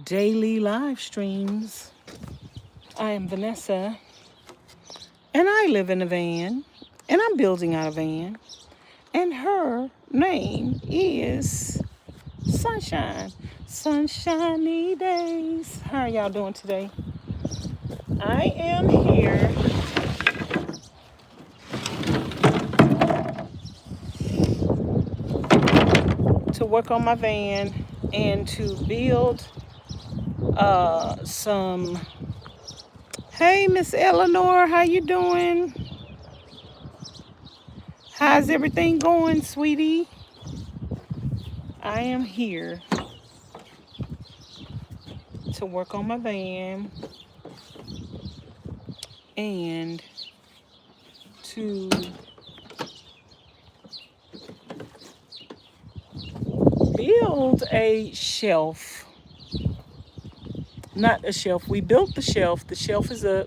daily live streams. I am Vanessa, and I live in a van, and I'm building out a van, and her name is Sunshine. Sunshiny days. How are y'all doing today? I am here to work on my van and to build some. Hey, Miss Eleanor, how you doing? How's everything going, sweetie? I am here to work on my van and to build a shelf. Not a shelf. We built the shelf. The shelf is up.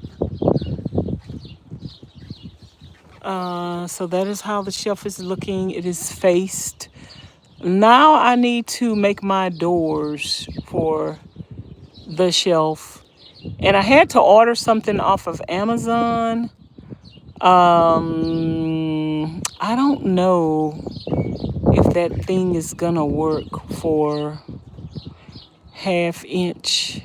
So that is how the shelf is looking. It is faced. Now I need to make my doors for the shelf. And I had to order something off of Amazon. I don't know if that thing is gonna work for 1/2 inch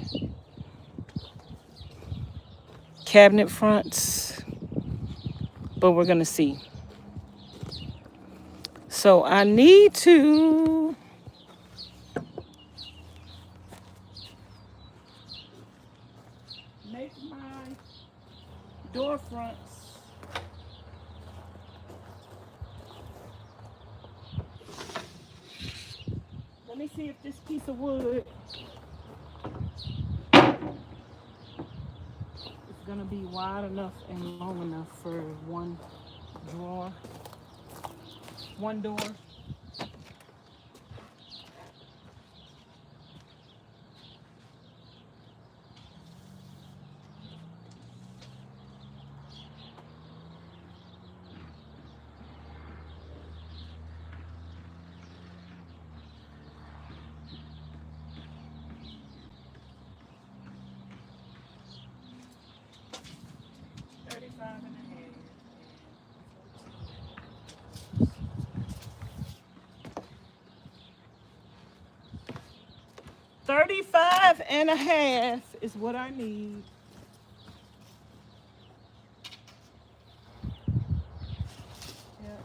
cabinet fronts, but we're gonna see. So I need to make my door fronts let me see if this piece of wood is gonna be wide enough and long enough for one door, one door. Thirty-five and a half is what I need. Yep.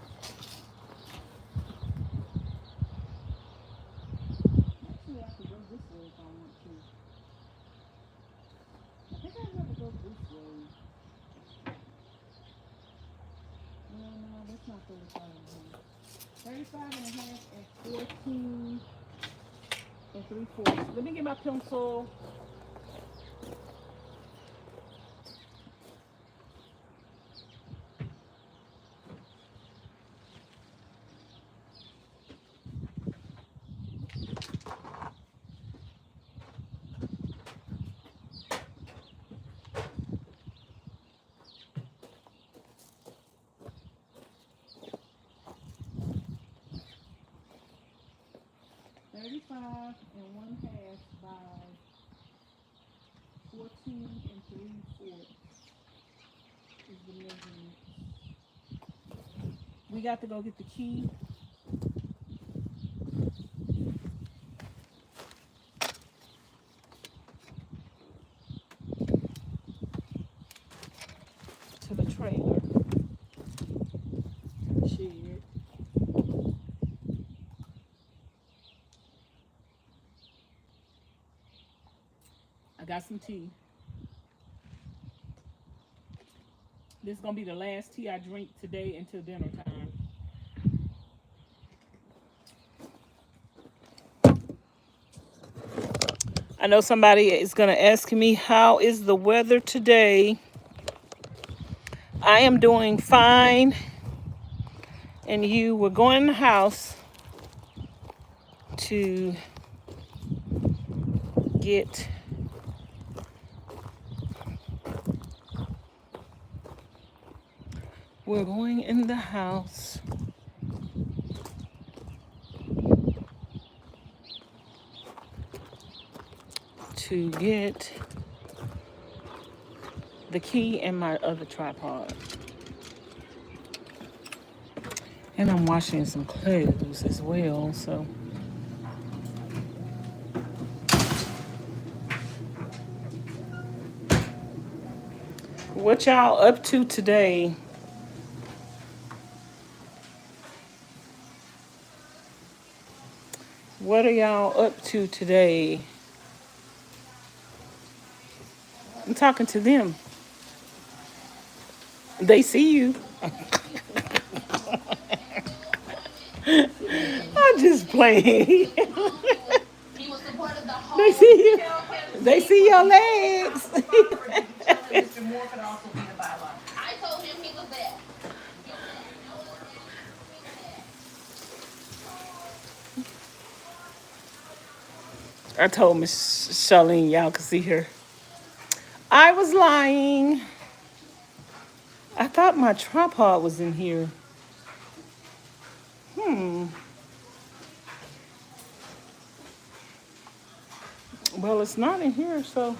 Actually, I could go this way if I want to. I think I'd have to go this way. No, that's not 35 and a half. 35 and a half and 14 and 3/4. Let me get my pencil. Thirty-five and 1/2 by 14 and 3/4 is the measurement. We got to go get the key. To the trailer. The shed. I got some tea. This is gonna be the last tea I drink today until dinner time. I know somebody is gonna ask me, how is the weather today? I am doing fine. And you were going in the house to get we're going in the house to get the key and my other tripod. And I'm washing some clothes as well, so. What y'all up to today? What are y'all up to today? I'm talking to them. They see you. I'm just playing. They see you. They see your legs. I told Ms Charlene y'all could see her. I was lying. I thought my tripod was in here. Well, it's not in here, so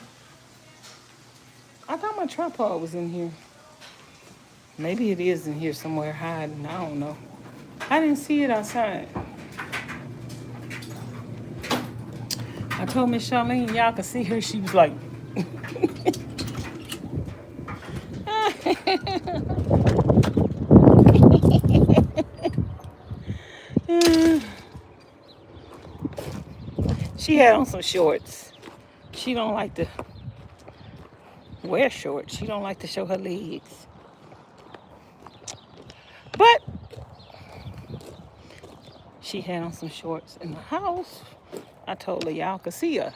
I thought my tripod was in here. Maybe it is in here somewhere hiding. I don't know. I didn't see it outside. I told Ms Charlene y'all could see her. She was like, she had on some shorts. She don't like to wear shorts. She don't like to show her legs. But she had on some shorts in the house. I told her y'all could see her.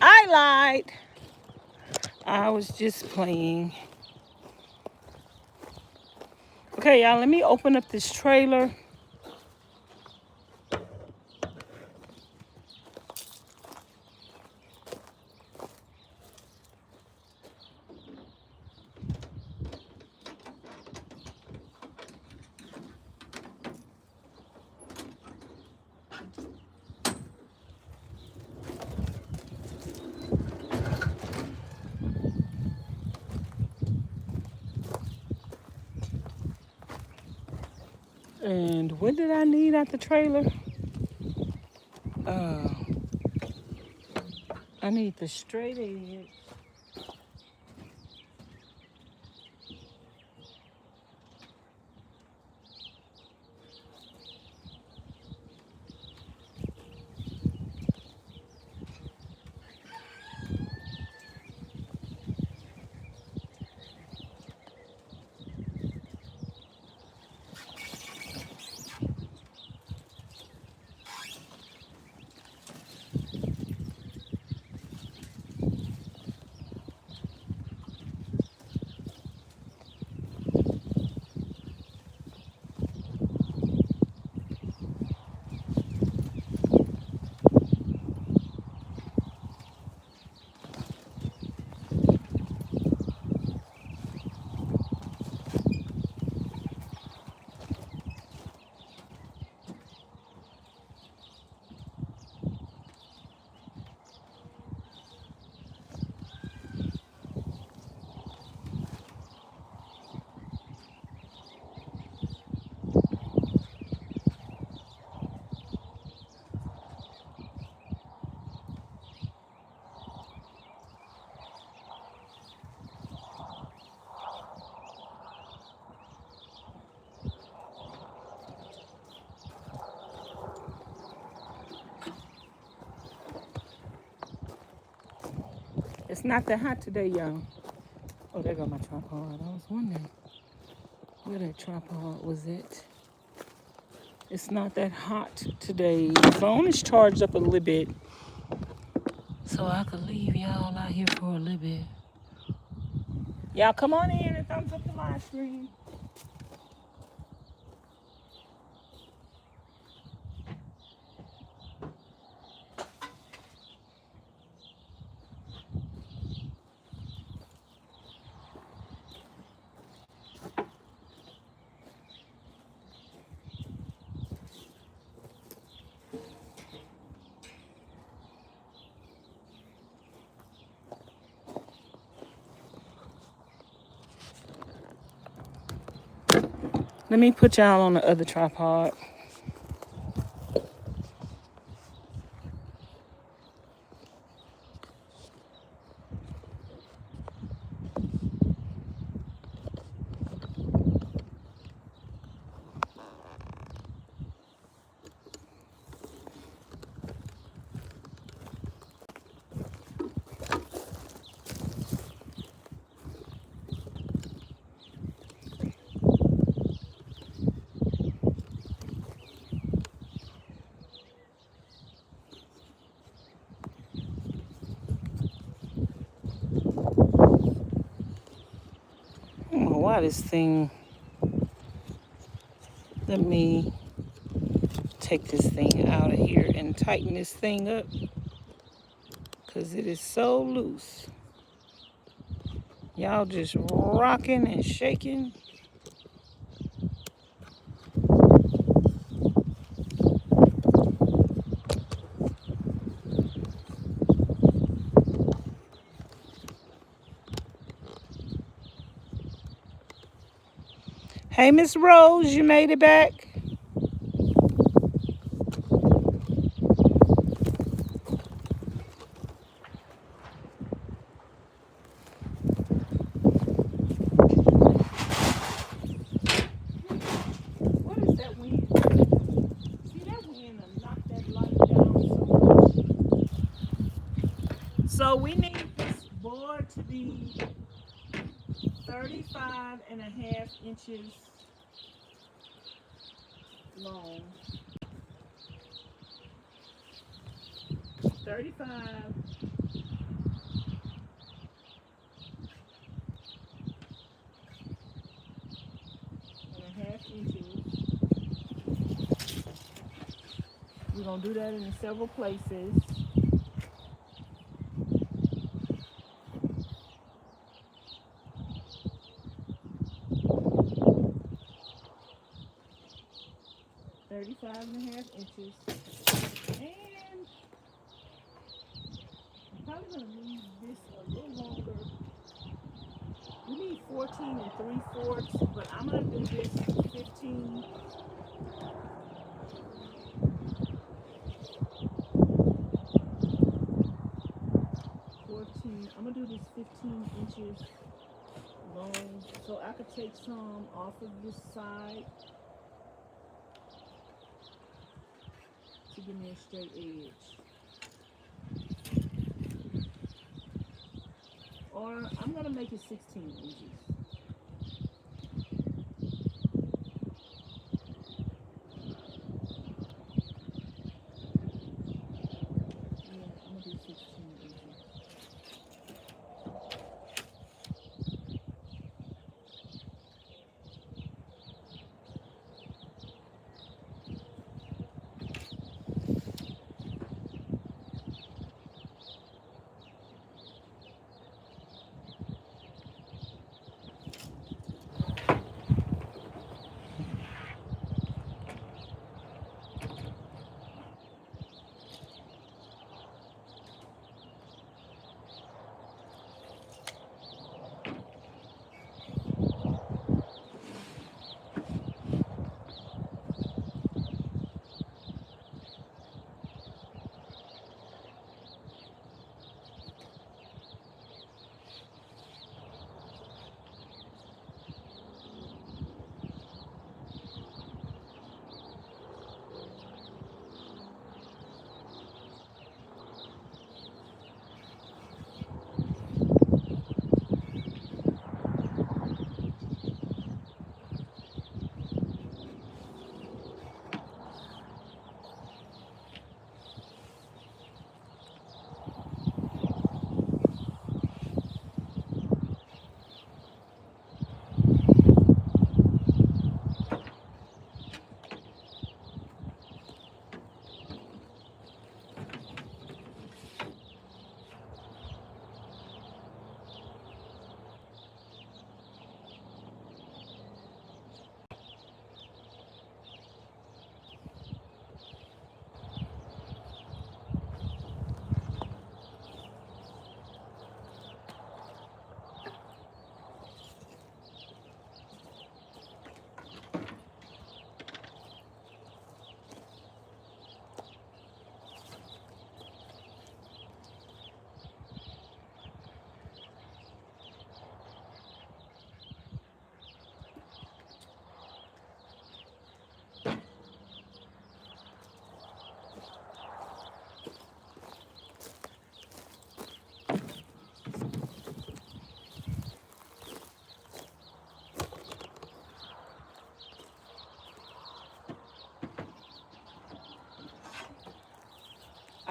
I lied. I was just playing. Okay, y'all, let me open up this trailer. And what did I need at the trailer? I need the straight edge. It's not that hot today, y'all. Oh, there go my tripod. I was wondering where that tripod was at. It's not that hot today. The phone is charged up a little bit, so I could leave y'all out here for a little bit. Y'all come on in and thumbs up the live stream. Let me put y'all on the other tripod. I don't know why this thing, let me take this thing out of here and tighten this thing up because it is so loose. Y'all just rocking and shaking. Hey, Miss Rose, you made it back? What is that wind? See, that wind will knock that light down so much. So we need this board to be 35.5 inches long. 35.5 inches. We're going to do that in several places. $35.5 inches. And I'm probably going to leave this a little longer. We need 14 3/4, but I'm going to do this 15. 14. I'm going to do this 15 inches long so I could take some off of this side to give me a straight edge. Or I'm going to make it 16 inches. Yeah, I'm going to do 16 inches.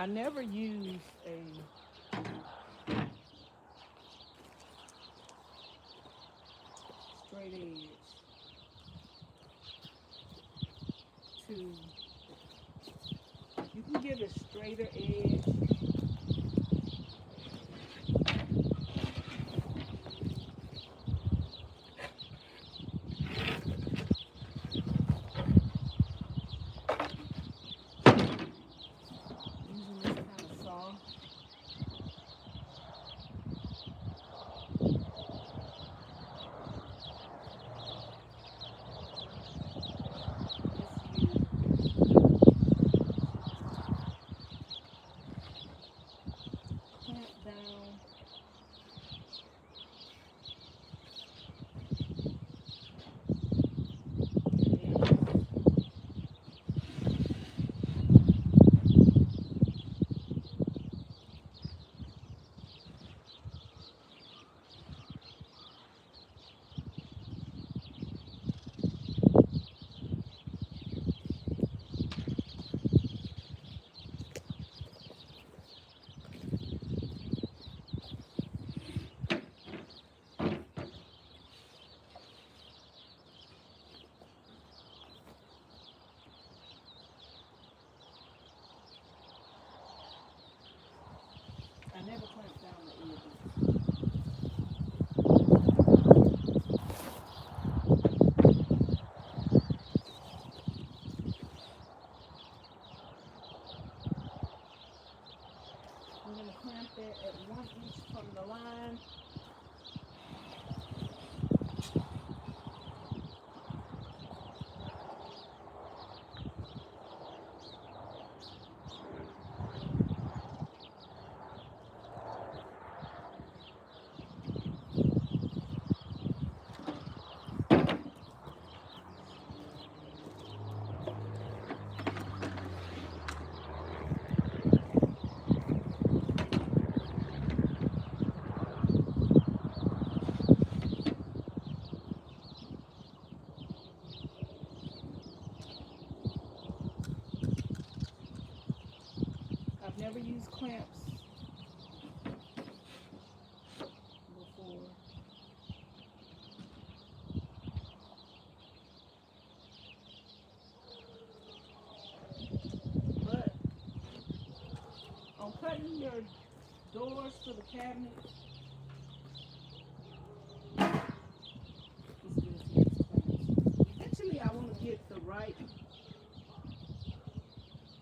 I never use a straight edge to, you can give it straighter edge. Using this kind of saw. I never clamped down the edges. I'm going to clamp that at 1 inch from the line. I've never used clamps before. But on cutting your doors to the cabinet, it's good to use clamps. Eventually I want to get the right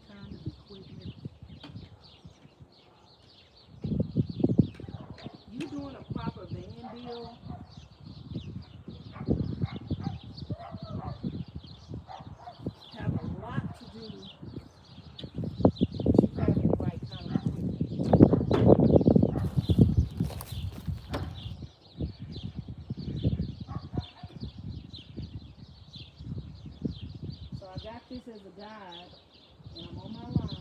kind of equipment. You doing a proper van deal, have a lot to do with you having the right kind of equipment. So I got this as a guide, and I'm on my line.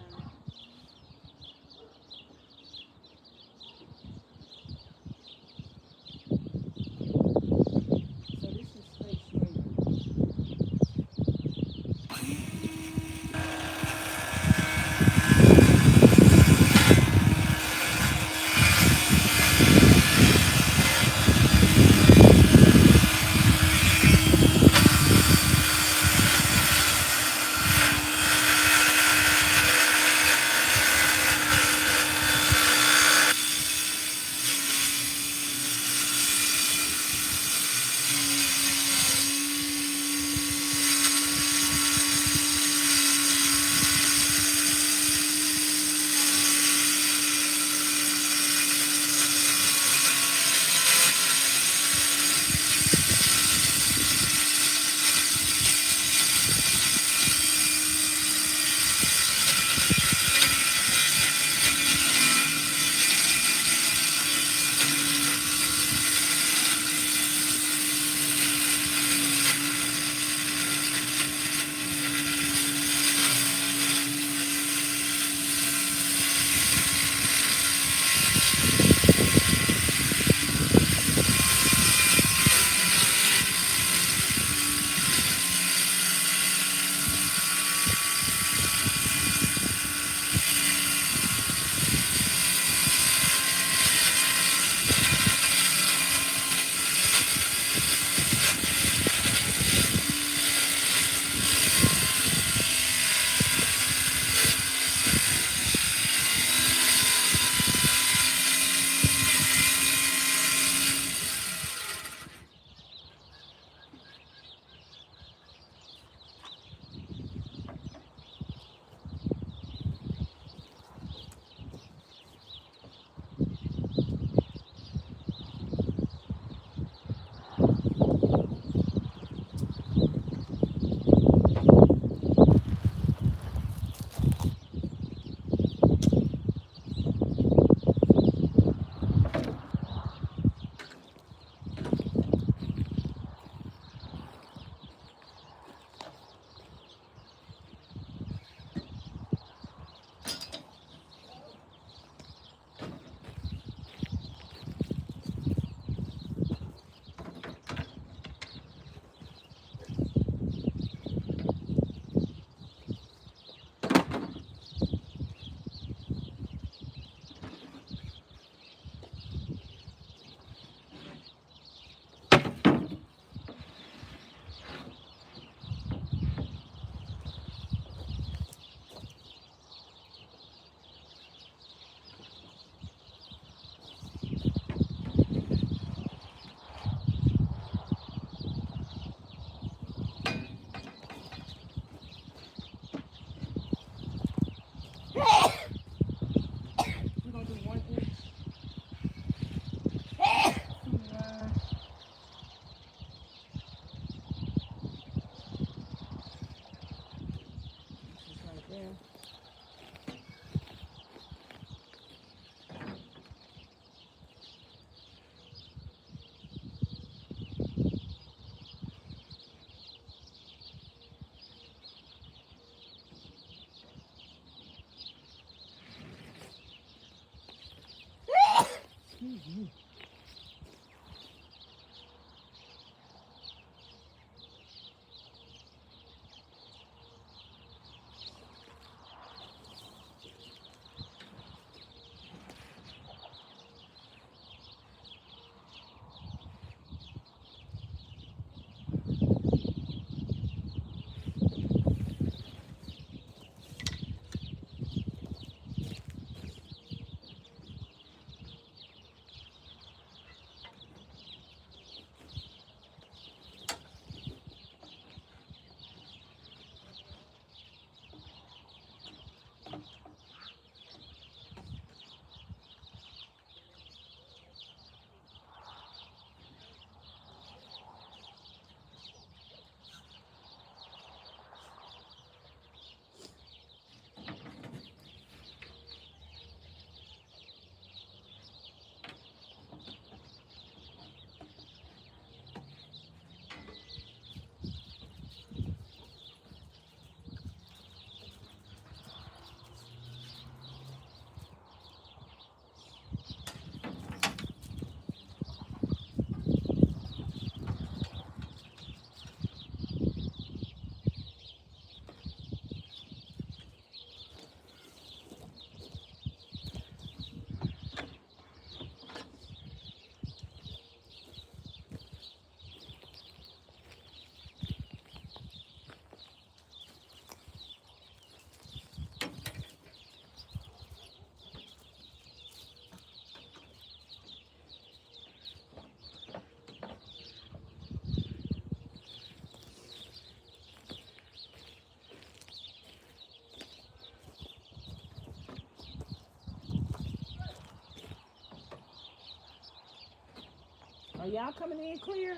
Are y'all coming in clear?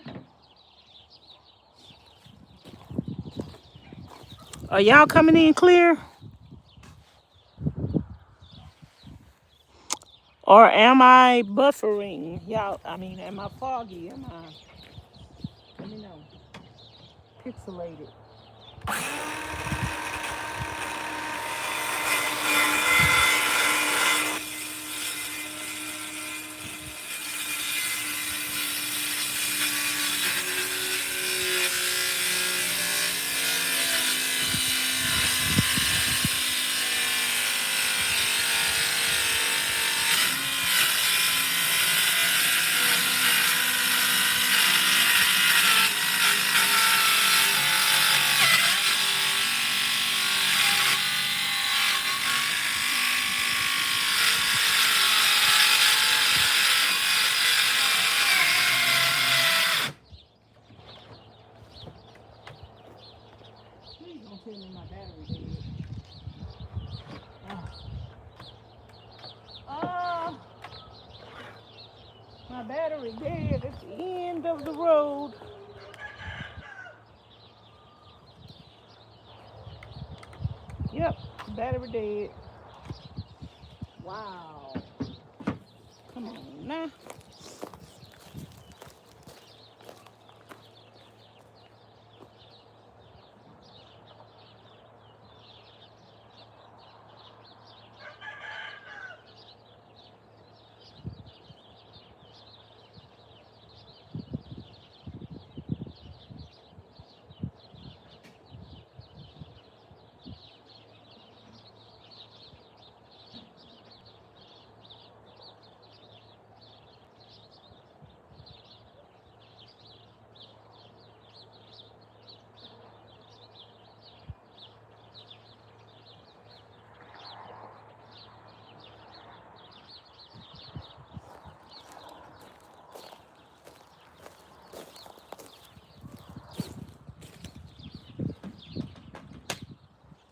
Are y'all coming in clear? Or am I buffering? Y'all, I mean, am I foggy? Am I, let me know. Pixelated. Please don't tell me my battery dead. Oh, my battery dead at the end of the road. Yep, battery dead. Wow. Come on now.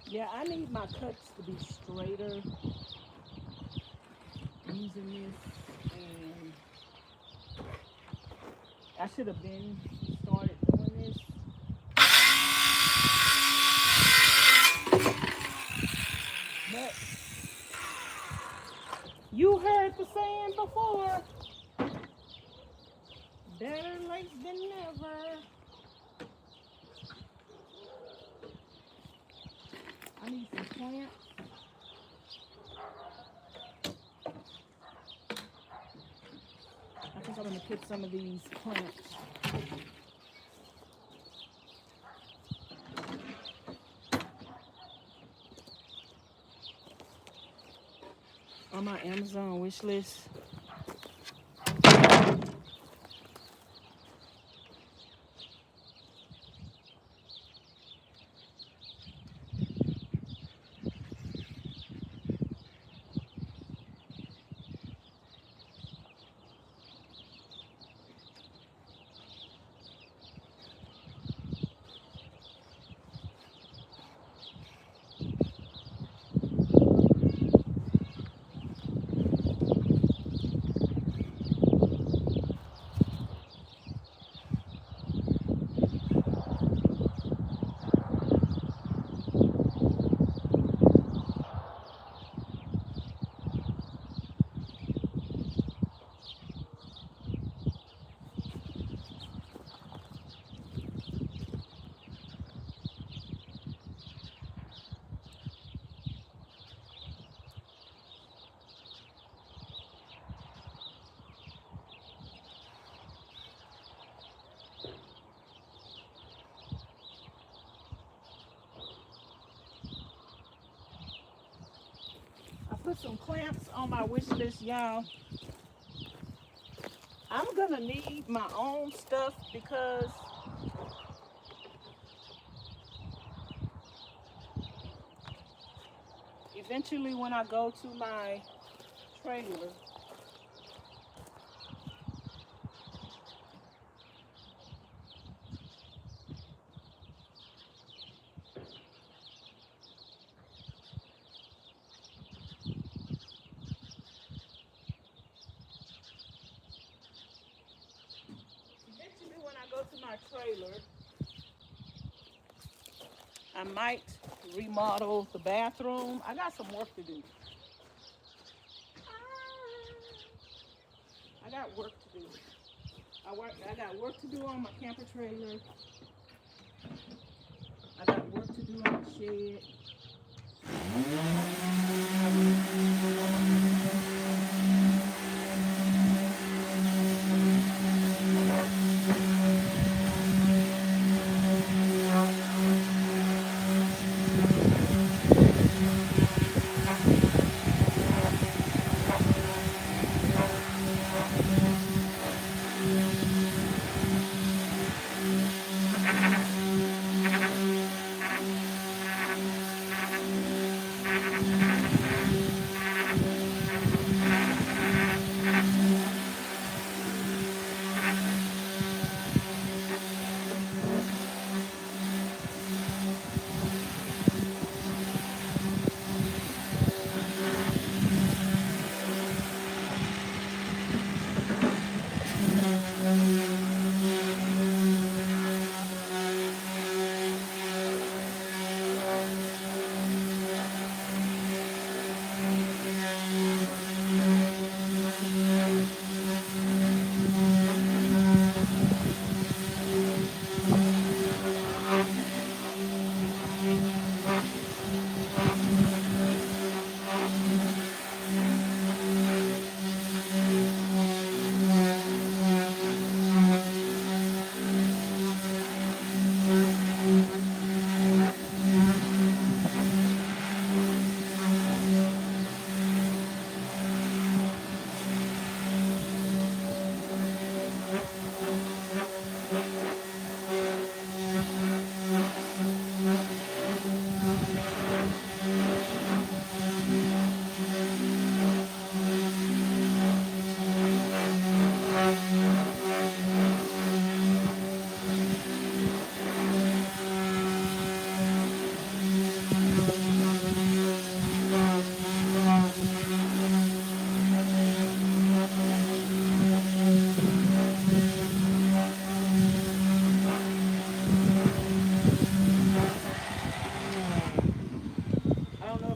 Yeah, I need my cuts to be straighter using this, and I should have been started doing this. But you heard the saying before, better late than never. I need some clamps. I'm going to put some of these plants on my Amazon wish list. I put some clamps on my wish list, y'all. I'm gonna need my own stuff because eventually when I go to my trailer, I might remodel the bathroom. I got some work to do. I got work to do. I got work to do on my camper trailer. I got work to do on the shed.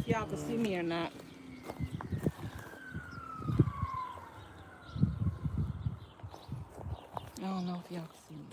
Y'all can see me or not. I don't know if y'all can see me.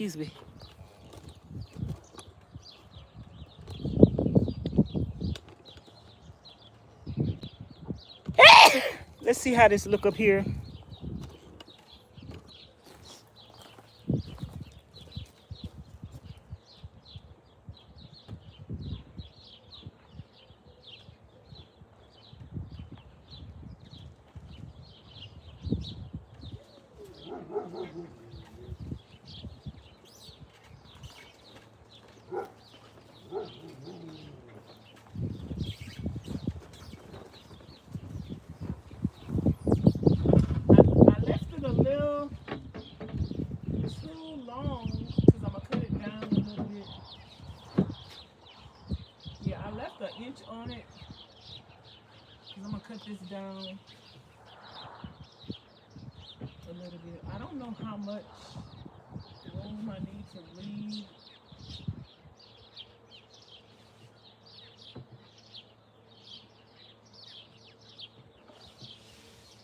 Excuse me. Let's see how this look up here. On it, because I'm gonna cut this down a little bit. I don't know how much room I need to leave.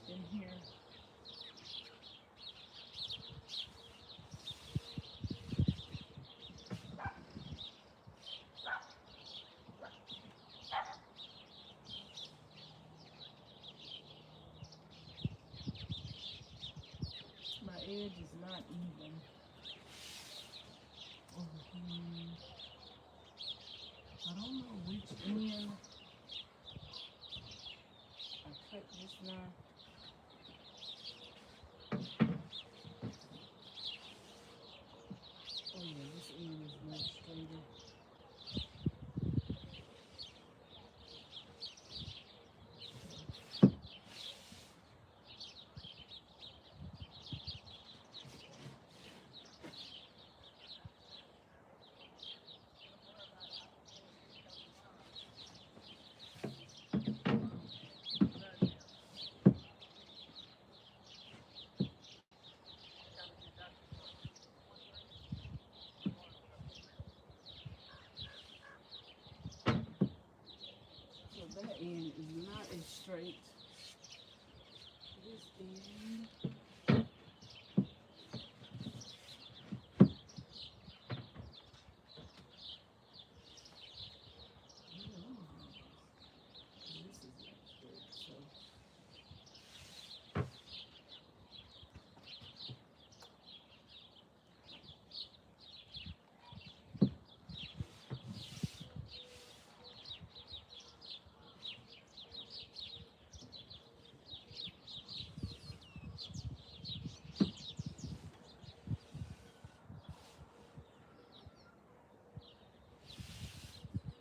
In here. My edge is not even. I don't know which end I cut this now. Oh yeah, this end is much straighter. So that end is not as straight. This end.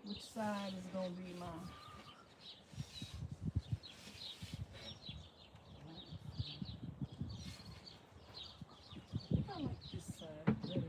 Which side is gonna be mine? I like this side better.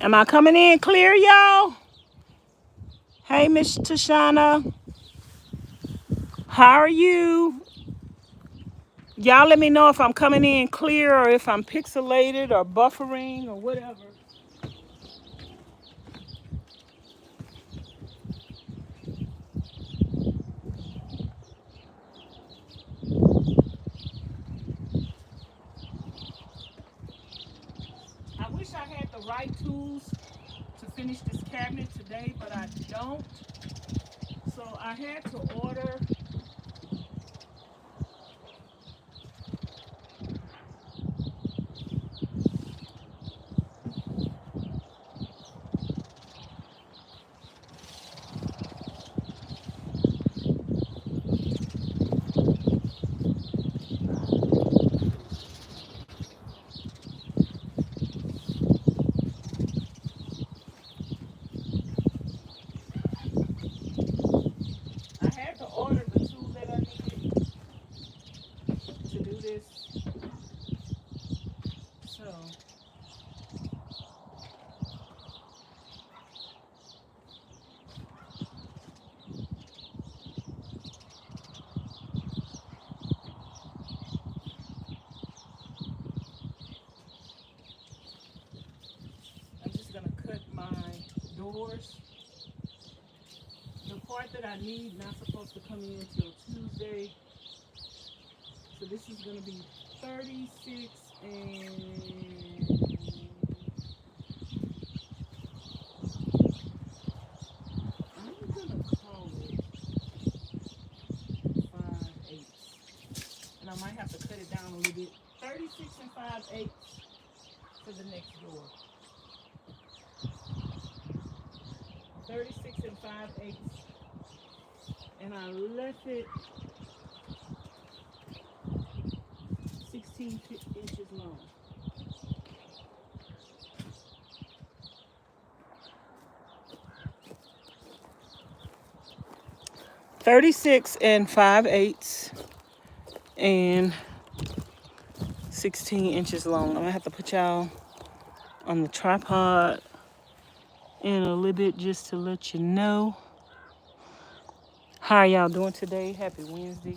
Am I coming in clear, y'all? Hey, Ms Tashana. How are you? Y'all let me know if I'm coming in clear or if I'm pixelated or buffering or whatever. I wish I had the right tools to finish this cabinet today, but I don't. So I had to order. I had to order the tool that I needed to do this. So I'm just gonna cut my doors. The part that I need not supposed to come in until Tuesday. So this is gonna be 36 and I'm gonna call it 5/8. And I might have to cut it down a little bit. 36 and 5/8 for the next door. 36 and 5/8. And I left it 16 inches long. "36 and 5/8 and 16 inches long. I'm gonna have to put y'all on the tripod in a little bit just to let you know. How are y'all doing today? Happy Wednesday.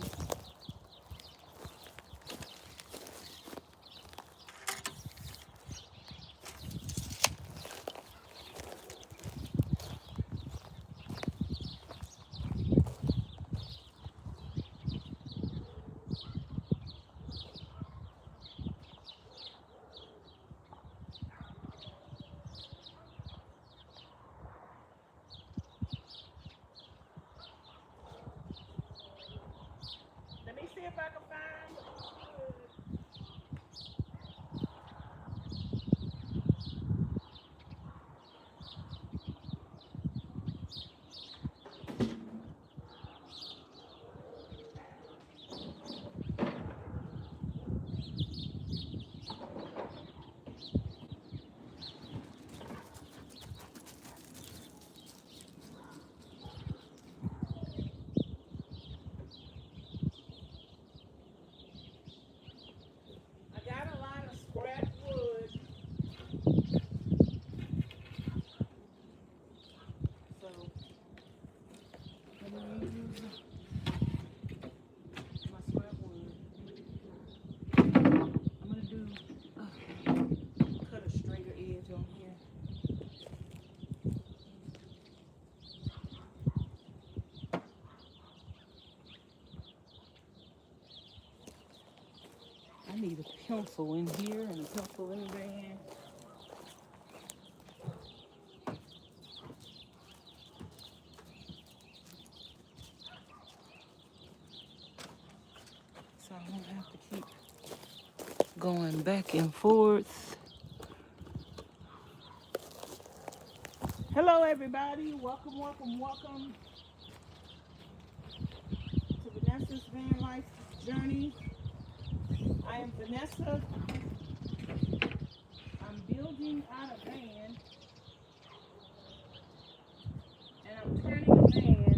Let me see if I can find the wood. 'Cause I need a pencil in here and a pencil in the van. So I won't have to keep going back and forth. Hello everybody, welcome, welcome, welcome to Vanessa's van life journey. I am Vanessa. I'm building out a van and I'm turning a van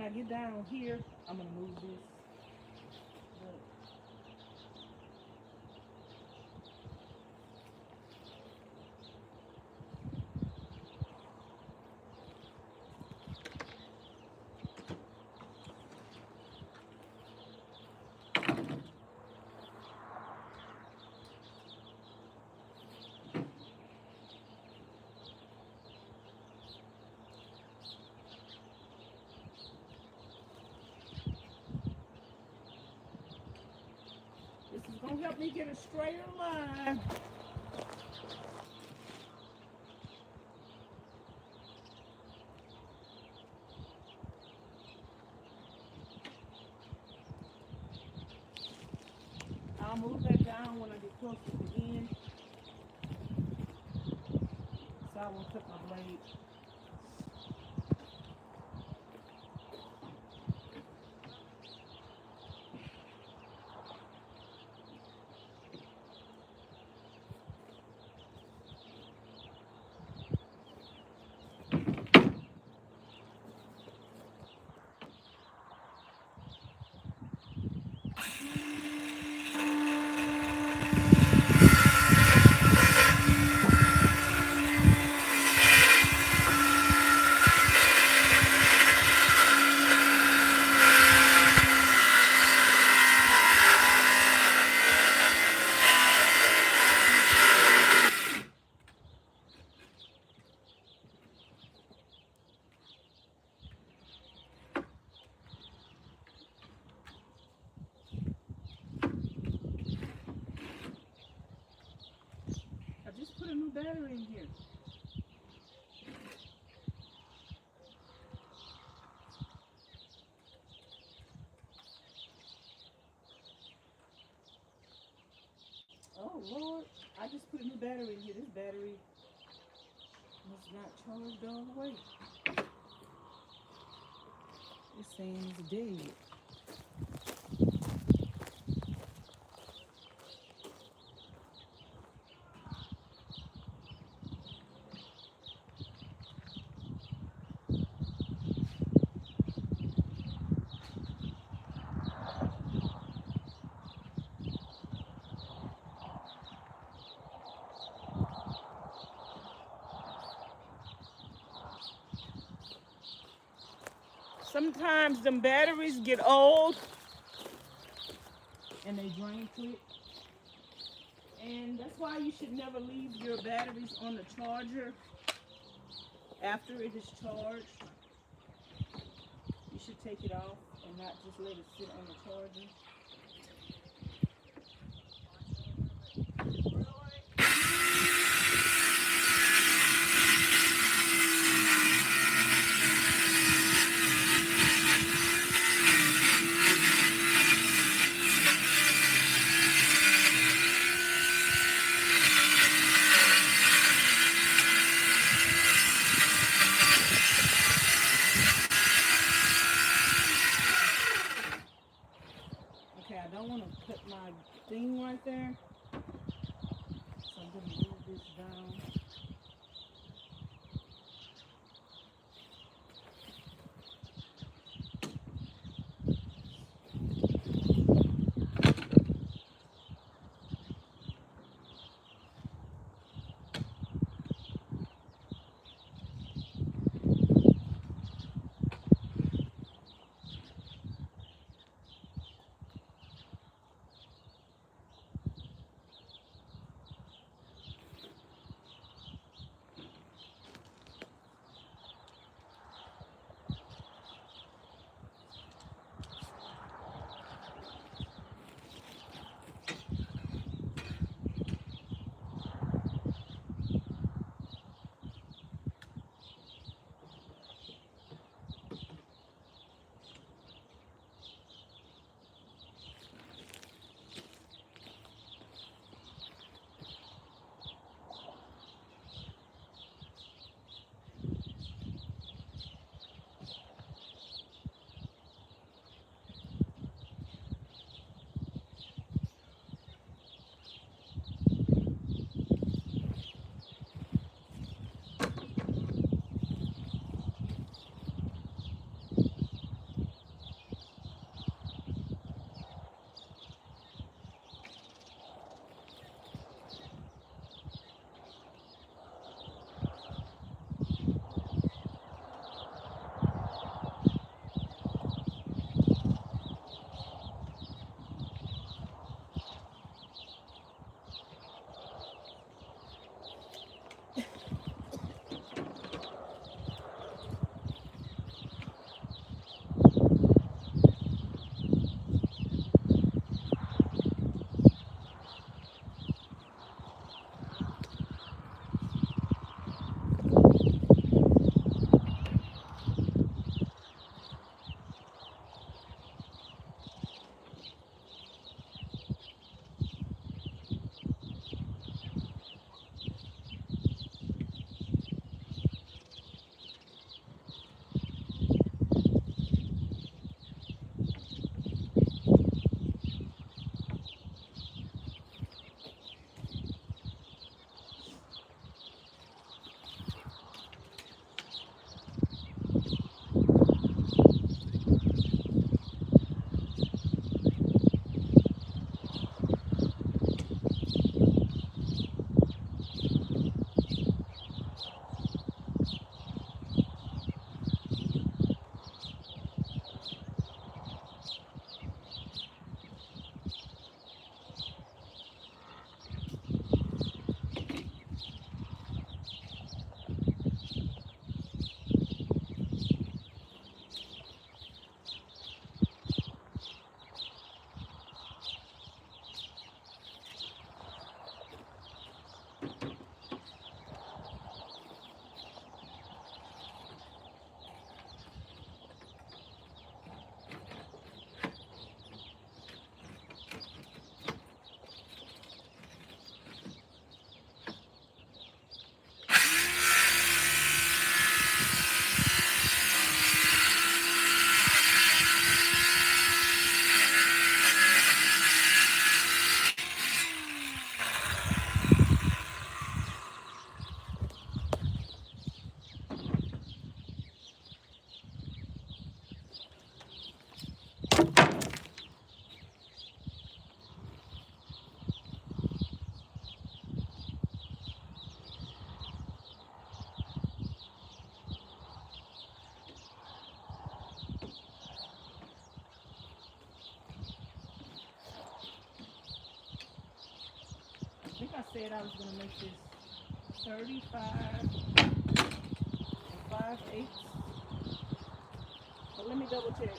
I get down here, I'm gonna move this. Look. This is gonna help me get a straighter line. I'll move that down when I get close to the end, so I won't cut my blade. I just put a new battery in here. Oh Lord, I just put a new battery in here. This battery was not charged all the way. It's saying it's dead. Sometimes them batteries get old and they drain quick. And that's why you should never leave your batteries on the charger after it is charged. You should take it off and not just let it sit on the charger. Okay, I don't want to cut my thing right there, so I'm going to move this down. said I was going to make this 35 and 5/8. But let me double check.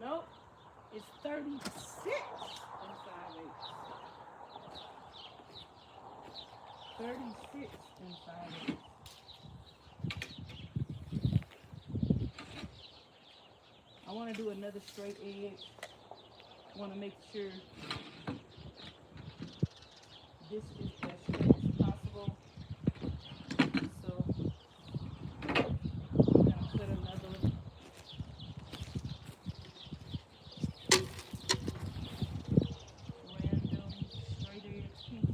Nope, it's 36 and 5/8. 36 and 5/8. I want to do another straight edge. I want to make sure this is as straight as possible. So I'm going to put another random straight edge piece.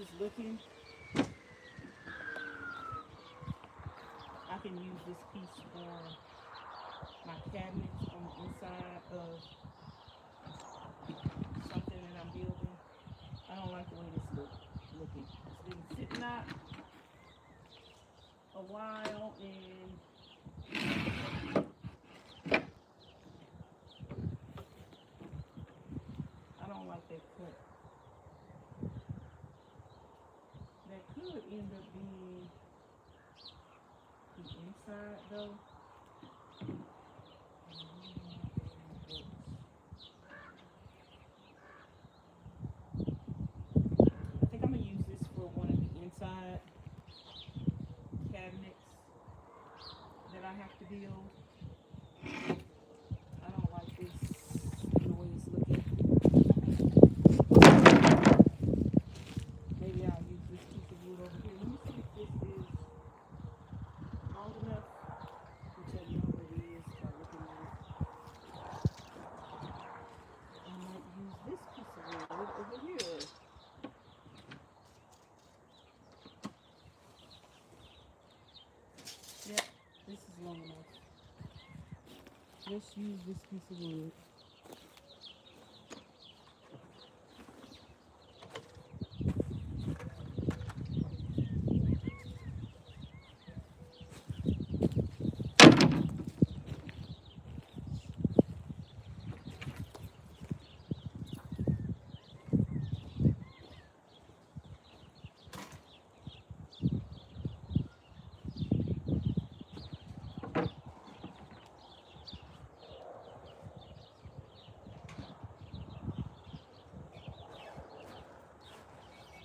is looking, I can use this piece for my cabinets on the inside of something that I'm building. I don't like the way this looking. It's been sitting out a while, and I don't like that cut. That could end up being the inside though. I think I'm gonna use this for one of the inside cabinets that I have to build. I don't like this the way it's looking. Maybe I'll use this piece of wood over here. Let me see if this is long enough, which I know it is by looking at it. I might use this piece of wood over here. Yep, this is long enough. Let's use this piece of wood.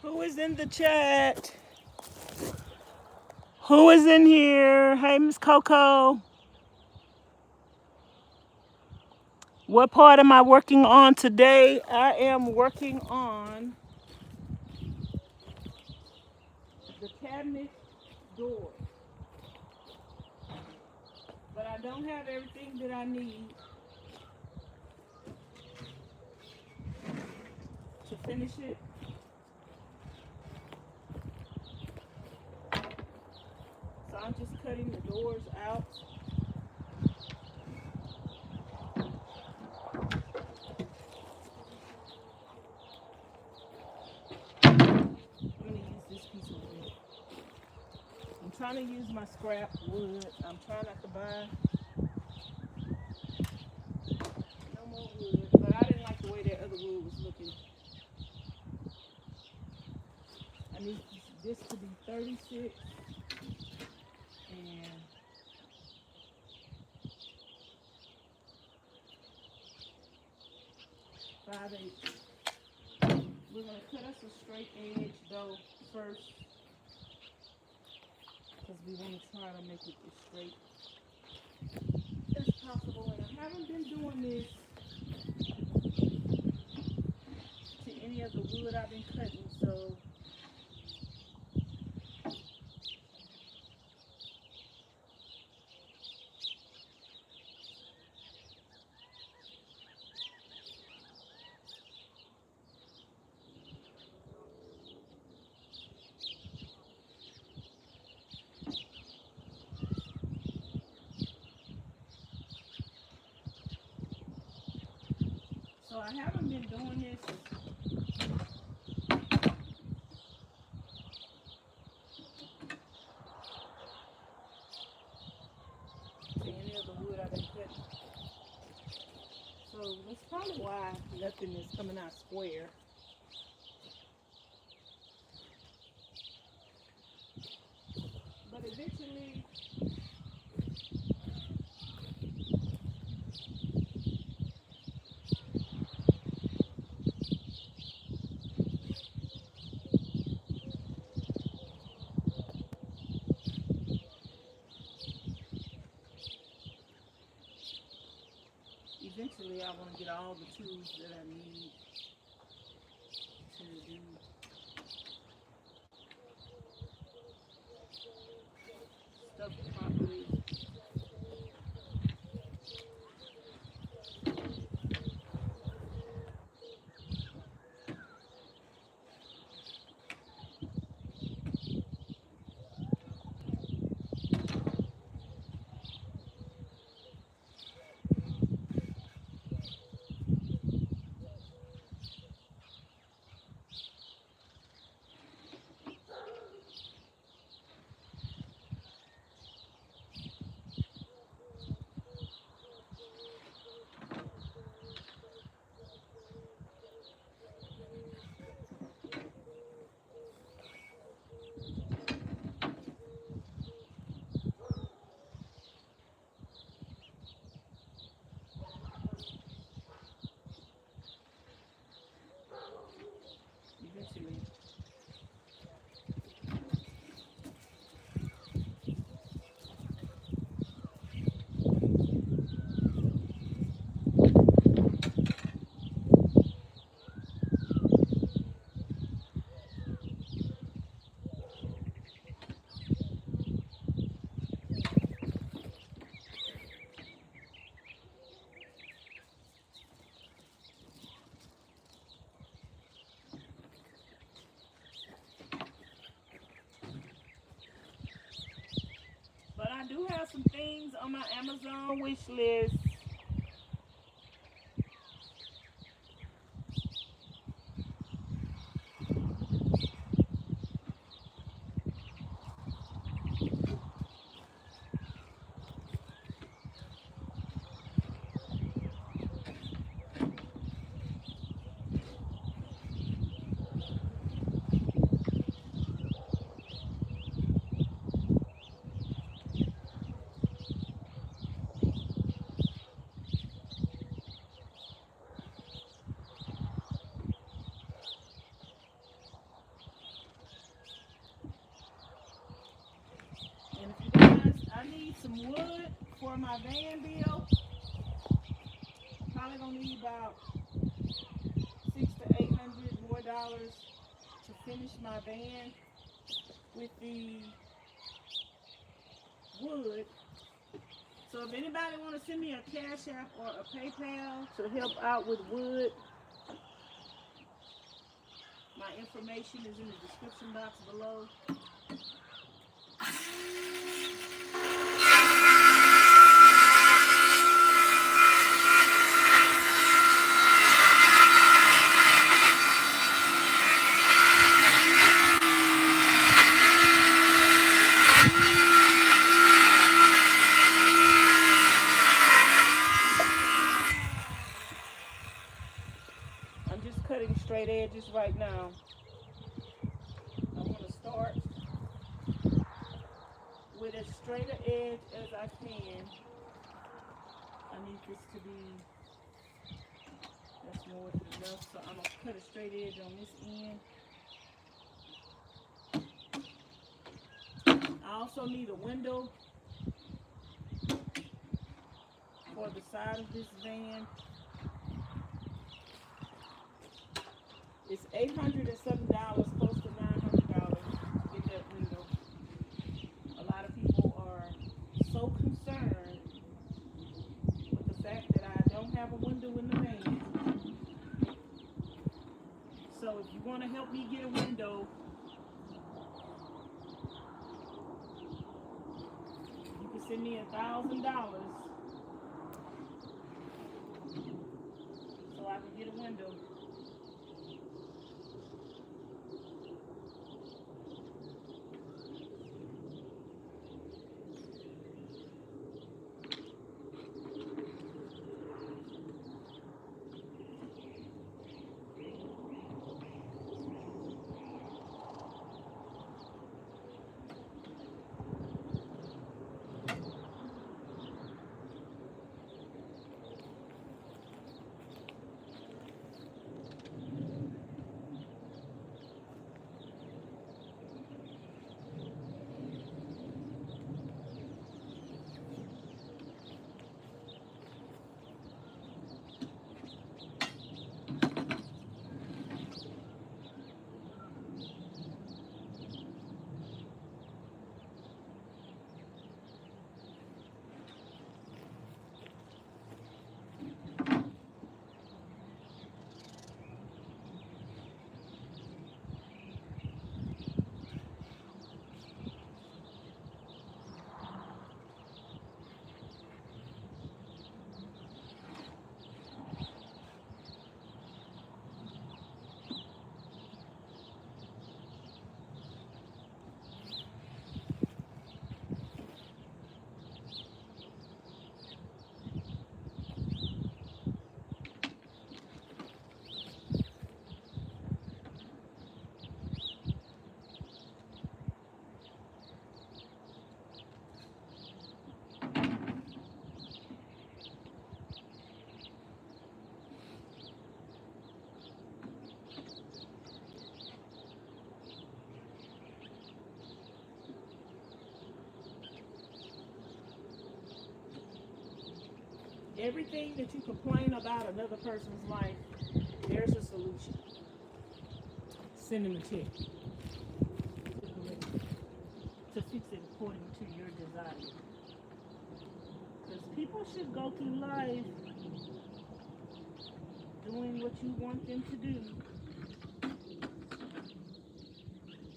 Who is in the chat? Who is in here? Hey, Miss Coco. What part am I working on today? I am working on the cabinet door. But I don't have everything that I need to finish it. So I'm just cutting the doors out. I'm going to use this piece of wood. I'm trying to use my scrap wood. I'm trying not to buy no more wood, but I didn't like the way that other wood was looking. I need this to be 36 and 5/8. We're going to cut us a straight edge though first, because we want to try to make it as straight as possible. And I haven't been doing this to any of the wood I've been cutting, so I haven't been doing this to any of the wood I've been cutting. So that's probably why nothing is coming out square. But eventually, I want to get all the tools that I need to do stuff properly. do have some things on my Amazon wish list. And if you guys, I need some wood for my van build. Probably gonna need about $600 to $800 more to finish my van with the wood. So if anybody want to send me a Cash App or a PayPal to help out with wood, my information is in the description box below. I'm just cutting straight edges right now. I want to start with as straight an edge as I can. I need this to be, that's more than enough, so I'm going to cut a straight edge on this end. I also need a window for the side of this van. It's $807, close to $900 to get that window. A lot of people are so concerned with the fact that I don't have a window in the van. So if you want to help me get a window, you can send me $1,000 so I can get a window. Everything that you complain about another person's life, there's a solution. Send them a check to fix it according to your desire. Because people should go through life doing what you want them to do.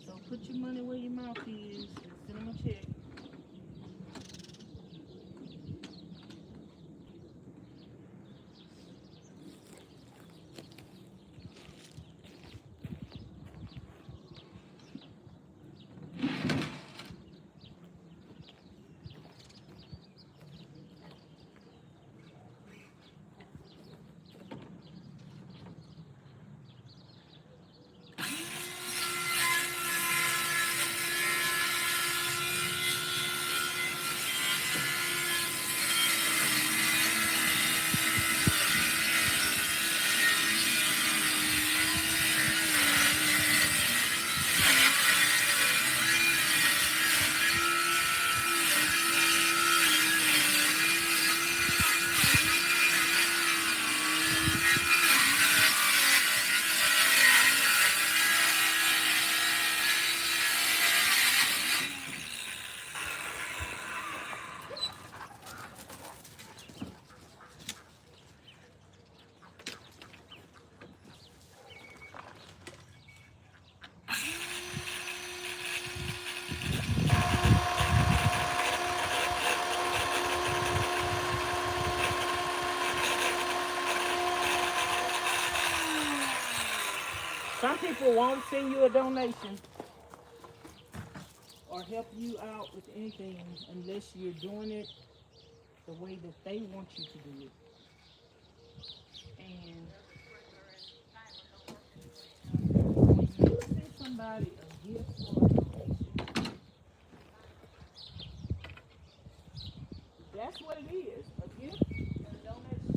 So put your money where your mouth is and send them a check. people won't send you a donation or help you out with anything unless you're doing it the way that they want you to do it. And when you send somebody a gift or a donation, that's what it is, a gift and a donation.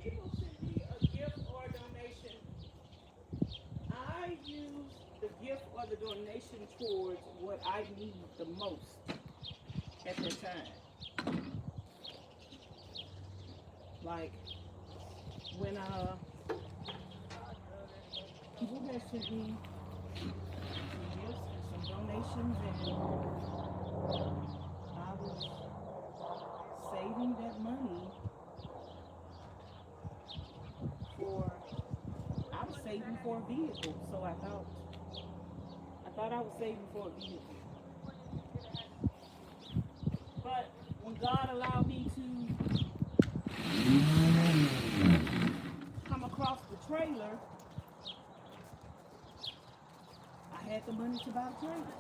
People send me a gift or a donation. I use the gift or the donation towards what I need the most at that time. Like when people have sent me some gifts and some donations, and I was saving that money for a vehicle. So I thought I was saving for a vehicle. But when God allowed me to come across the trailer, I had the money to buy the trailer.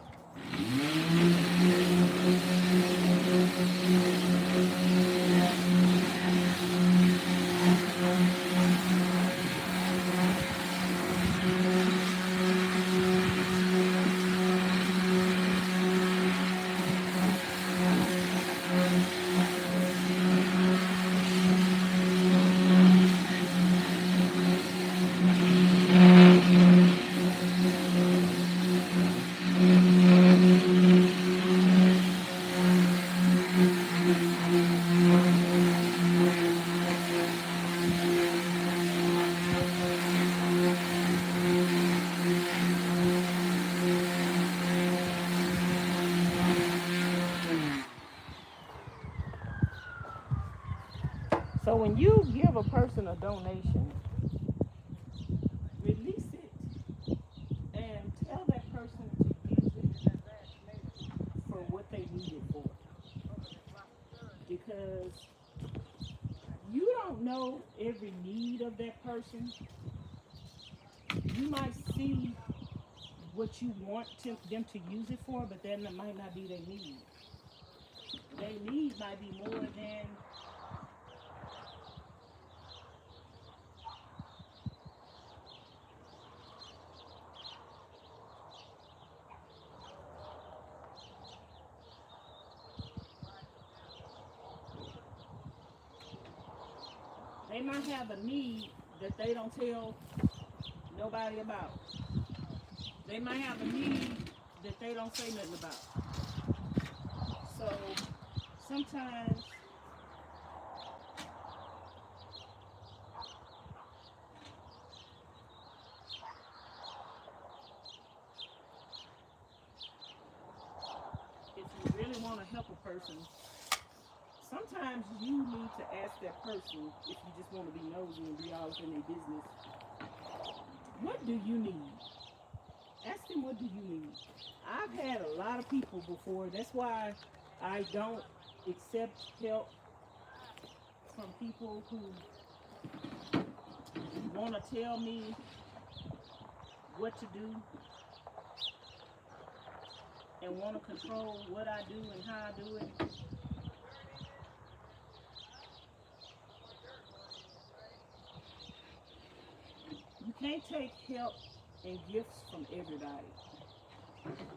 So when you give a person a donation, release it and tell that person to use it for what they need it for. Because you don't know every need of that person. You might see what you want them to use it for, but that might not be their need. Their need might be more than they might have a need that they don't tell nobody about. They might have a need that they don't say nothing about. So sometimes if you really want to help a person, sometimes you need to ask that person, if you just want to be nosy and be all up in their business, what do you need? Ask them, what do you need? I've had a lot of people before. That's why I don't accept help from people who want to tell me what to do and want to control what I do and how I do it. You can't take help and gifts from everybody.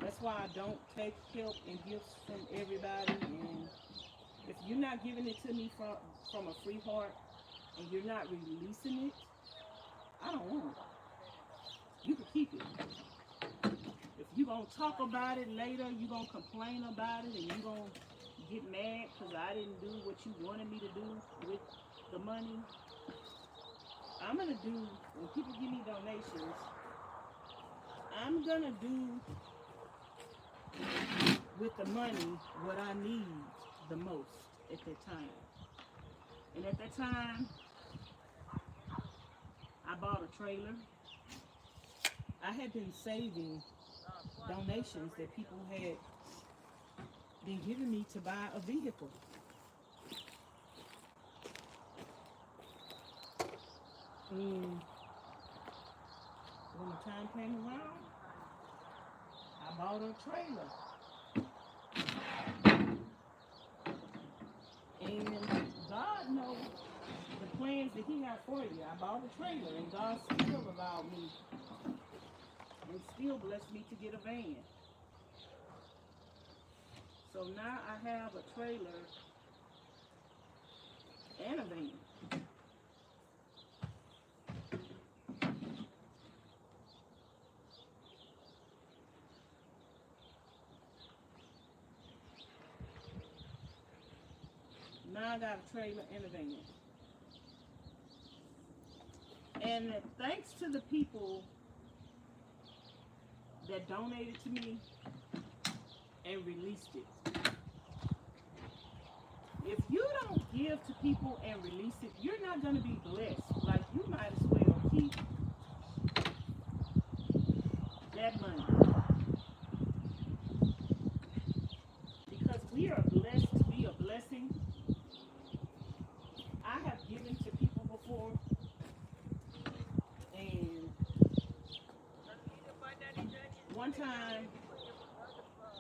That's why I don't take help and gifts from everybody. And if you're not giving it to me from a free heart and you're not releasing it, I don't want it. You can keep it. If you're going to talk about it later, you're going to complain about it, and you're going to get mad because I didn't do what you wanted me to do with the money, I'm going to do, when people give me donations, I'm going to do with the money what I need the most at that time. And at that time, I bought a trailer. I had been saving donations that people had than giving me to buy a vehicle. And when the time came around, I bought a trailer. And God knows the plans that He had for you. I bought a trailer, and God still allowed me and still blessed me to get a van. So now I have a trailer and a van. Now I got a trailer and a van. And thanks to the people that donated to me and released it. If you don't give to people and release it, you're not going to be blessed. Like, you might as well keep that money. Because we are blessed to be a blessing. I have given to people before, and one time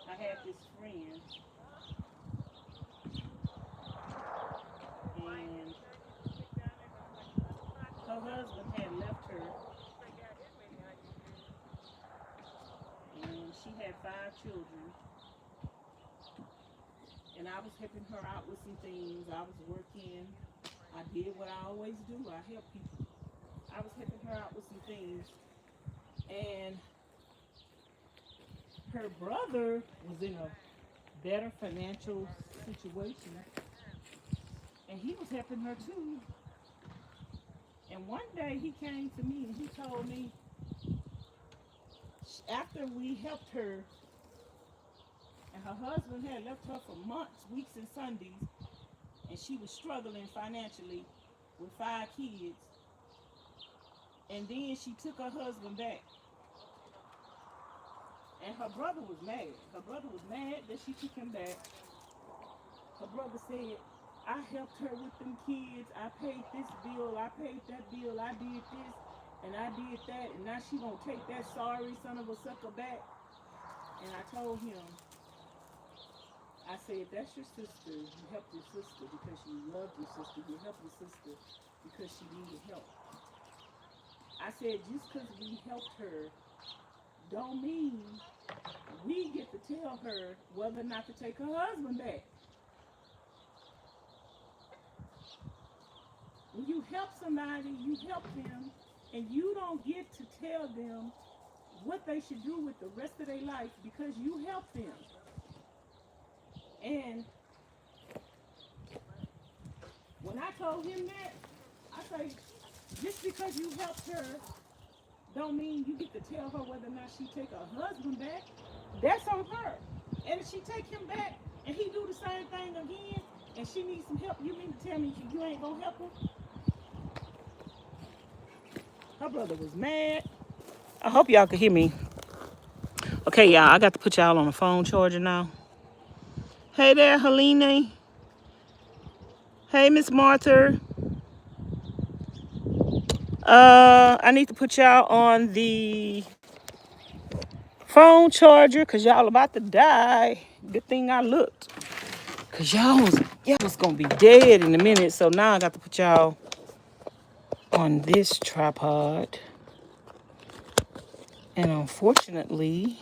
I had this friend, and her husband had left her, and she had 5 children, and I was helping her out with some things. I was working. I did what I always do. I help people. I was helping her out with some things, and her brother was in a better financial situation, and he was helping her too. And one day he came to me and he told me, after we helped her, and her husband had left her for months, weeks, and Sundays, and she was struggling financially with 5 kids, and then she took her husband back. And her brother was mad. Her brother was mad that she took him back. Her brother said, I helped her with them kids. I paid this bill. I paid that bill. I did this and I did that. And now she gonna take that sorry son of a sucker back. And I told him, I said, that's your sister. You helped your sister because you loved your sister. You helped your sister because she needed help. I said, just because we helped her don't mean we get to tell her whether or not to take her husband back. When you help somebody, you help them, and you don't get to tell them what they should do with the rest of their life because you helped them. And when I told him that, I say, just because you helped her don't mean you get to tell her whether or not she take her husband back. That's on her. And if she take him back and he do the same thing again and she needs some help, you mean to tell me you ain't gonna help her? Her brother was mad. I hope y'all can hear me. Okay, y'all, I got to put y'all on the phone charger now. Hey there, Helene. Hey, Miss Martha. I need to put y'all on the phone charger because y'all about to die. Good thing I looked. Because y'all was going to be dead in a minute. So now I got to put y'all on this tripod. And unfortunately,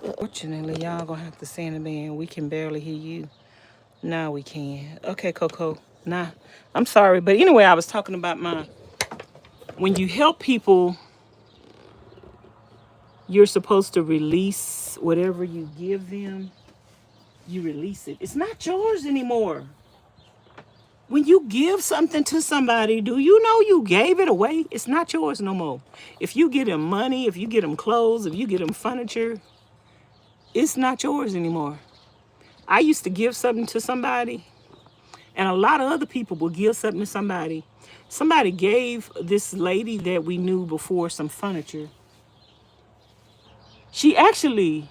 y'all going to have to say in the band, we can barely hear you. Now we can. Okay, Coco. Nah, I'm sorry. But anyway, I was talking about when you help people, you're supposed to release whatever you give them. You release it. It's not yours anymore. When you give something to somebody, do you know you gave it away? It's not yours no more. If you get them money, if you get them clothes, if you get them furniture, it's not yours anymore. I used to give something to somebody, and a lot of other people will give something to somebody. Somebody gave this lady that we knew before some furniture. She actually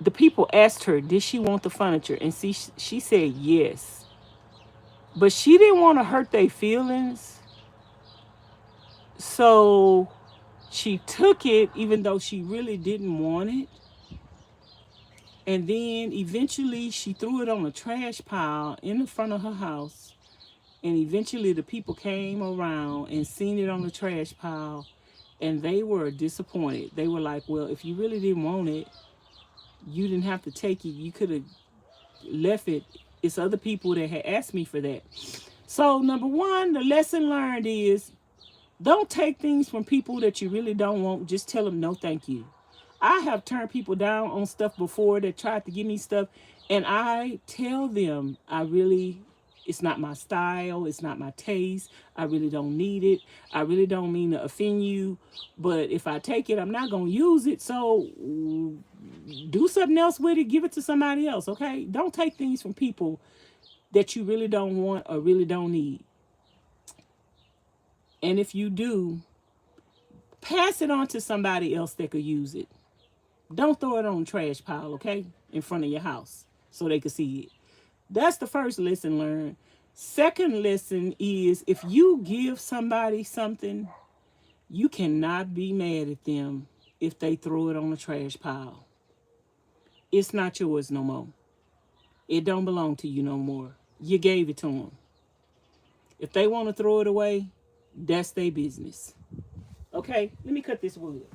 the people asked her, did she want the furniture? And see, she said yes. But she didn't want to hurt their feelings. So she took it, even though she really didn't want it. And then eventually she threw it on a trash pile in the front of her house. And eventually the people came around and seen it on the trash pile. And they were disappointed. They were like, well, if you really didn't want it, you didn't have to take it. You could have left it. It's other people that had asked me for that. So number one, the lesson learned is don't take things from people that you really don't want. Just tell them no thank you. I have turned people down on stuff before that tried to give me stuff, and I tell them it's not my style, it's not my taste, I really don't need it, I really don't mean to offend you, but if I take it, I'm not going to use it, so do something else with it, give it to somebody else, okay? Don't take things from people that you really don't want or really don't need. And if you do, pass it on to somebody else that could use it. Don't throw it on the trash pile, okay? In front of your house so they can see it. That's the first lesson learned. Second lesson is if you give somebody something, you cannot be mad at them if they throw it on the trash pile. It's not yours no more. It don't belong to you no more. You gave it to them. If they want to throw it away, that's their business. Okay, let me cut this wood.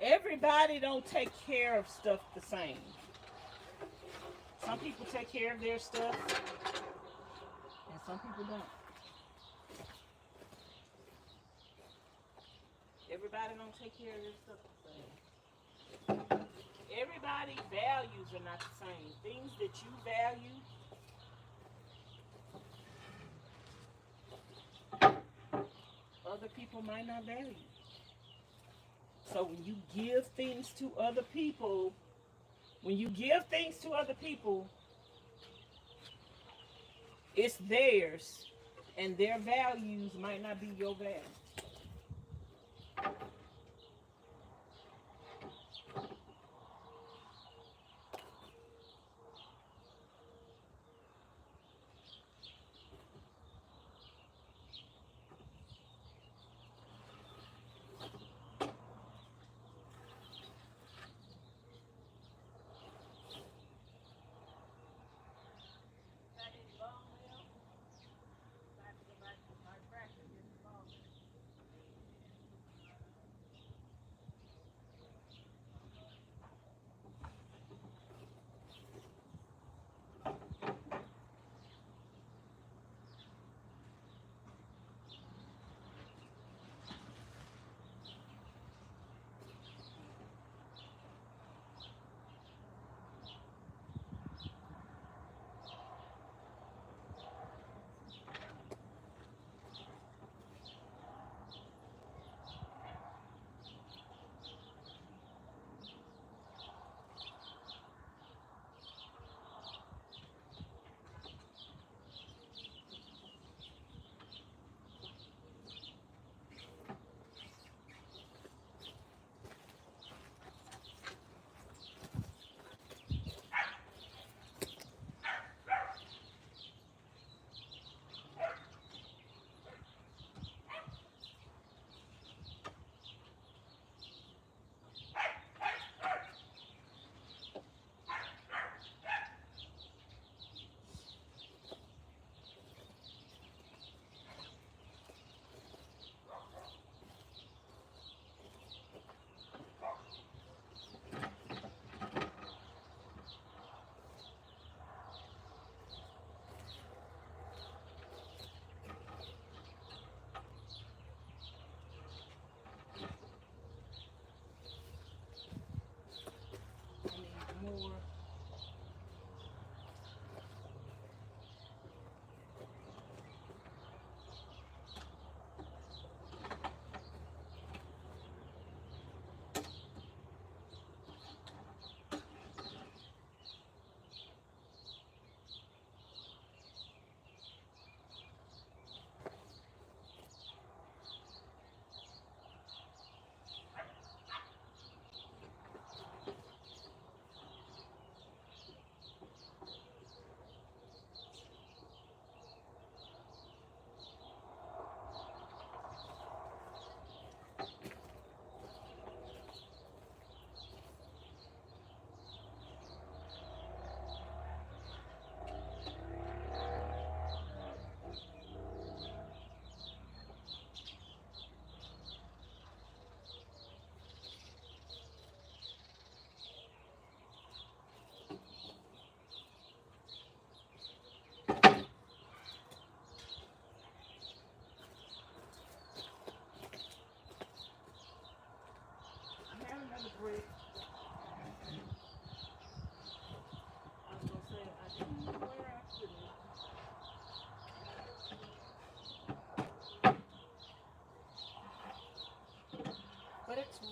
Everybody don't take care of stuff the same. Some people take care of their stuff, and some people don't. Everybody don't take care of their stuff the same. Everybody's values are not the same. Things that you value, other people might not value. So when you give things to other people, it's theirs, and their values might not be your values.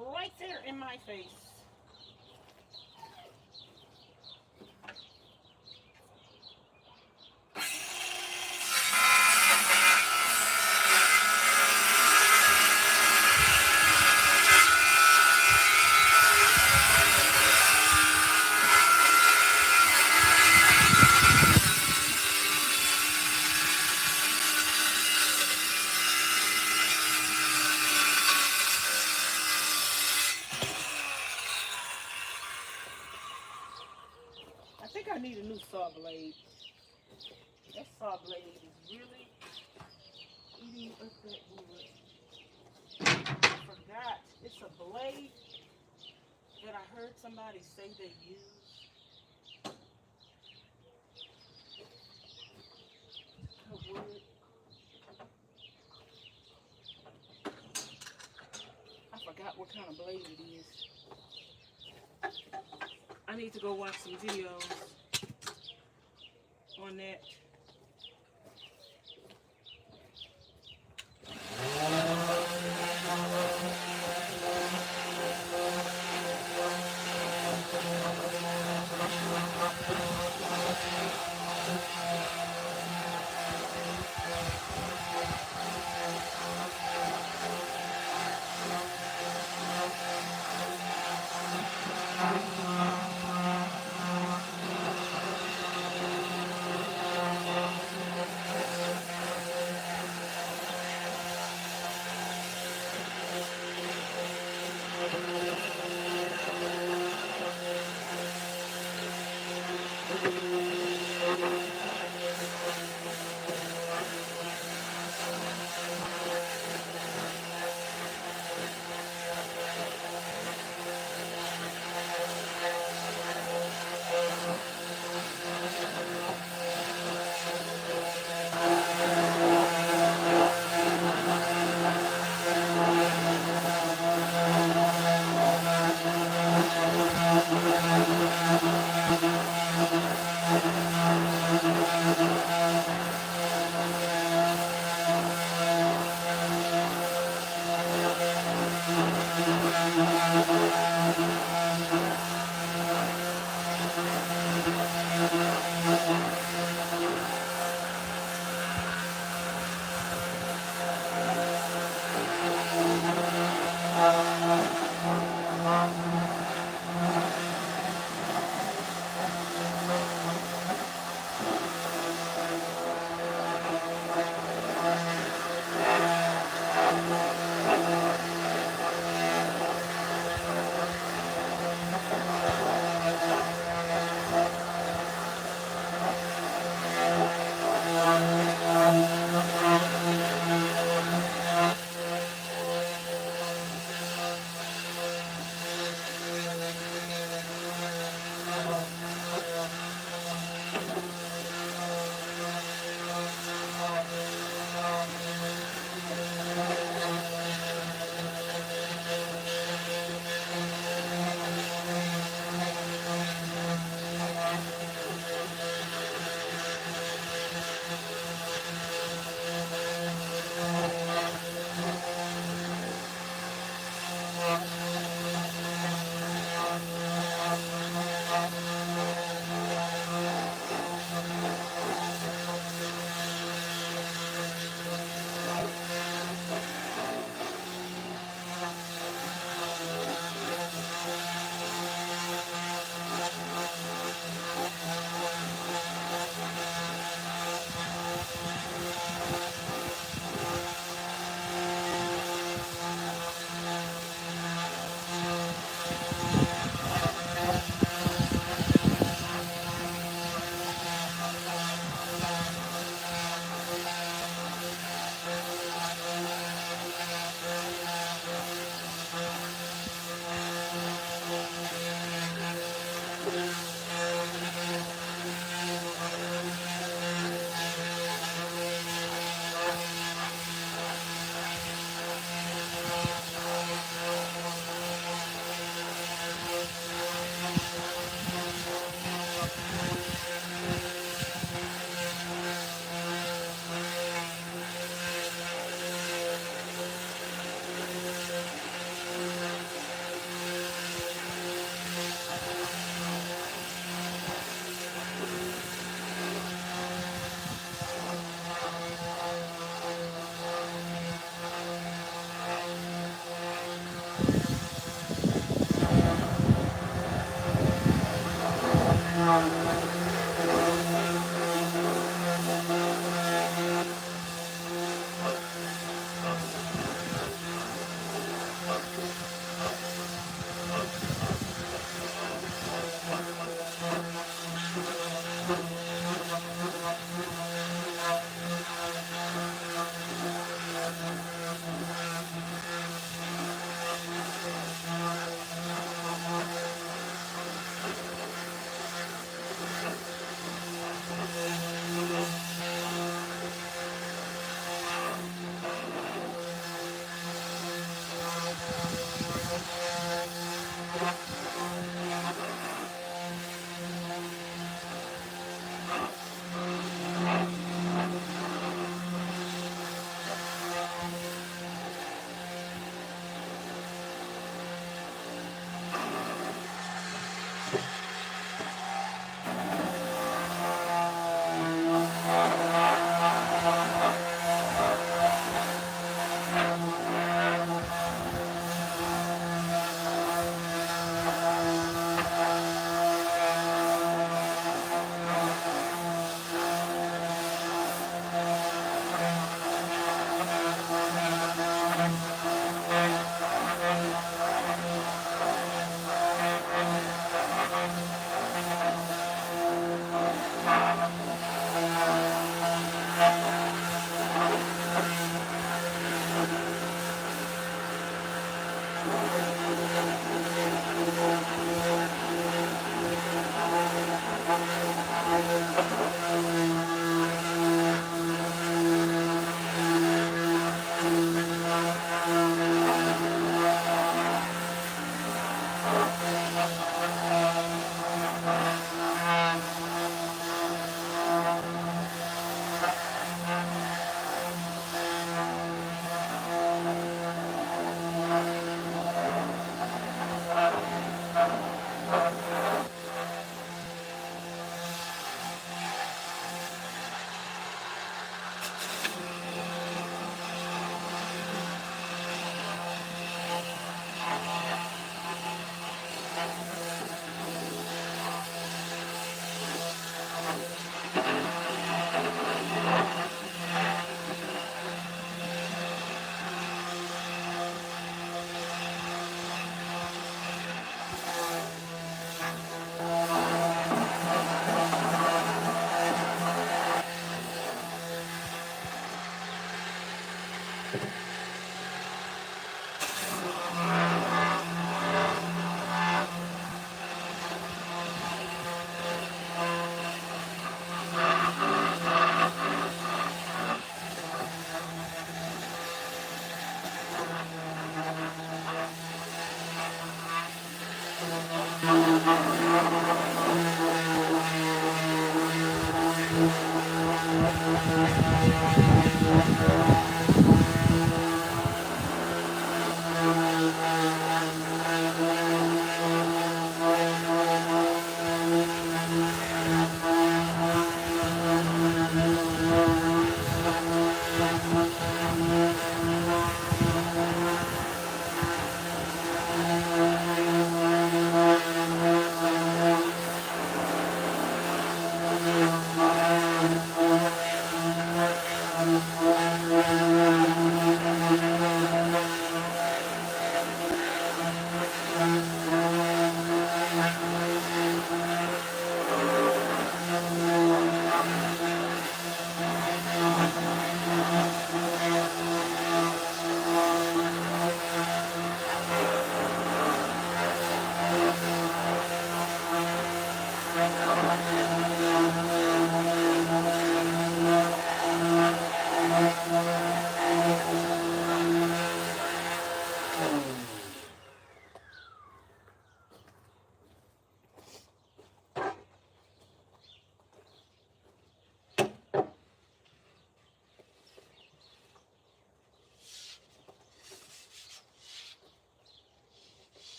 right there in my face. I think I need a new saw blade. That saw blade is really eating up that wood. I forgot. It's a blade that I heard somebody say they use to cut wood. I forgot what kind of blade it is. I need to go watch some videos on that.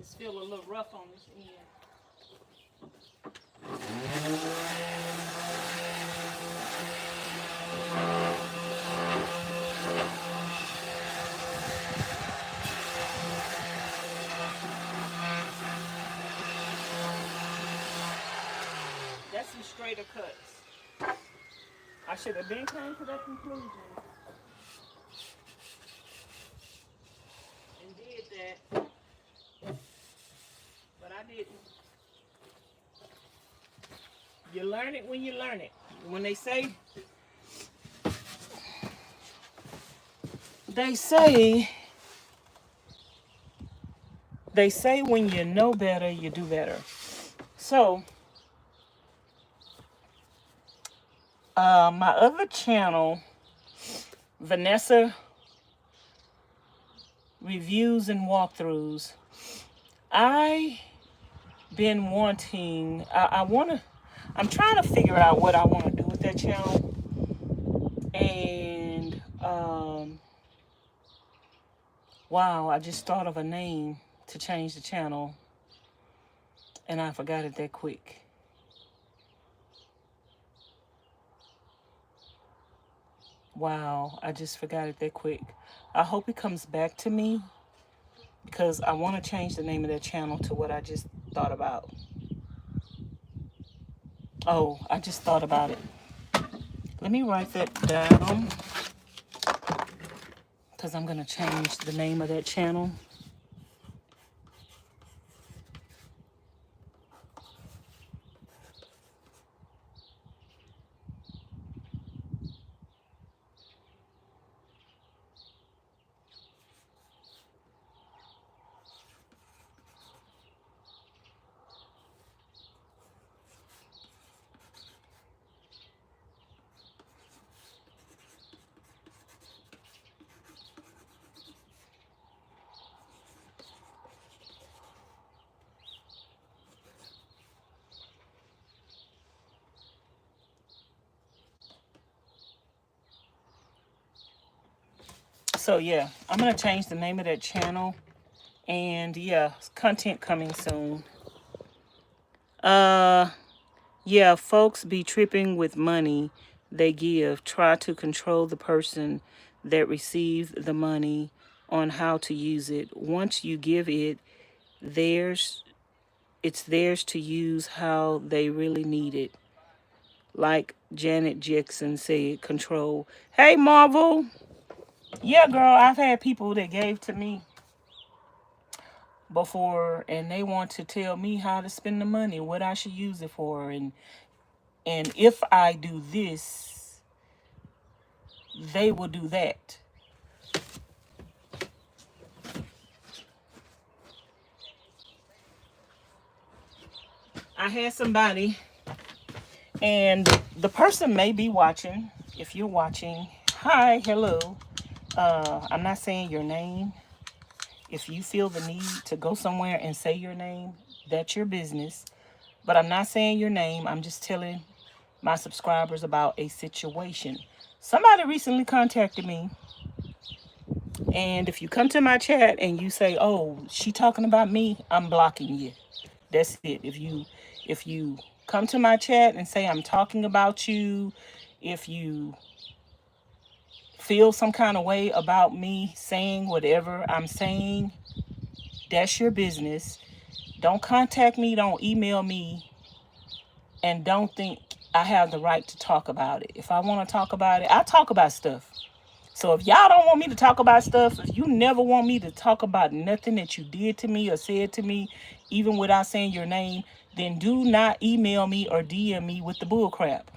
It's feel a little rough on this end. That's some straighter cuts. I should have been coming to that conclusion and did that, but I didn't. You learn it when you learn it. When they say when you know better, you do better. So, my other channel, Vanessa Reviews and Walkthroughs, I'm trying to figure out what I want to do with that channel. And, wow, I just thought of a name to change the channel, and I forgot it that quick. Wow, I just forgot it that quick. I hope it comes back to me, because I want to change the name of that channel to what I just thought about. Oh, I just thought about it. Let me write that down, because I'm going to change the name of that channel. So yeah, I'm gonna change the name of that channel, and yeah, content coming soon. Yeah, folks be tripping with money they give. Try to control the person that received the money on how to use it. Once you give it, theirs, it's theirs to use how they really need it. Like Janet Jackson said, control. Hey, Marvel. Yeah, girl, I've had people that gave to me before, and they want to tell me how to spend the money, what I should use it for, and if I do this, they will do that. I had somebody, and the person may be watching. If you're watching, hi, hello. I'm not saying your name. If you feel the need to go somewhere and say your name, that's your business. But I'm not saying your name. I'm just telling my subscribers about a situation. Somebody recently contacted me, and if you come to my chat and you say, "Oh, she talking about me," I'm blocking you. That's it. If you come to my chat and say I'm talking about you, if you feel some kind of way about me saying whatever I'm saying, that's your business. Don't contact me, don't email me, and don't think I have the right to talk about it. If I want to talk about it, I talk about stuff. So if y'all don't want me to talk about stuff, if you never want me to talk about nothing that you did to me or said to me, even without saying your name, then do not email me or DM me with the bull crap.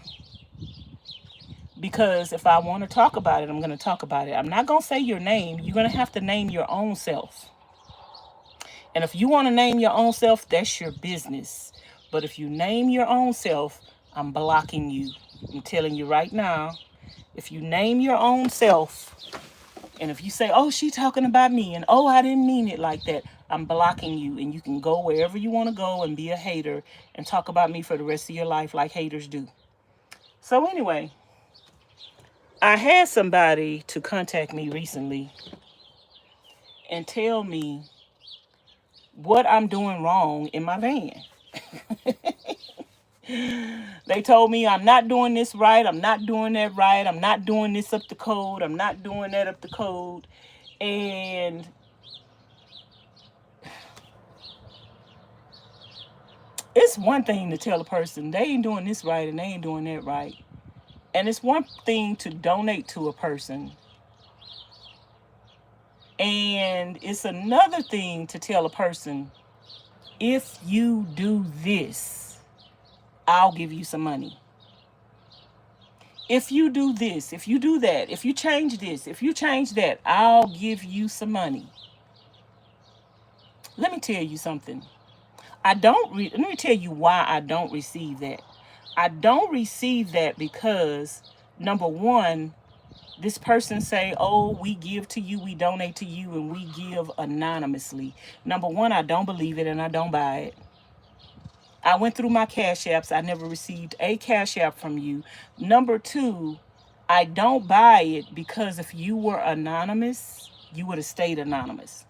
Because if I want to talk about it, I'm going to talk about it. I'm not going to say your name. You're going to have to name your own self. And if you want to name your own self, that's your business. But if you name your own self, I'm blocking you. I'm telling you right now, if you name your own self, and if you say, "Oh, she talking about me," and "Oh, I didn't mean it like that," I'm blocking you. And you can go wherever you want to go and be a hater and talk about me for the rest of your life like haters do. So anyway, I had somebody to contact me recently and tell me what I'm doing wrong in my van. They told me I'm not doing this right, I'm not doing that right, I'm not doing this up the code, I'm not doing that up the code. And it's one thing to tell a person they ain't doing this right and they ain't doing that right. And it's one thing to donate to a person. And it's another thing to tell a person, if you do this, I'll give you some money. If you do this, if you do that, if you change this, if you change that, I'll give you some money. Let me tell you something. Let me tell you why I don't receive that. I don't receive that because, number one, this person say, "Oh, we give to you, we donate to you, and we give anonymously." Number one, I don't believe it and I don't buy it. I went through my cash apps. I never received a cash app from you. Number two, I don't buy it because if you were anonymous, you would have stayed anonymous.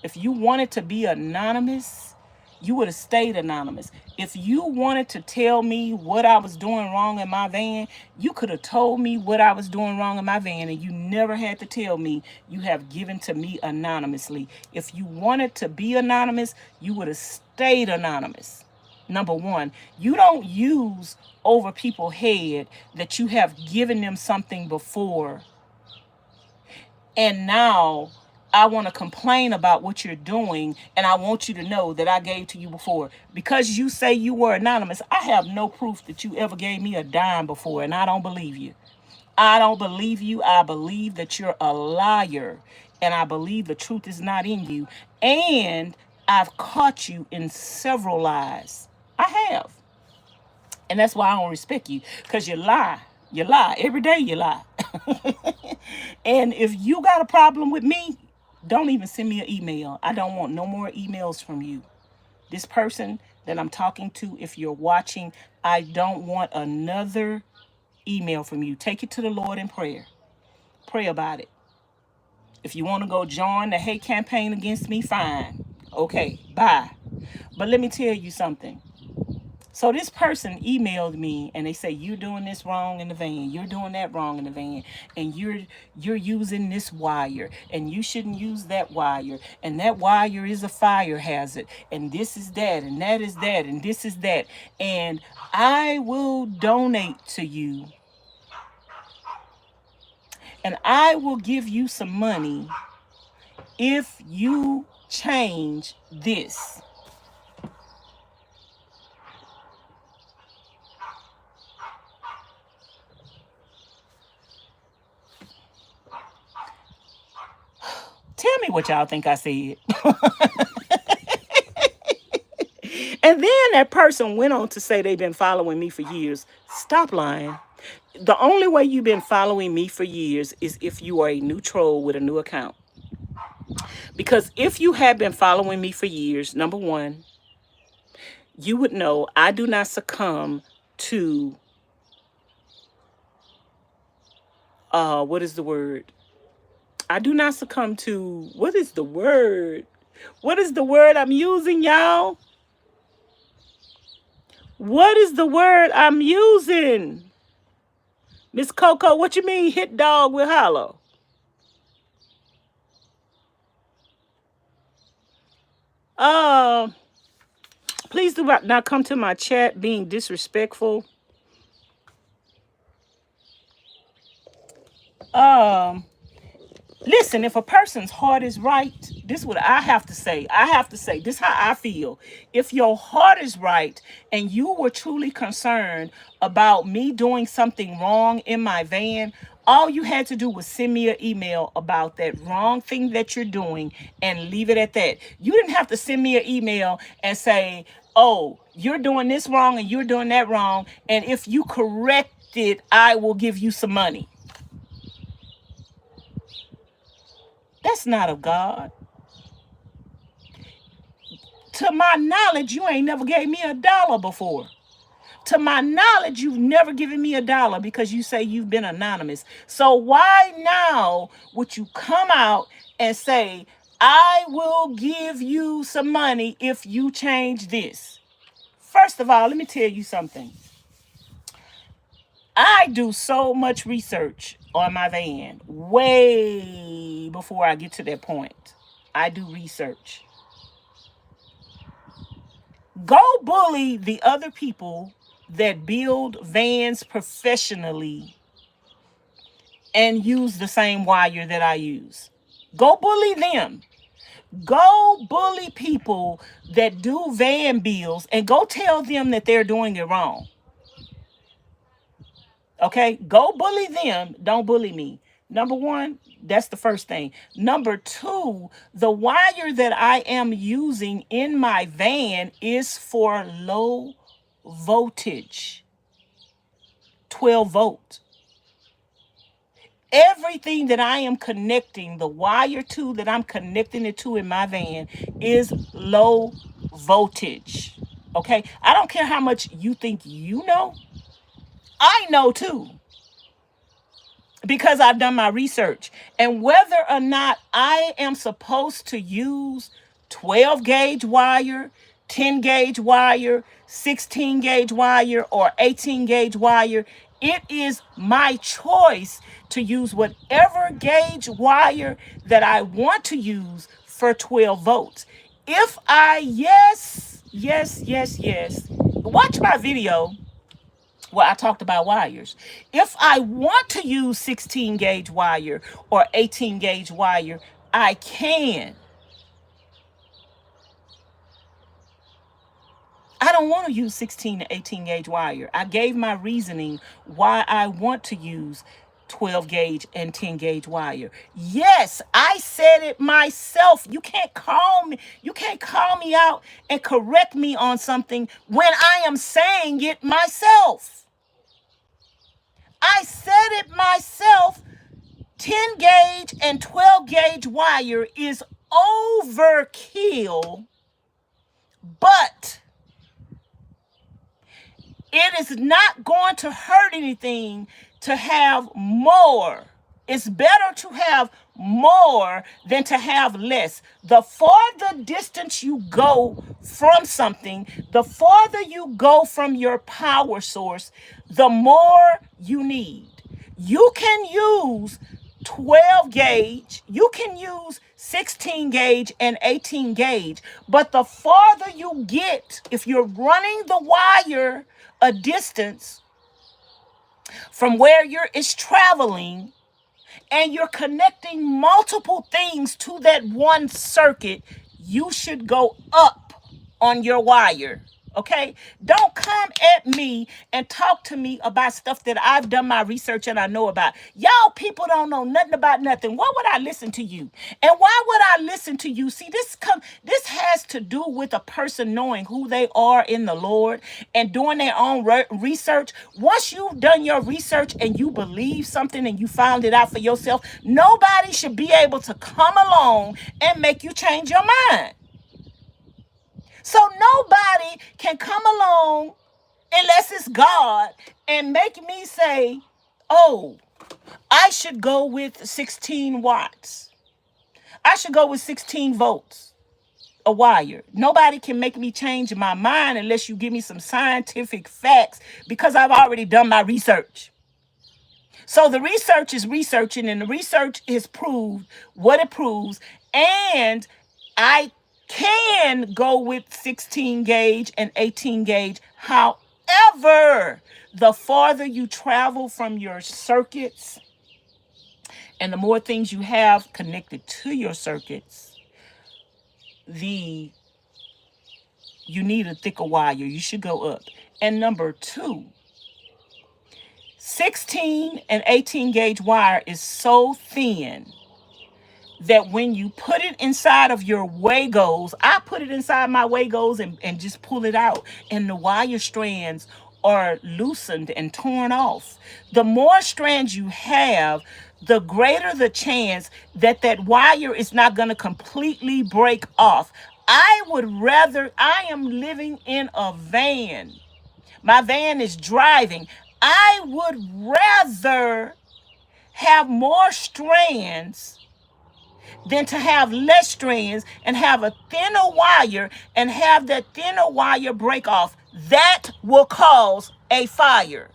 If you wanted to be anonymous, you would have stayed anonymous. If you wanted to tell me what I was doing wrong in my van, you could have told me what I was doing wrong in my van, and you never had to tell me. You have given to me anonymously. If you wanted to be anonymous, you would have stayed anonymous. Number one, you don't use over people's head that you have given them something before, and now I want to complain about what you're doing, and I want you to know that I gave to you before. Because you say you were anonymous, I have no proof that you ever gave me a dime before, and I don't believe you. I don't believe you. I believe that you're a liar, and I believe the truth is not in you. And I've caught you in several lies. I have. And that's why I don't respect you, because you lie. You lie. Every day you lie. And if you got a problem with me, don't even send me an email. I don't want no more emails from you. This person that I'm talking to, if you're watching, I don't want another email from you. Take it to the Lord in prayer. Pray about it. If you want to go join the hate campaign against me, fine. Okay, bye. But let me tell you something. So this person emailed me and they say, you're doing this wrong in the van, you're doing that wrong in the van, and you're using this wire, and you shouldn't use that wire, and that wire is a fire hazard, and this is that, and that is that, and this is that, and I will donate to you, and I will give you some money if you change this. Tell me what y'all think I said. And then that person went on to say they've been following me for years. Stop lying. The only way you've been following me for years is if you are a new troll with a new account. Because if you have been following me for years, number one, you would know I do not succumb to, what is the word? I do not succumb to, what is the word? What is the word I'm using, y'all? What is the word I'm using? Miss Coco, what you mean hit dog with hollow? Please do not come to my chat being disrespectful. Listen, if a person's heart is right, this is what I have to say. This is how I feel. If your heart is right and you were truly concerned about me doing something wrong in my van, all you had to do was send me an email about that wrong thing that you're doing and leave it at that. You didn't have to send me an email and say, oh, you're doing this wrong and you're doing that wrong, and if you correct it, I will give you some money. That's not of God. To my knowledge, you ain't never gave me $1 before. To my knowledge, you've never given me $1 because you say you've been anonymous. So why now would you come out and say, I will give you some money if you change this? First of all, let me tell you something. I do so much research on my van way before I get to that point. I do research. Go bully the other people that build vans professionally and use the same wire that I use. Go bully them. Go bully people that do van builds and go tell them that they're doing it wrong. Okay, go bully them. Don't bully me. Number one, that's the first thing. Number two, the wire that I am using in my van is for low voltage, 12 volt. Everything that I am connecting, the wire to that I'm connecting it to in my van is low voltage. Okay, I don't care how much you think you know. I know too, because I've done my research. And whether or not I am supposed to use 12 gauge wire, 10 gauge wire, 16 gauge wire, or 18 gauge wire, it is my choice to use whatever gauge wire that I want to use for 12 volts. If I, yes, watch my video where I talked about wires. If I want to use 16 gauge wire or 18 gauge wire, I can. I don't want to use 16 to 18 gauge wire. I gave my reasoning why I want to use 12 gauge and 10 gauge wire. Yes, I said it myself. You can't call me out and correct me on something when I am saying it myself. I said it myself. 10 gauge and 12 gauge wire is overkill, but it is not going to hurt anything to have more. It's better to have more than to have less. The farther distance you go from something, the farther you go from your power source, the more you need. You can use 12 gauge, you can use 16 gauge and 18 gauge, but the farther you get, if you're running the wire a distance from where it's traveling, and you're connecting multiple things to that one circuit, you should go up on your wire. Okay? Don't come at me and talk to me about stuff that I've done my research and I know about. Y'all people don't know nothing about nothing. Why would I listen to you? And why would I listen to you? See, this has to do with a person knowing who they are in the Lord and doing their own research. Once you've done your research and you believe something and you found it out for yourself, nobody should be able to come along and make you change your mind. So nobody can come along unless it's God and make me say, oh, I should go with 16 watts. I should go with 16 volts a wire. Nobody can make me change my mind unless you give me some scientific facts, because I've already done my research. So the research is researching, and the research has proved what it proves. And I can go with 16 gauge and 18 gauge. However, the farther you travel from your circuits and the more things you have connected to your circuits, you need a thicker wire. You should go up. And number 2, 16 and 18 gauge wire is so thin that when you put it inside of your Wagos, I put it inside my Wagos and just pull it out, and the wire strands are loosened and torn off. The more strands you have, the greater the chance that that wire is not going to completely break off. I am living in a van. My van is driving. I would rather have more strands than to have less strands and have a thinner wire and have that thinner wire break off. That will cause a fire.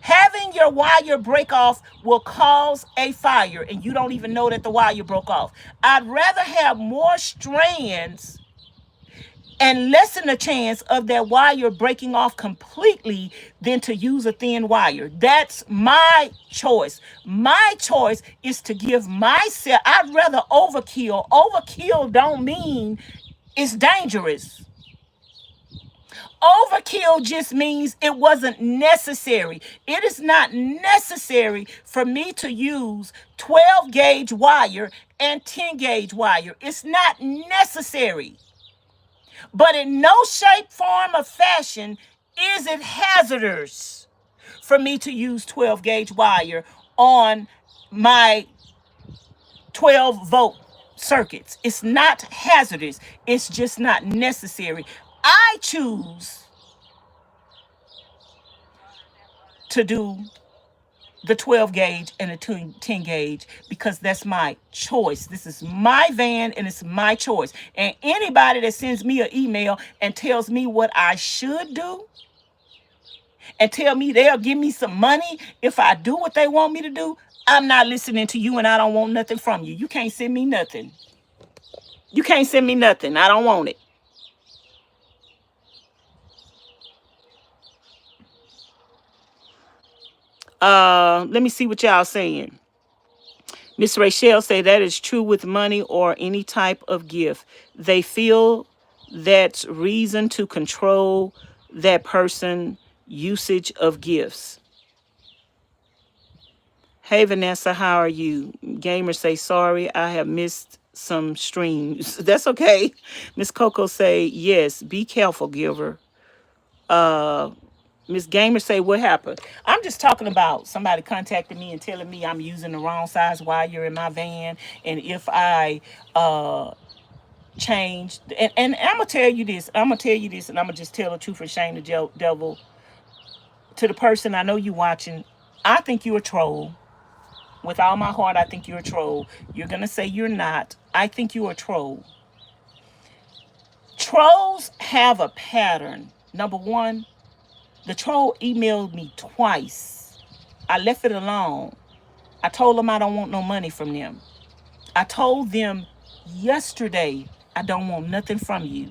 Having your wire break off will cause a fire, and you don't even know that the wire broke off. I'd rather have more strands and lessen the chance of that wire breaking off completely than to use a thin wire. That's my choice. My choice is to give myself, I'd rather overkill. Overkill don't mean it's dangerous. Overkill just means it wasn't necessary. It is not necessary for me to use 12 gauge wire and 10 gauge wire. It's not necessary. But in no shape, form, or fashion is it hazardous for me to use 12 gauge wire on my 12 volt circuits. It's not hazardous. It's just not necessary. I choose to do the 12 gauge and the 10 gauge because that's my choice. This is my van and it's my choice. And anybody that sends me an email and tells me what I should do and tell me they'll give me some money if I do what they want me to do, I'm not listening to you, and I don't want nothing from you. You can't send me nothing. You can't send me nothing. I don't want it. Let me see what y'all saying. Miss Rachel say that is true with money or any type of gift. They feel that's reason to control that person usage of gifts. Hey Vanessa, how are you? Gamers say sorry, I have missed some streams. That's okay. Miss Coco say yes, be careful, giver. Miss Gamer say, what happened? I'm just talking about somebody contacting me and telling me I'm using the wrong size wire in my van. And if I change, and I'm going to tell you this, and I'm going to just tell the truth and shame the devil. To the person, I know you watching, I think you're a troll. With all my heart, I think you're a troll. You're going to say you're not. I think you're a troll. Trolls have a pattern. Number one, the troll emailed me twice. I left it alone. I told them I don't want no money from them. I told them yesterday I don't want nothing from you.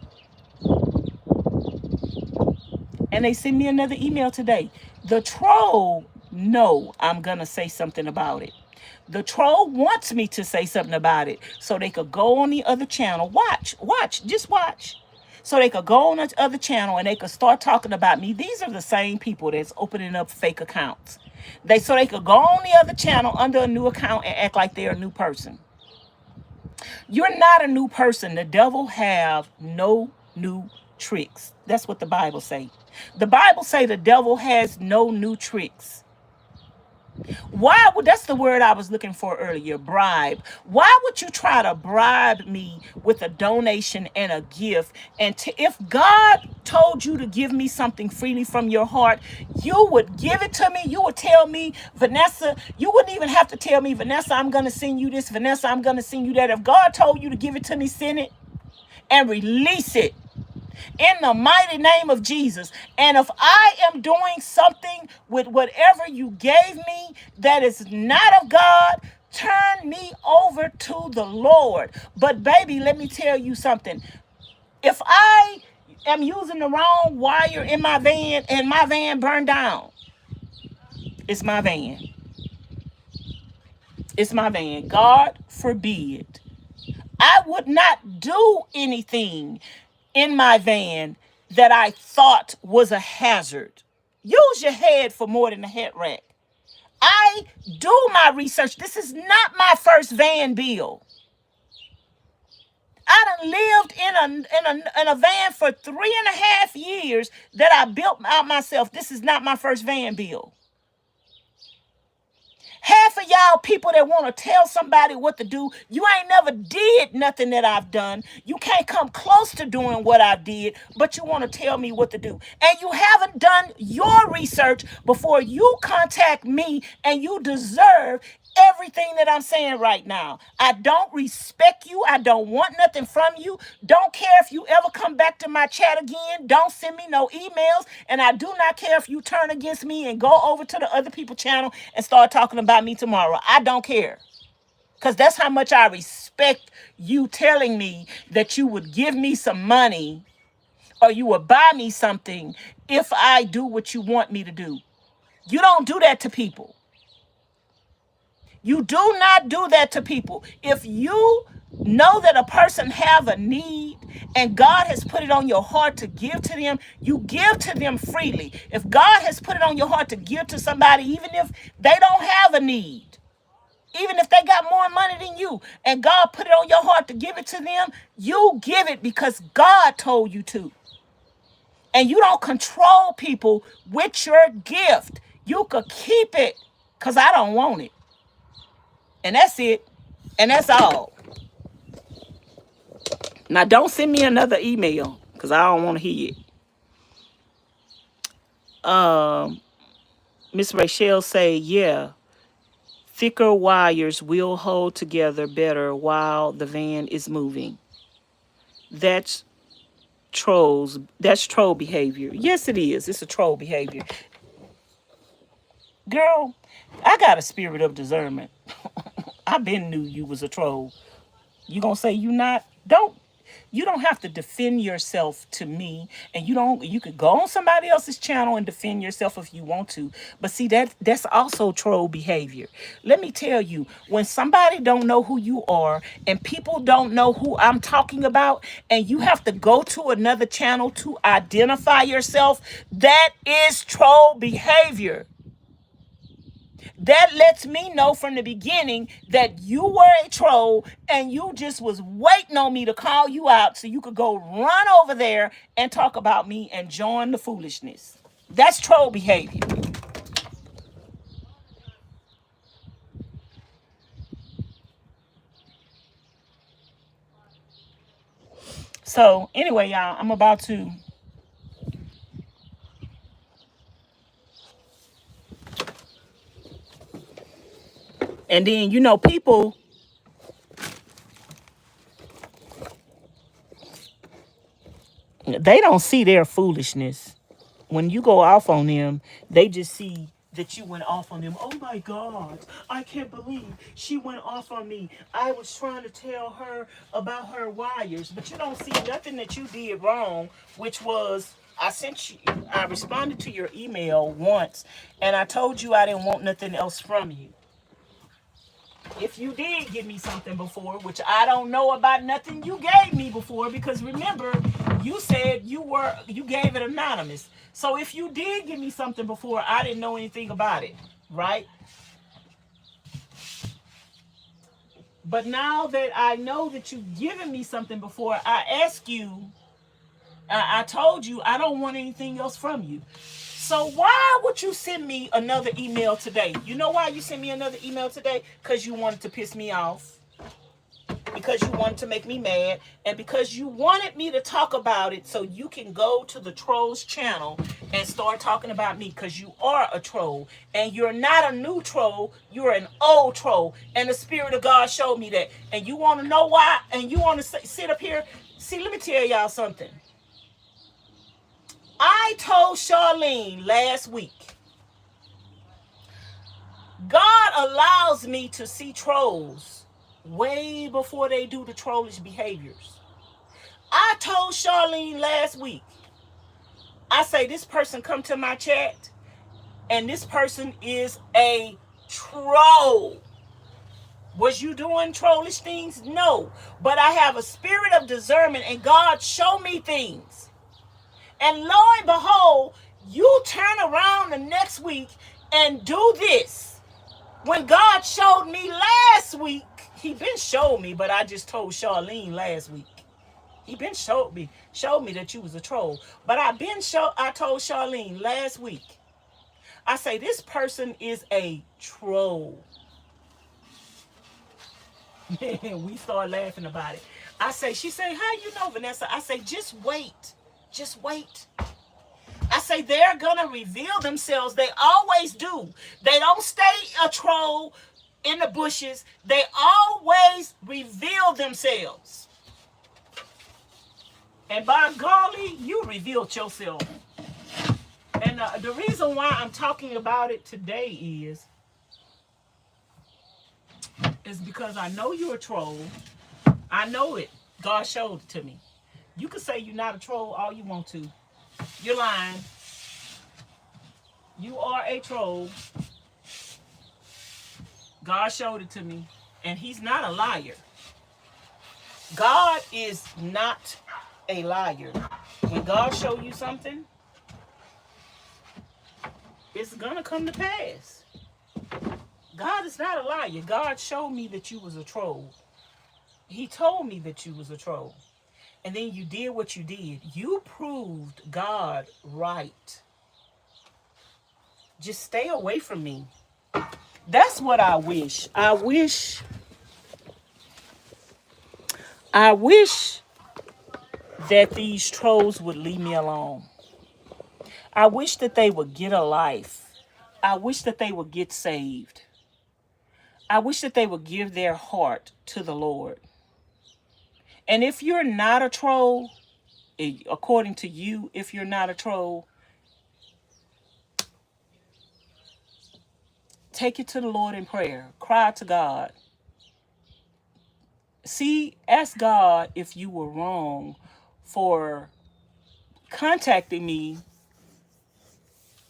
And they sent me another email today. The troll, no, I'm going to say something about it. The troll wants me to say something about it so they could go on the other channel. Just watch. So they could go on the other channel and they could start talking about me. These are the same people that's opening up fake accounts. So they could go on the other channel under a new account and act like they're a new person. You're not a new person. The devil have no new tricks. That's what the Bible say. The Bible say the devil has no new tricks. Why would, that's the word I was looking for earlier, bribe. Why would you try to bribe me with a donation and a gift? And if God told you to give me something freely from your heart, you would give it to me. You would tell me, Vanessa, you wouldn't even have to tell me, Vanessa, I'm going to send you this. Vanessa, I'm going to send you that. If God told you to give it to me, send it and release it. In the mighty name of Jesus. And if I am doing something with whatever you gave me that is not of God, turn me over to the Lord. But baby, let me tell you something. If I am using the wrong wire in my van and my van burned down, it's my van. It's my van. God forbid. I would not do anything in my van that I thought was a hazard. Use your head for more than a head rack. I do my research. This is not my first van bill. I done lived in a van for 3.5 years that I built out myself. This is not my first van bill. Half of y'all people that want to tell somebody what to do, you ain't never did nothing that I've done. You can't come close to doing what I did, but you want to tell me what to do. And you haven't done your research before you contact me, and you deserve everything that I'm saying right now. I don't respect you. I don't want nothing from you. Don't care if you ever come back to my chat again. Don't send me no emails. And I do not care if you turn against me and go over to the other people's channel and start talking about me tomorrow. I don't care. Because that's how much I respect you telling me that you would give me some money or you would buy me something if I do what you want me to do. You don't do that to people. You do not do that to people. If you know that a person have a need and God has put it on your heart to give to them, you give to them freely. If God has put it on your heart to give to somebody, even if they don't have a need, even if they got more money than you, and God put it on your heart to give it to them, you give it because God told you to. And you don't control people with your gift. You could keep it because I don't want it. And that's it. And that's all. Now, don't send me another email because I don't want to hear it. Miss Rachel say, yeah, thicker wires will hold together better while the van is moving. That's trolls. That's troll behavior. Yes, it is. It's a troll behavior. Girl, I got a spirit of discernment. I been knew you was a troll. You gonna say you not? You don't have to defend yourself to me, and you could go on somebody else's channel and defend yourself if you want to. But see, that's also troll behavior. Let me tell you, when somebody don't know who you are and people don't know who I'm talking about, and you have to go to another channel to identify yourself, that is troll behavior. That lets me know from the beginning that you were a troll and you just was waiting on me to call you out so you could go run over there and talk about me and join the foolishness. That's troll behavior. So anyway, y'all, I'm about to And then, you know, people, they don't see their foolishness. When you go off on them, they just see that you went off on them. Oh my God, I can't believe she went off on me. I was trying to tell her about her wires, but you don't see nothing that you did wrong, which was I responded to your email once, and I told you I didn't want nothing else from you. If you did give me something before, which I don't know about nothing you gave me before, because remember, you said you gave it anonymous. So if you did give me something before, I didn't know anything about it, right? But now that I know that you've given me something before, I told you I don't want anything else from you. So why would you send me another email today? You know why you sent me another email today? Because you wanted to piss me off. Because you wanted to make me mad. And because you wanted me to talk about it so you can go to the Trolls channel and start talking about me. Because you are a troll. And you're not a new troll. You're an old troll. And the Spirit of God showed me that. And you want to know why? And you want to sit up here? See, let me tell y'all something. I told Charlene last week, God allows me to see trolls way before they do the trollish behaviors. I told Charlene last week, I say this person come to my chat and this person is a troll. Was you doing trollish things? No. But I have a spirit of discernment and God showed me things. And lo and behold, you turn around the next week and do this. When God showed me last week, he been showed me, but I just told Charlene last week. He been showed me that you was a troll. But I told Charlene last week. I say this person is a troll. We start laughing about it. She say, how you know, Vanessa? I say, just wait. Just wait. I say they're going to reveal themselves. They always do. They don't stay a troll in the bushes. They always reveal themselves. And by golly, you revealed yourself. And the reason why I'm talking about it today is because I know you're a troll. I know it. God showed it to me. You can say you're not a troll all you want to. You're lying. You are a troll. God showed it to me. And he's not a liar. God is not a liar. When God show you something, it's going to come to pass. God is not a liar. God showed me that you was a troll. He told me that you was a troll. And then you did what you did. You proved God right. Just stay away from me. That's what I wish. I wish that these trolls would leave me alone. I wish that they would get a life. I wish that they would get saved. I wish that they would give their heart to the Lord. And if you're not a troll, according to you, if you're not a troll, take it to the Lord in prayer. Cry to God. Ask God if you were wrong for contacting me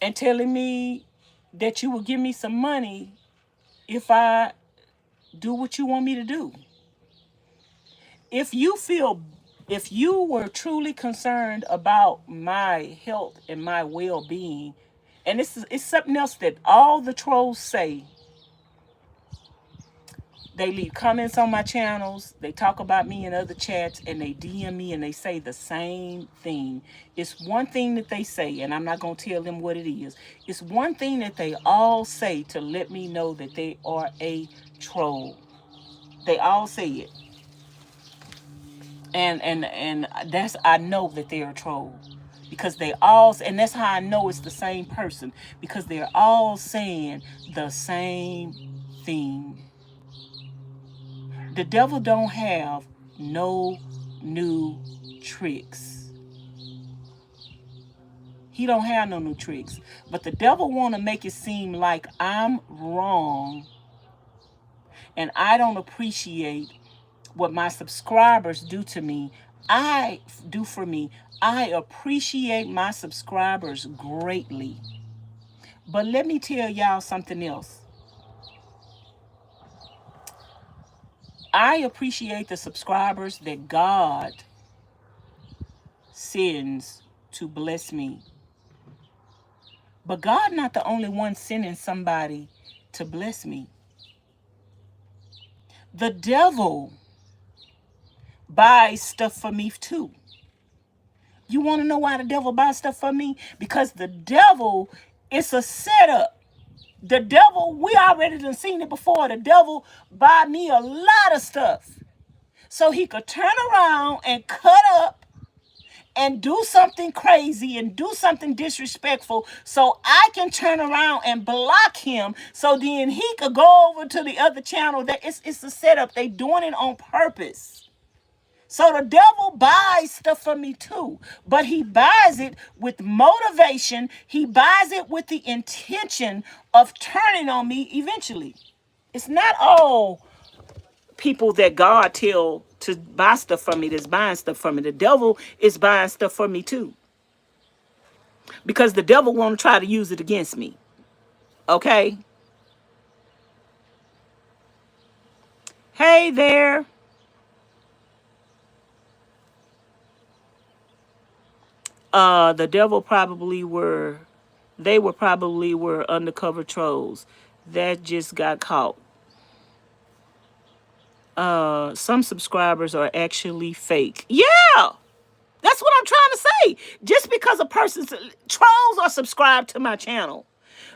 and telling me that you will give me some money if I do what you want me to do. If you were truly concerned about my health and my well-being, and it's something else that all the trolls say. They leave comments on my channels. They talk about me in other chats, and they DM me and they say the same thing. It's one thing that they say, and I'm not going to tell them what it is. It's one thing that they all say to let me know that they are a troll. They all say it. And I know that they're a troll. Because and that's how I know it's the same person. Because they're all saying the same thing. The devil don't have no new tricks. He don't have no new tricks. But the devil want to make it seem like I'm wrong and I don't appreciate what my subscribers do to me. I do for me. I appreciate my subscribers greatly. But let me tell y'all something else. I appreciate the subscribers that God sends to bless me. But God not the only one sending somebody to bless me. The devil buys stuff for me too. You want to know why the devil buys stuff for me? Because the devil is a setup. The devil, we already done seen it before. The devil buy me a lot of stuff so he could turn around and cut up and do something crazy and do something disrespectful so I can turn around and block him so then he could go over to the other channel. That it's a setup. They doing it on purpose. So the devil buys stuff from me too, but he buys it with motivation. He buys it with the intention of turning on me eventually. It's not all people that God tell to buy stuff from me that's buying stuff from me. The devil is buying stuff from me too, because the devil want to try to use it against me. Okay? Hey there. The devil probably were, they were probably were undercover trolls that just got caught. Some subscribers are actually fake. Yeah, that's what I'm trying to say. Just because a person's trolls are subscribed to my channel,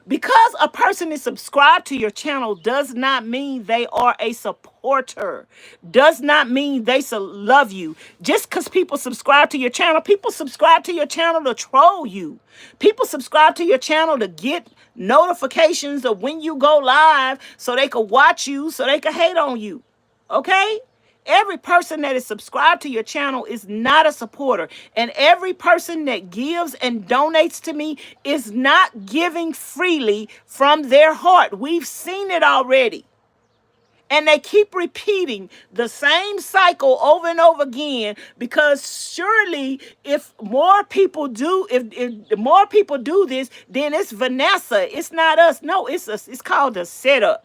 because a person is subscribed to your channel does not mean they are a supporter. Does not mean they love you. Just because people subscribe to your channel, people subscribe to your channel to troll you. People subscribe to your channel to get notifications of when you go live so they can watch you, so they can hate on you. Okay? Every person that is subscribed to your channel is not a supporter. And every person that gives and donates to me is not giving freely from their heart. We've seen it already. And they keep repeating the same cycle over and over again, because surely if more people do, if more people do this, then it's Vanessa. It's not us. No, it's called a setup.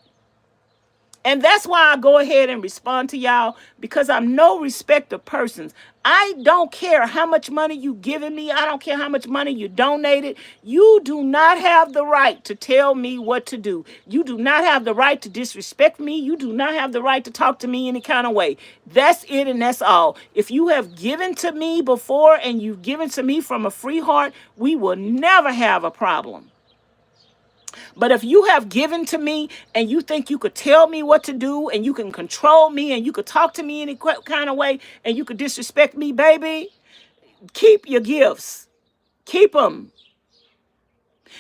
And that's why I go ahead and respond to y'all, because I'm no respecter of persons. I don't care how much money you giving me. I don't care how much money you donated. You do not have the right to tell me what to do. You do not have the right to disrespect me. You do not have the right to talk to me any kind of way. That's it, and that's all. If you have given to me before and you've given to me from a free heart, we will never have a problem. But if you have given to me and you think you could tell me what to do and you can control me and you could talk to me any kind of way and you could disrespect me, baby, keep your gifts. Keep them.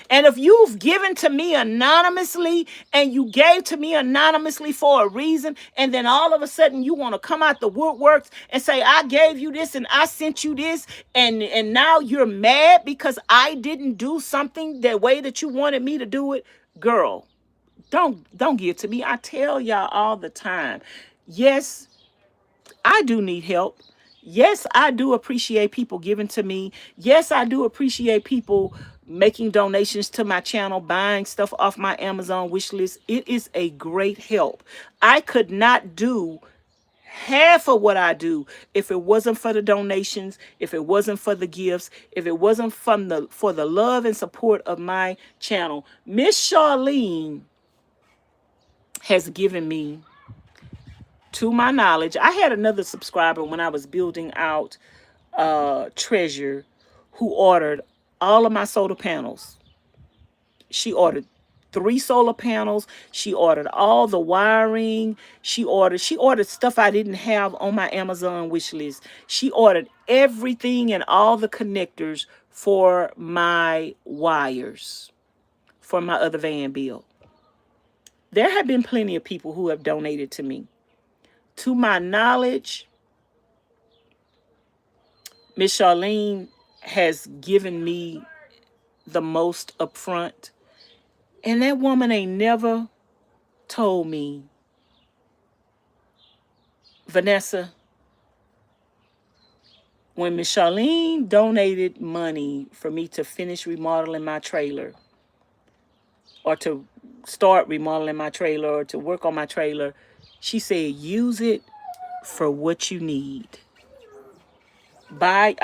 And if you've given to me anonymously and you gave to me anonymously for a reason, and then all of a sudden you want to come out the woodworks and say, I gave you this and I sent you this, and now you're mad because I didn't do something the way that you wanted me to do it, girl, don't give to me. I tell y'all all the time, yes, I do need help. Yes, I do appreciate people giving to me. Yes, I do appreciate people making donations to my channel, buying stuff off my Amazon wish list. It is a great help. I could not do half of what I do if it wasn't for the donations, if it wasn't for the gifts, if it wasn't for the love and support of my channel. Ms Charlene has given me, to my knowledge, I had another subscriber when I was building out Treasure, who ordered all of my solar panels. She ordered 3 solar panels. She ordered all the wiring. She ordered stuff I didn't have on my Amazon wish list. She ordered everything and all the connectors for my wires for my other van bill. There have been plenty of people who have donated to me. To my knowledge, Ms Charlene has given me the most upfront. And that woman ain't never told me, Vanessa, when Ms Charlene donated money for me to finish remodeling my trailer, or to start remodeling my trailer, or to work on my trailer, she said, use it for what you need. Buy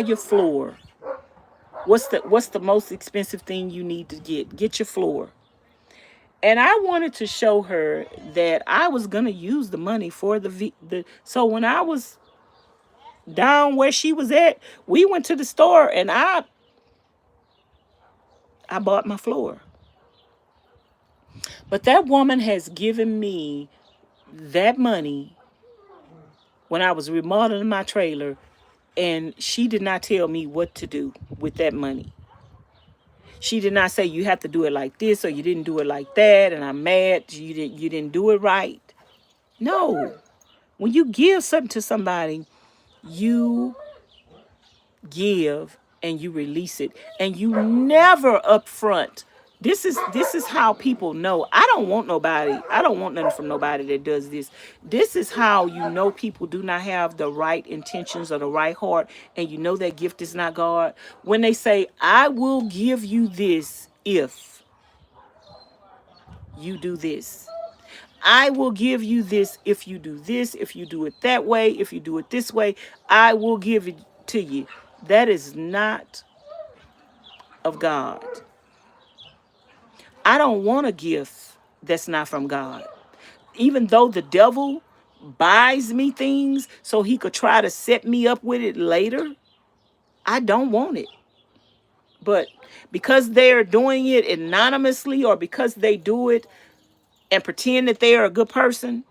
your floor. What's the most expensive thing you need to get? Get your floor. And I wanted to show her that I was gonna use the money for the so when I was down where she was at, we went to the store and I bought my floor. But that woman has given me that money when I was remodeling my trailer, and she did not tell me what to do with that money. She did not say you have to do it like this or you didn't do it like that, and I'm mad you didn't do it right. No. When you give something to somebody, you give and you release it, and you never upfront. This is how people know. I don't want nothing from nobody that does this. This is how you know people do not have the right intentions or the right heart, and you know that gift is not God. When they say, I will give you this if you do this. I will give you this if you do this, if you do it that way, if you do it this way, I will give it to you. That is not of God. I don't want a gift that's not from God. Even though the devil buys me things so he could try to set me up with it later, I don't want it. But because they're doing it anonymously, or because they do it and pretend that they are a good person,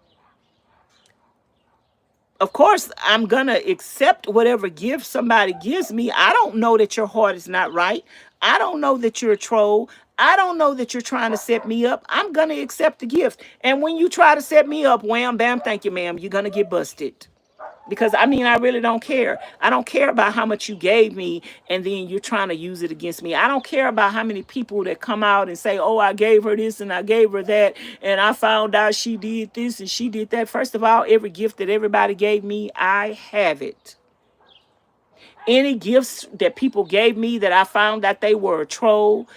of course, I'm going to accept whatever gift somebody gives me. I don't know that your heart is not right. I don't know that you're a troll. I don't know that you're trying to set me up. I'm going to accept the gift. And when you try to set me up, wham, bam, thank you, ma'am, you're going to get busted. Because, I mean, I really don't care. I don't care about how much you gave me and then you're trying to use it against me. I don't care about how many people that come out and say, oh, I gave her this and I gave her that, and I found out she did this and she did that. First of all, every gift that everybody gave me, I have it. Any gifts that people gave me that I found that they were a troll,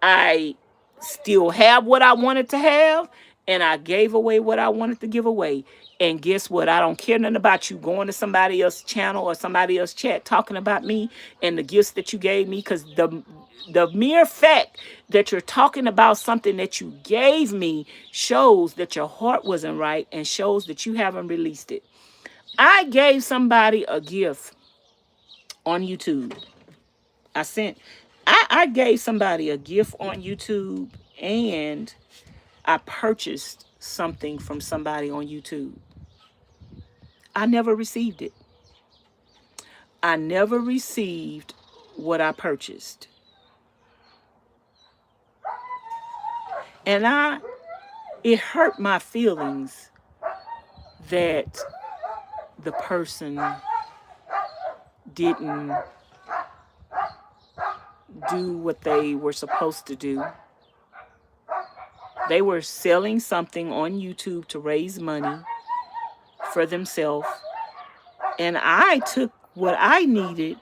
I still have what I wanted to have, and I gave away what I wanted to give away. And guess what? I don't care nothing about you going to somebody else's channel or somebody else's chat talking about me and the gifts that you gave me, because the mere fact that you're talking about something that you gave me shows that your heart wasn't right and shows that you haven't released it. I gave somebody a gift on YouTube. I gave somebody a gift on YouTube, and I purchased something from somebody on YouTube. I never received it. I never received what I purchased. And it hurt my feelings that the person didn't do what they were supposed to do. They were selling something on YouTube to raise money for themselves, and I took what I needed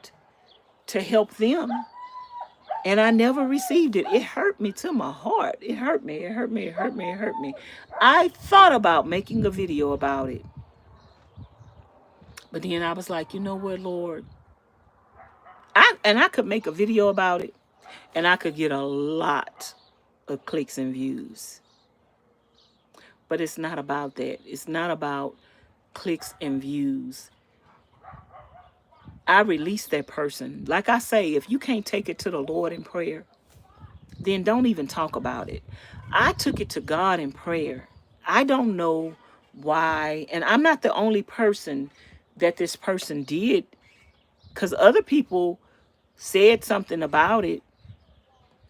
to help them, and I never received it. It hurt me to my heart. It hurt me. It hurt me. It hurt me. It hurt me. I thought about making a video about it, but then I was like, you know what, Lord? I could make a video about it, and I could get a lot of clicks and views. But it's not about that. It's not about clicks and views. I release that person. Like I say, if you can't take it to the Lord in prayer, then don't even talk about it. I took it to God in prayer. I don't know why, and I'm not the only person that this person did, because other people said something about it.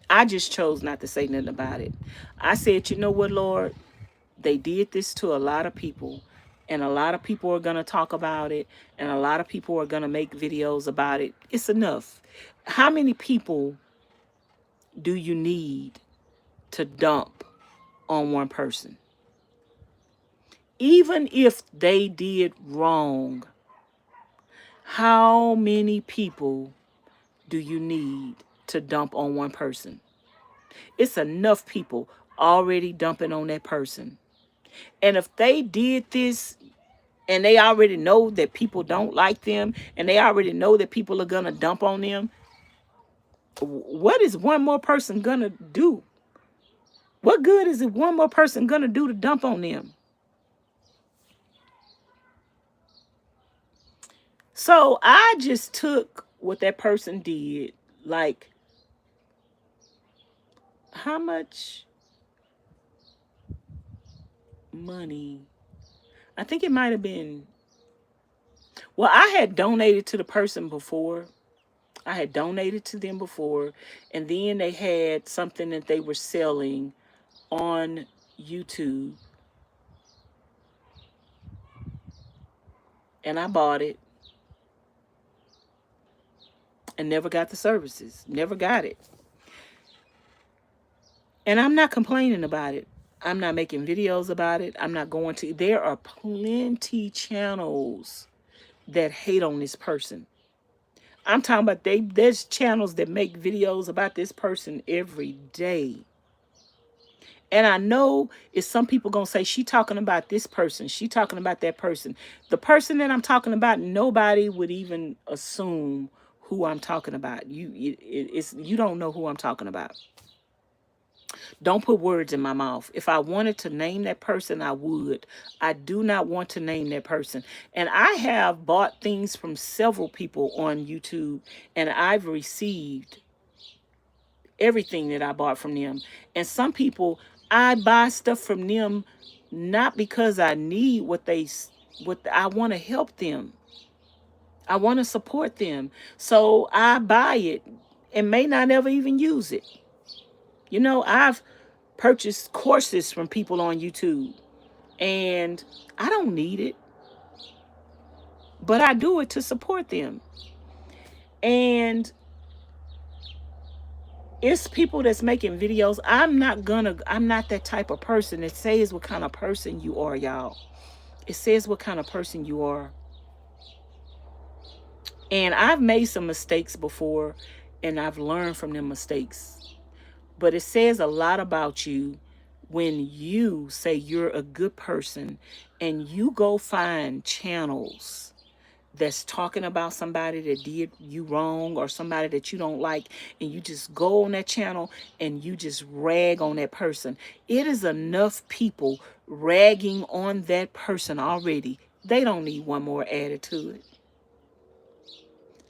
I just chose not to say nothing about it. I said, you know what, Lord? They did this to a lot of people, and a lot of people are going to talk about it, and a lot of people are going to make videos about it. It's enough. How many people do you need to dump on one person? Even if they did wrong, how many people do you need to dump on one person? It's enough people already dumping on that person. And if they did this and they already know that people don't like them and they already know that people are going to dump on them, what is one more person going to do? What good is it one more person going to do to dump on them? So I just took what that person did, like how much money? I think it might have been, well, I had donated to the person before. I had donated to them before, and then they had something that they were selling on YouTube, and I bought it and never got the services, never got it. And I'm not complaining about it. I'm not making videos about it. I'm not going to. There are plenty channels that hate on this person. I'm talking about there's channels that make videos about this person every day. And I know it's some people going to say, she talking about this person. She talking about that person. The person that I'm talking about, nobody would even assume who I'm talking about. You don't know who I'm talking about. Don't put words in my mouth. If I wanted to name that person, I would. I do not want to name that person. And I have bought things from several people on YouTube, and I've received everything that I bought from them. And some people, I buy stuff from them not because I need what I want to help them. I want to support them. So I buy it and may not ever even use it. You know, I've purchased courses from people on YouTube, and I don't need it, but I do it to support them. And it's people that's making videos. I'm not that type of person. It says what kind of person you are, y'all. It says what kind of person you are. And I've made some mistakes before, and I've learned from them mistakes. But it says a lot about you when you say you're a good person and you go find channels that's talking about somebody that did you wrong or somebody that you don't like, and you just go on that channel and you just rag on that person. It is enough people ragging on that person already. They don't need one more added to it.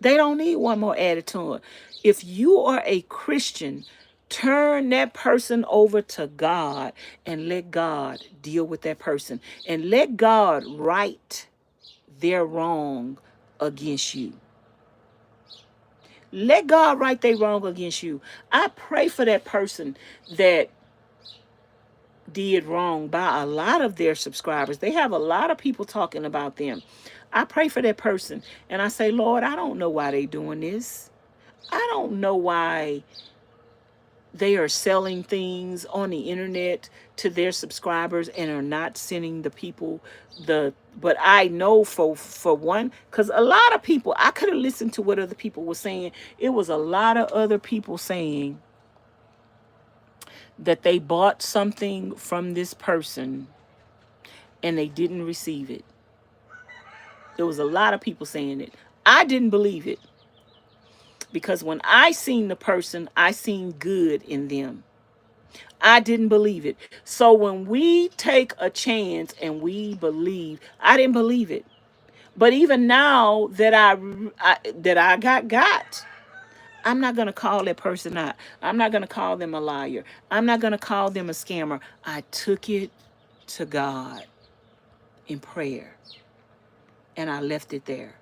They don't need one more added to it. If you are a Christian, turn that person over to God and let God deal with that person. And let God right their wrong against you. Let God right their wrong against you. I pray for that person that did wrong by a lot of their subscribers. They have a lot of people talking about them. I pray for that person and I say, Lord, I don't know why they doing this. I don't know why they are selling things on the internet to their subscribers and are not sending the people but I know for one, because a lot of people, I could have listened to what other people were saying. It was a lot of other people saying that they bought something from this person and they didn't receive it. There was a lot of people saying it. I didn't believe it, because when I seen the person, I seen good in them. I didn't believe it. So when we take a chance and we believe, I didn't believe it. But even now that I got, I'm not going to call that person out. I'm not going to call them a liar. I'm not going to call them a scammer. I took it to God in prayer and I left it there.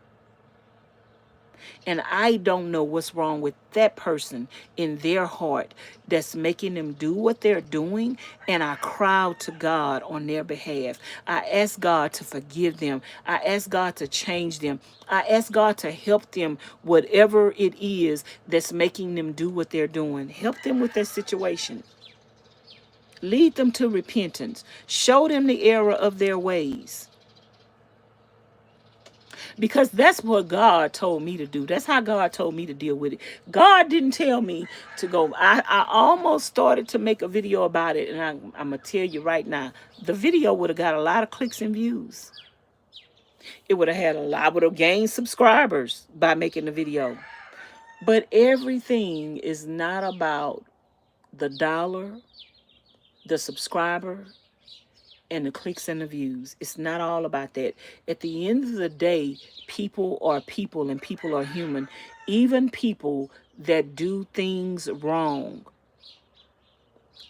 And I don't know what's wrong with that person in their heart that's making them do what they're doing. And I cry out to God on their behalf. I ask God to forgive them. I ask God to change them. I ask God to help them, whatever it is that's making them do what they're doing. Help them with their situation. Lead them to repentance. Show them the error of their ways. Because that's what God told me to do. That's how God told me to deal with it. God didn't tell me to go. I almost started to make a video about it, and I'm going to tell you right now, the video would have got a lot of clicks and views. It would have had a lot, I would have gained subscribers by making the video. But everything is not about the dollar, the subscriber, and the clicks and the views. It's not all about that. At the end of the day, people are people and people are human. Even people that do things wrong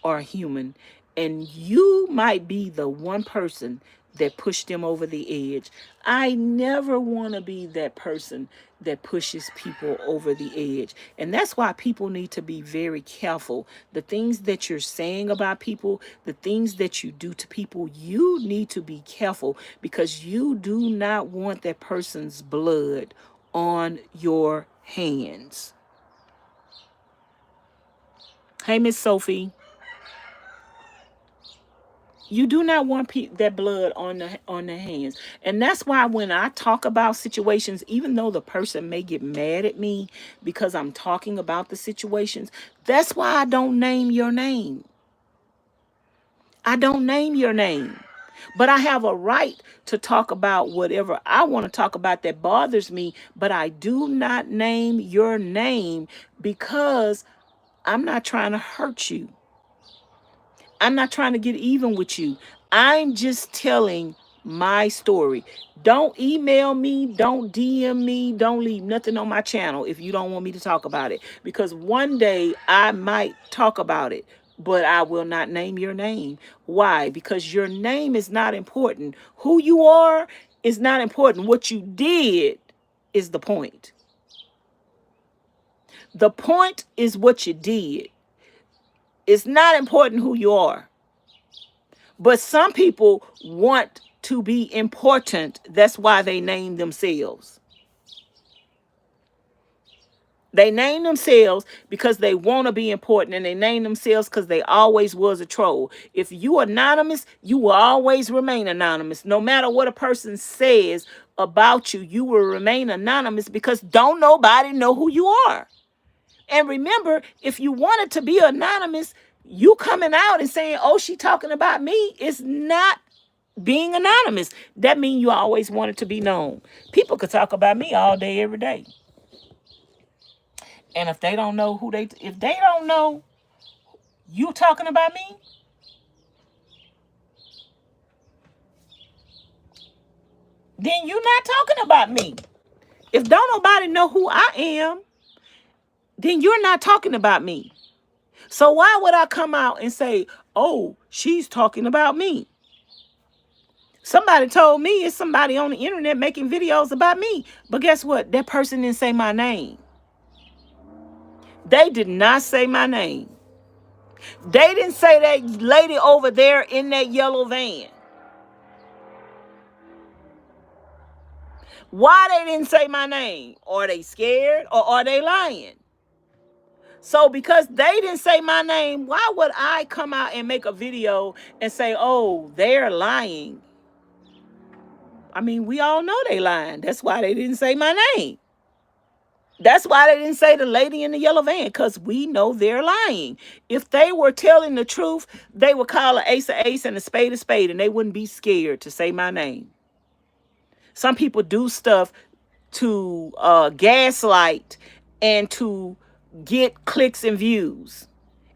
are human. And you might be the one person that pushed them over the edge. I never want to be that person that pushes people over the edge. And that's why people need to be very careful. The things that you're saying about people, the things that you do to people, you need to be careful, because you do not want that person's blood on your hands. Hey, Miss Sophie. You do not want that blood on the hands. And that's why when I talk about situations, even though the person may get mad at me because I'm talking about the situations, that's why I don't name your name. I don't name your name. But I have a right to talk about whatever I want to talk about that bothers me. But I do not name your name because I'm not trying to hurt you. I'm not trying to get even with you. I'm just telling my story. Don't email me, don't DM me, don't leave nothing on my channel if you don't want me to talk about it. Because one day I might talk about it, but I will not name your name. Why? Because your name is not important. Who you are is not important. What you did is the point. The point is what you did. It's not important who you are. But some people want to be important. That's why they name themselves. They name themselves because they want to be important, and they name themselves because they always was a troll. If you are anonymous, you will always remain anonymous. No matter what a person says about you, you will remain anonymous because don't nobody know who you are. And remember, if you wanted to be anonymous, you coming out and saying, oh, she talking about me, is not being anonymous. That means you always wanted to be known. People could talk about me all day, every day. And if they don't know if they don't know you talking about me, then you're not talking about me. If don't nobody know who I am, then you're not talking about me. So why would I come out and say, oh, she's talking about me? Somebody told me it's somebody on the internet making videos about me. But guess what? That person didn't say my name. They did not say my name. They didn't say that lady over there in that yellow van. Why they didn't say my name? Are they scared or are they lying? So because they didn't say my name, why would I come out and make a video and say, oh, they're lying? I mean, we all know they lying. That's why they didn't say my name. That's why they didn't say the lady in the yellow van, because we know they're lying. If they were telling the truth, they would call an ace a ace and a spade, and they wouldn't be scared to say my name. Some people do stuff to gaslight and to get clicks and views.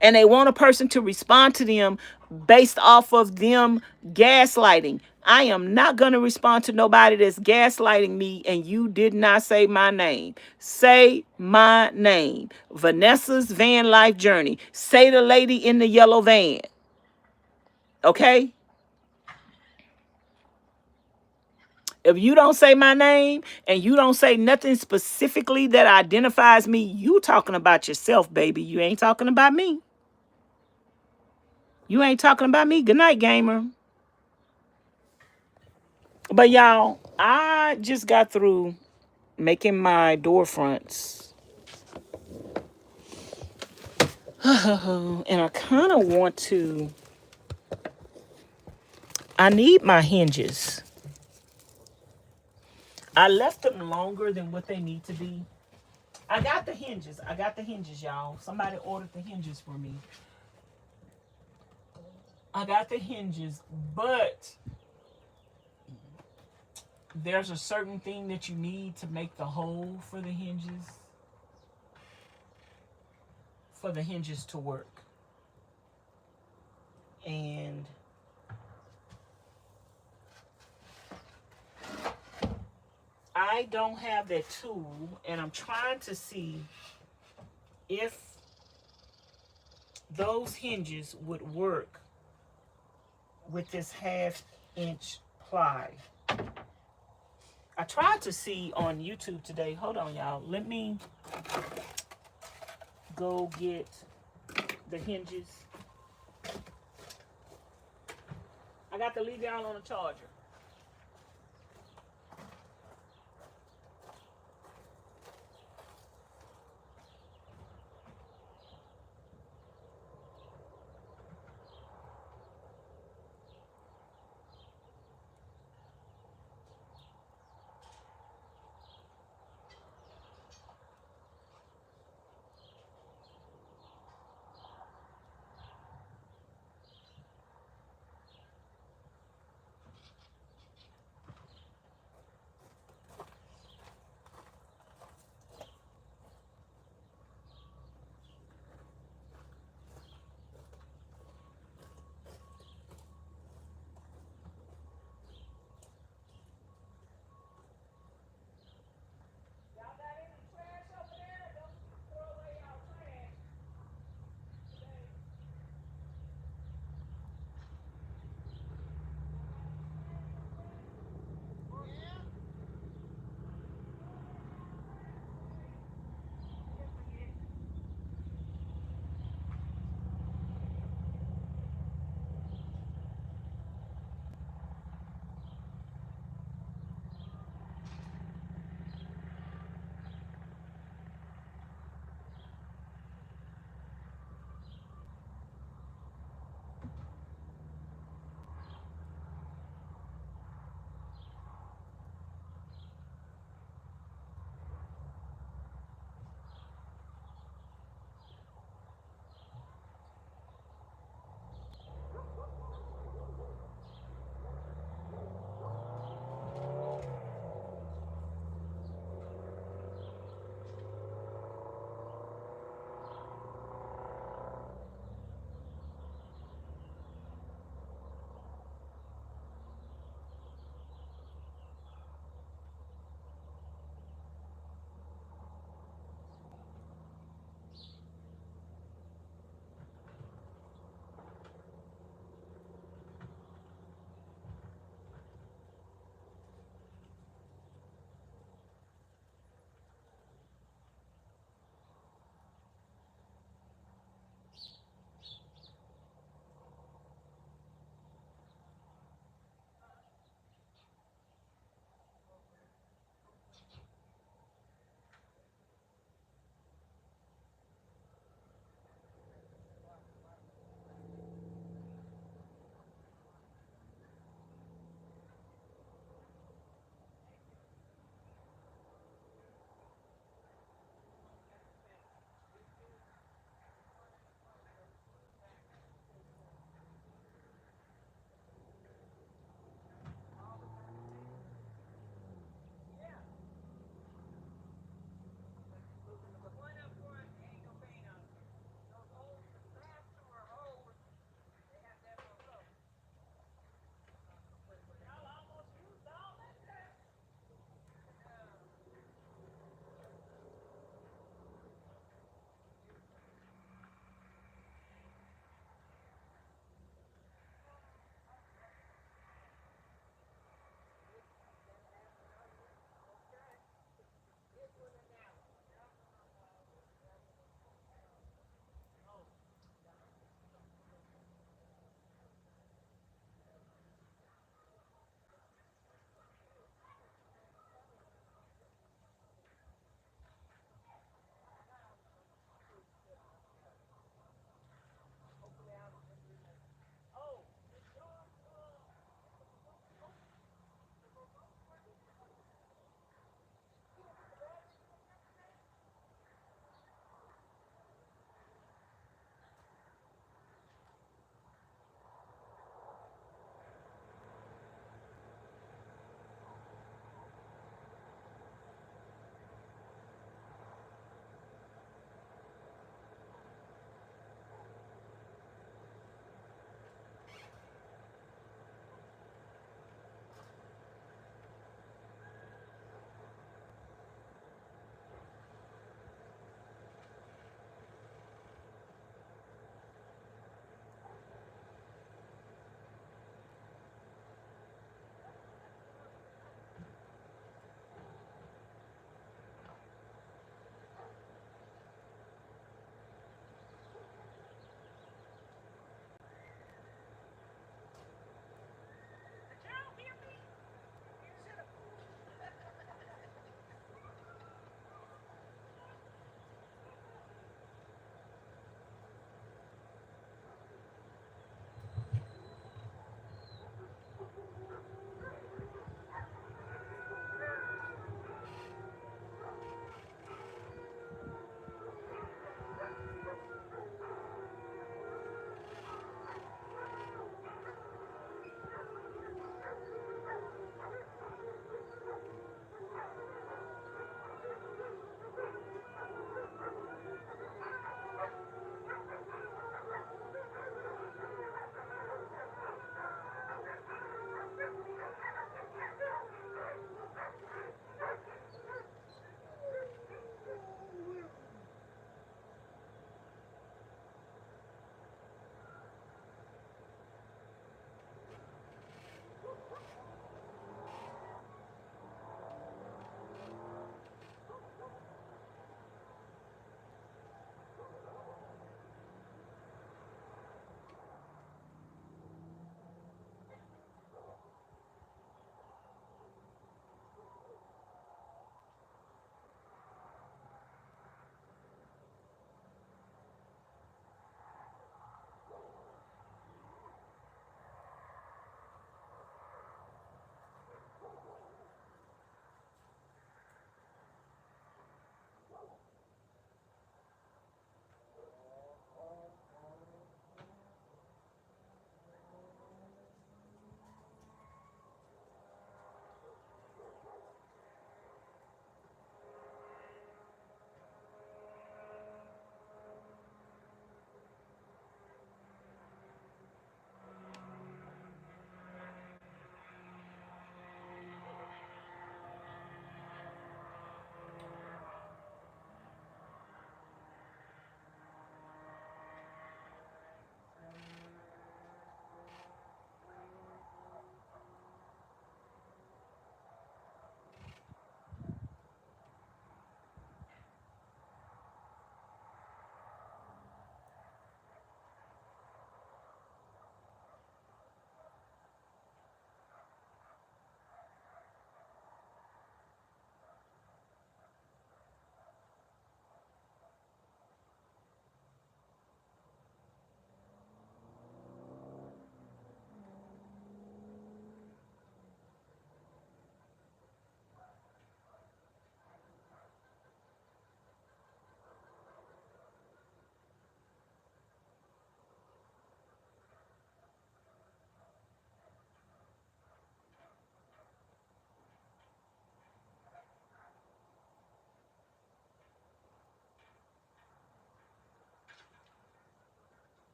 And they want a person to respond to them based off of them gaslighting. I am not going to respond to nobody that's gaslighting me and you did not say my name. Say my name. Vanessa's van life journey. Say the lady in the yellow van. Okay? If you don't say my name and you don't say nothing specifically that identifies me, you talking about yourself, baby. You ain't talking about me. You ain't talking about me. Good night, gamer. But y'all, I just got through making my door fronts. And I kind of want to, I need my hinges. I left them longer than what they need to be. I got the hinges. I got the hinges, y'all. Somebody ordered the hinges for me. I got the hinges, but there's a certain thing that you need to make the hole for the hinges to work. And I don't have that tool, and I'm trying to see if those hinges would work with this 1/2-inch ply. I tried to see on YouTube today. Hold on, y'all. Let me go get the hinges. I got to leave y'all on the charger.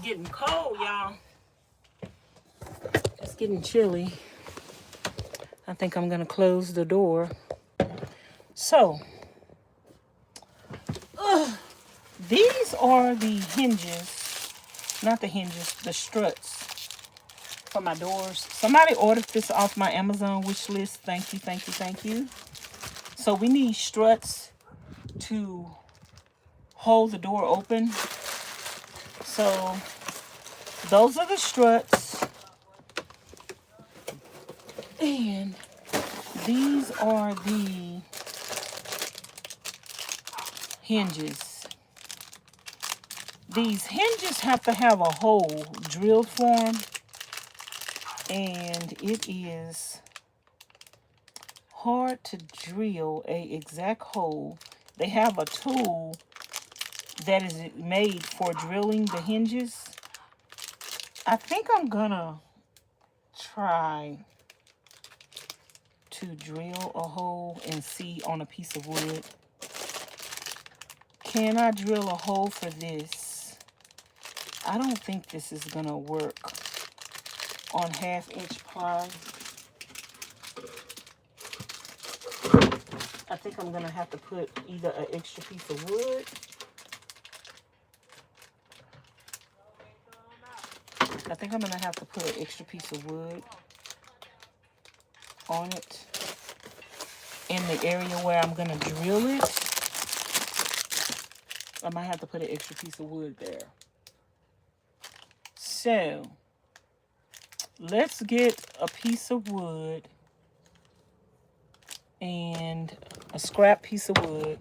getting cold, y'all. It's getting chilly. I think I'm gonna close the door. So, these are the hinges, not the hinges, the struts for my doors. Somebody ordered this off my Amazon wish list. Thank you, thank you, thank you. So we need struts to hold the door open. So those are the struts. And these are the hinges. These hinges have to have a hole drilled for them. And it is hard to drill a exact hole. They have a tool that is made for drilling the hinges. I think I'm gonna try to drill a hole and see on a piece of wood. Can I drill a hole for this? I don't think this is gonna work on 1/2-inch ply. I think I'm gonna have to put either an extra piece of wood. I think I'm gonna have to put an extra piece of wood on it in the area where I'm gonna drill it. I might have to put an extra piece of wood there. So let's get a piece of wood and a scrap piece of wood,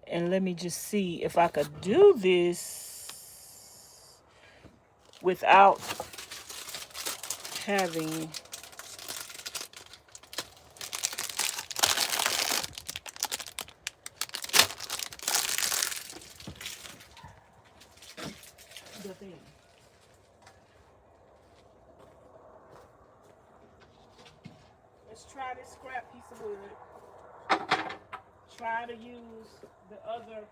and let me just see if I could do this without having the thing. Let's try this scrap piece of wood. Try to use the other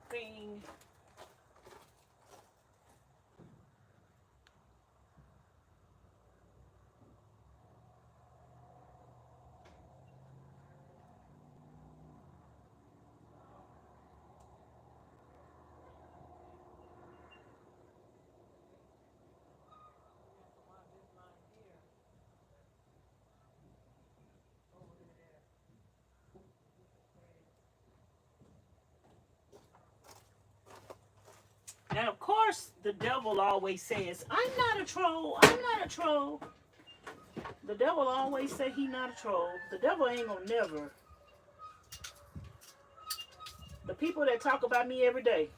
thing. And of course, the devil always says, I'm not a troll, I'm not a troll. The devil always say he not a troll. The devil ain't gonna never. The people that talk about me every day,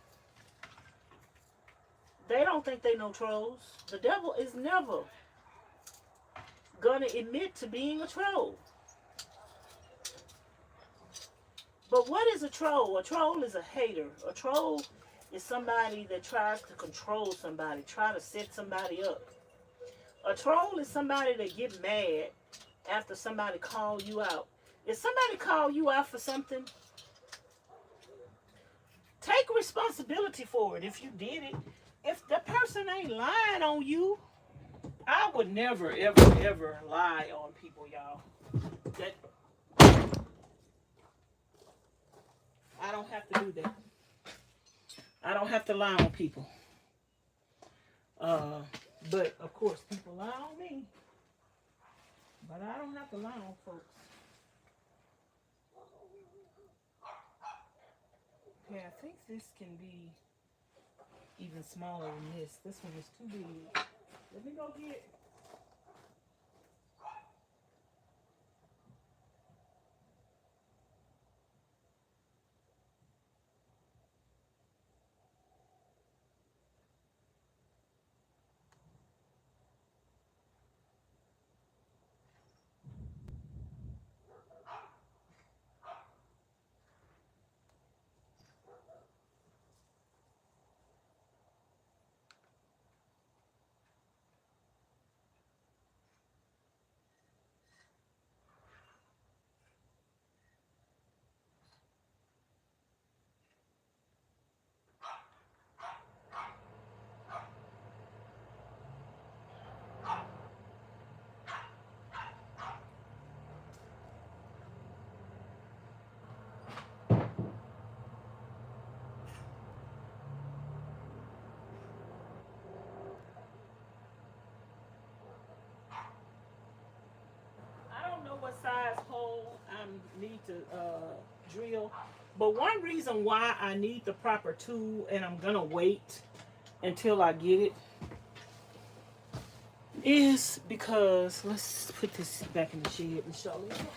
they don't think they know trolls. The devil is never gonna admit to being a troll. But what is a troll? A troll is a hater. A troll is somebody that tries to control somebody, try to set somebody up. A troll is somebody that get mad after somebody call you out. If somebody call you out for something, take responsibility for it if you did it. If the person ain't lying on you, I would never, ever, ever lie on people, y'all. That I don't have to do that. I don't have to lie on people. But of course, people lie on me. But I don't have to lie on folks. Yeah, I think this can be even smaller than this. This one is too big. Let me go get. need to drill. But one reason why I need the proper tool, and I'm gonna wait until I get it, is because, let's put this back in the shed, Ms Charlene.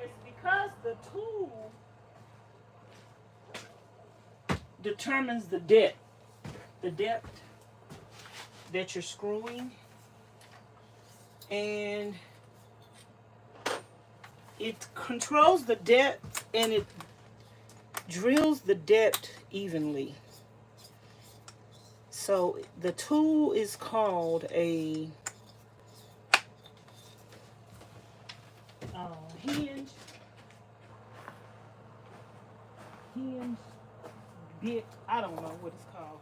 It's because the tool determines the depth that you're screwing, and it controls the depth and it drills the depth evenly. So the tool is called a hinge bit. I don't know what it's called.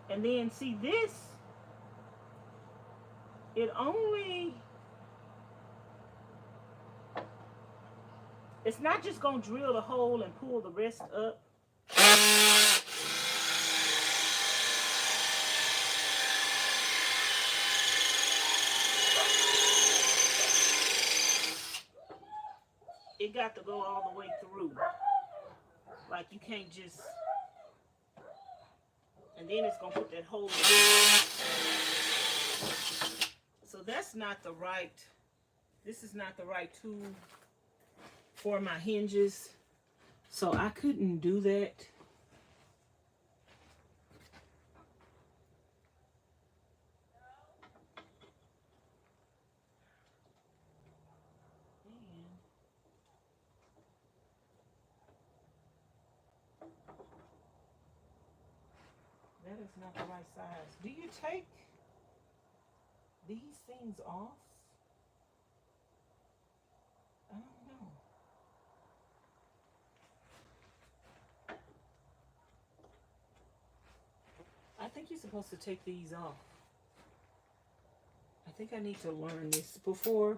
And then see this, it's not just gonna drill the hole and pull the rest up. It got to go all the way through. Like, you can't just, and then it's gonna put that hole in. So that's not the right, this is not the right tool for my hinges. So I couldn't do that. That is not the right size. Do you take these things off? I don't know. I think you're supposed to take these off. I think I need to learn this before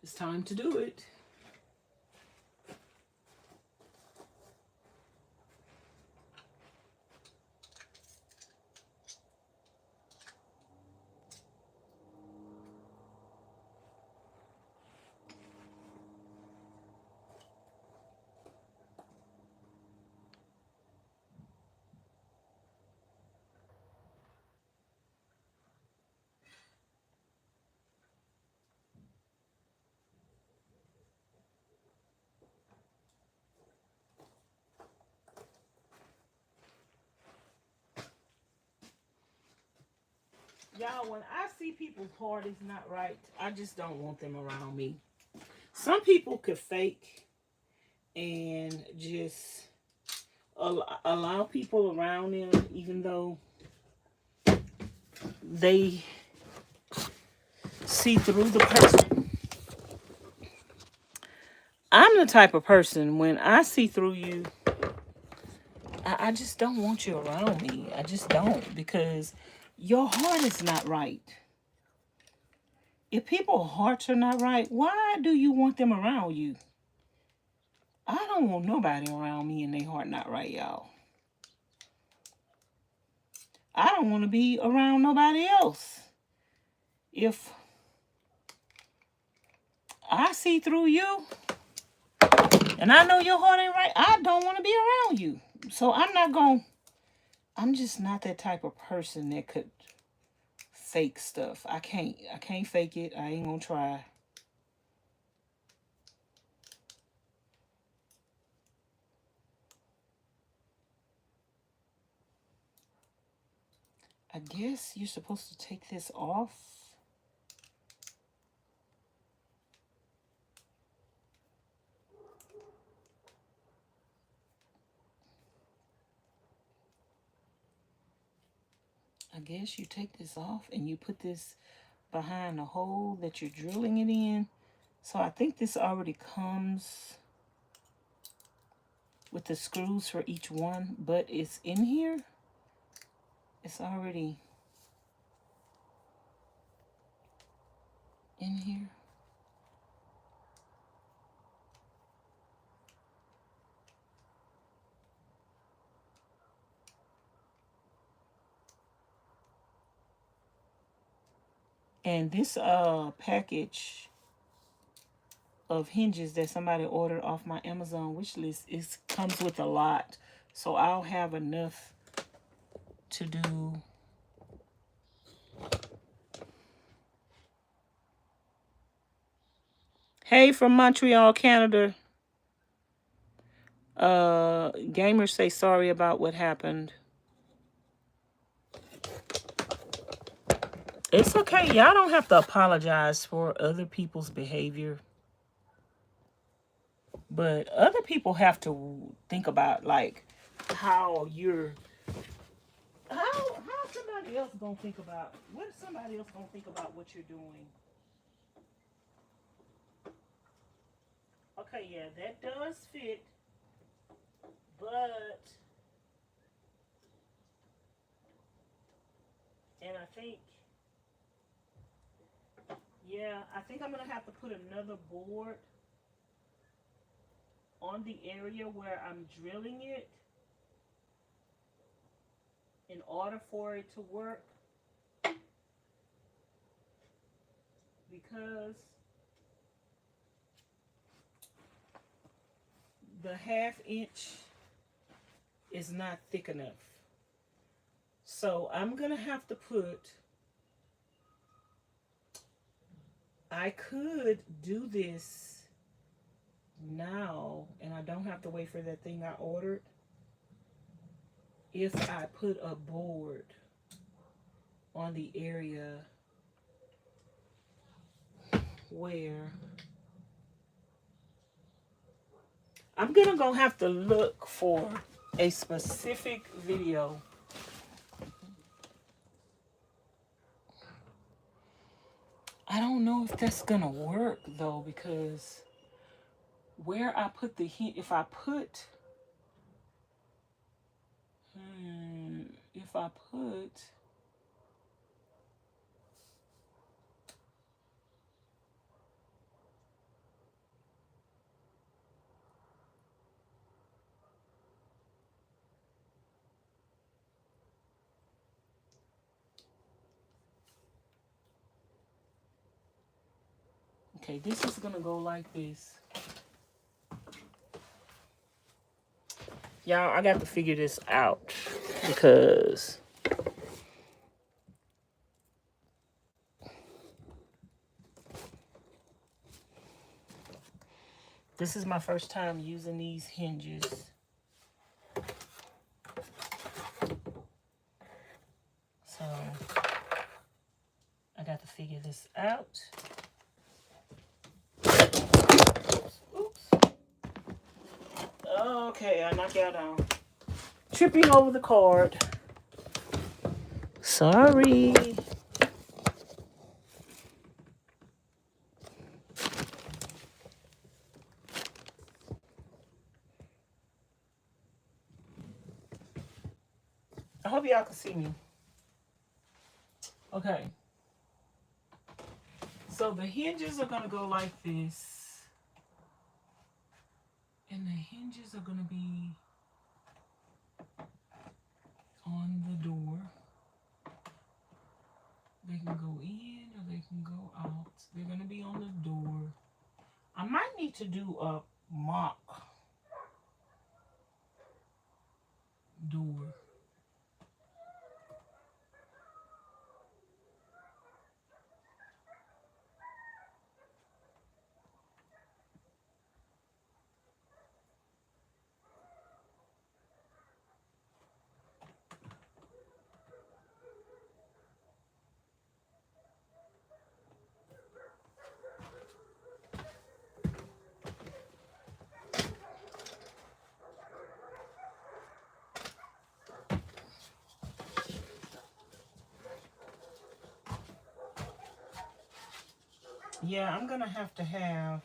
it's time to do it. Y'all, when I see people's heart is not right, I just don't want them around me. Some people could fake and just allow people around them, even though they see through the person. I'm the type of person, when I see through you, I just don't want you around me. I just don't, because your heart is not right. If people's hearts are not right, why do you want them around you? I don't want nobody around me and their heart not right, y'all. I don't want to be around nobody else. If I see through you and I know your heart ain't right, I don't want to be around you. So I'm just not that type of person that could fake stuff. I can't fake it. I ain't gonna try. I guess you're supposed to take this off. I guess you take this off and you put this behind the hole that you're drilling it in. So I think this already comes with the screws for each one, but it's in here. It's already in here. And this package of hinges that somebody ordered off my Amazon wish list comes with a lot. So I'll have enough to do Hey from Montreal, Canada. Gamers say sorry about what happened. It's okay. Y'all don't have to apologize for other people's behavior. But other people have to think about, like, how somebody else gonna think about, what is somebody else gonna think about what you're doing? Okay, yeah, that does fit. But, and I think, yeah, I think I'm gonna have to put another board on the area where I'm drilling it in order for it to work, because the 1/2 inch is not thick enough. So I'm gonna have to I could do this now and I don't have to wait for that thing I ordered if I put a board on the area where I'm gonna have to look for a specific video. I don't know if that's gonna work though, because where I put the hinge, if I put okay, this is gonna go like this. Y'all, I got to figure this out because this is my first time using these hinges. So I got to figure this out. Oops. Okay, I knocked y'all down. Tripping over the cord. Sorry. I hope y'all can see me. Okay. So the hinges are going to go like this. And the hinges are going to be on the door. They can go in or they can go out. They're going to be on the door. I might need to do a mock door. Yeah, I'm gonna have to have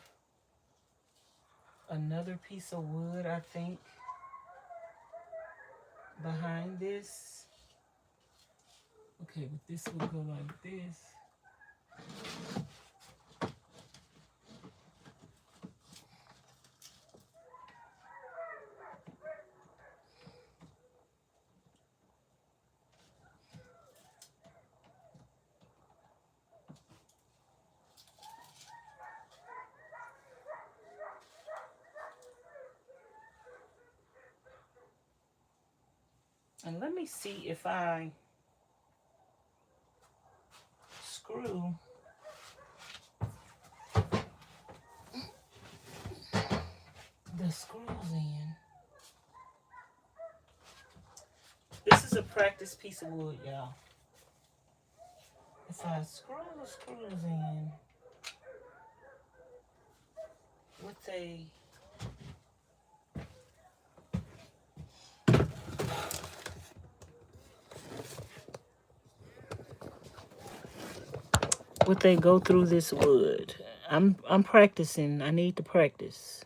another piece of wood, I think, behind this. Okay, but this will go like this. And let me see if I screw the screws in. This is a practice piece of wood, y'all. If I screw the screws in with they go through this wood. I'm practicing. I need to practice.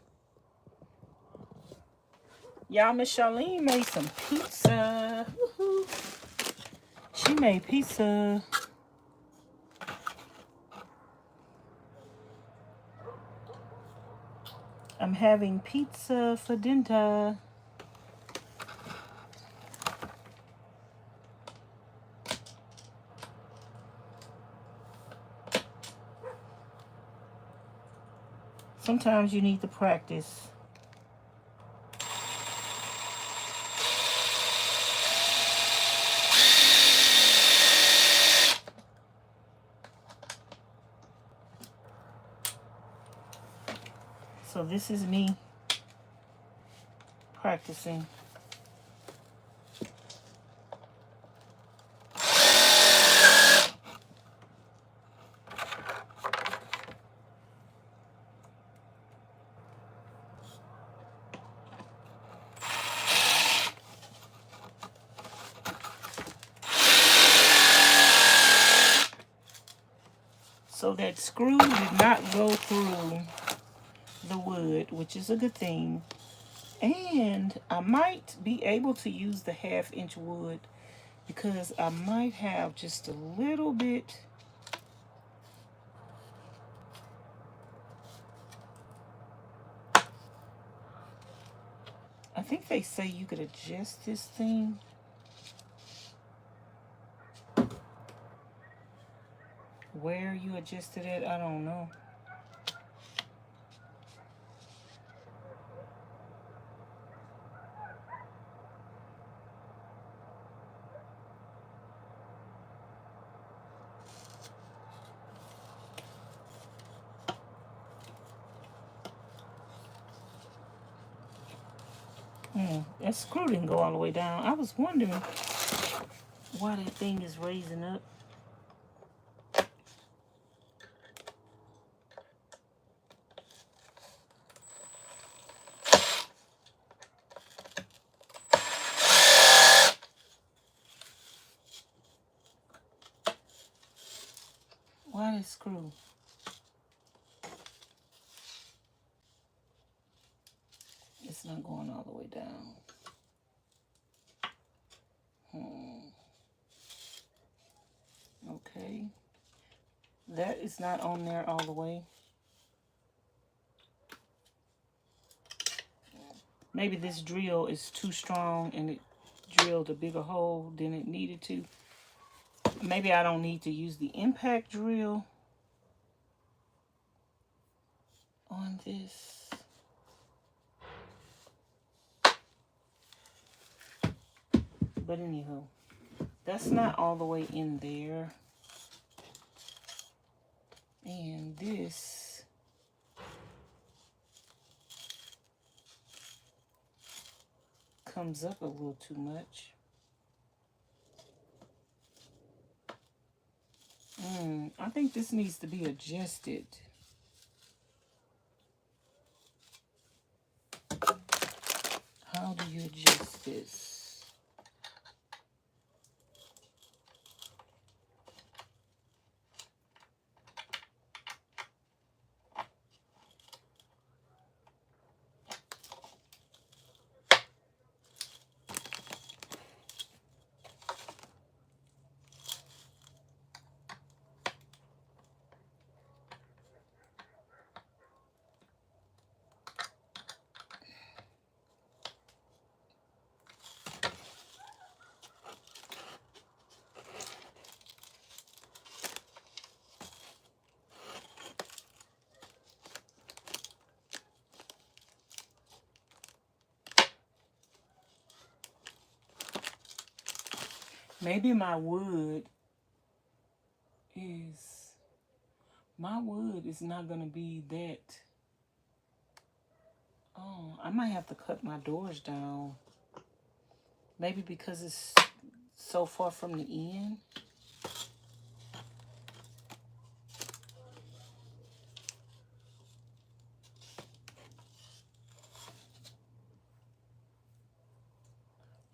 Y'all, Ms Charlene made some pizza. Woohoo. She made pizza. I'm having pizza for dinner. Sometimes you need to practice. So this is me practicing. So that screw did not go through the wood, which is a good thing. And I might be able to use the 1/2 inch wood because I might have just a little bit. I think they say you could adjust this thing. Where you adjusted it, I don't know. That screw didn't go all the way down. I was wondering why that thing is raising up. Why that screw? It's not going all the way down. Okay. That is not on there all the way. Maybe this drill is too strong and it drilled a bigger hole than it needed to. Maybe I don't need to use the impact drill on this. But anyhow, that's not all the way in there. And this comes up a little too much. I think this needs to be adjusted. How do you adjust this? Maybe is my wood is not gonna be that. Oh, I might have to cut my doors down. Maybe because it's so far from the end.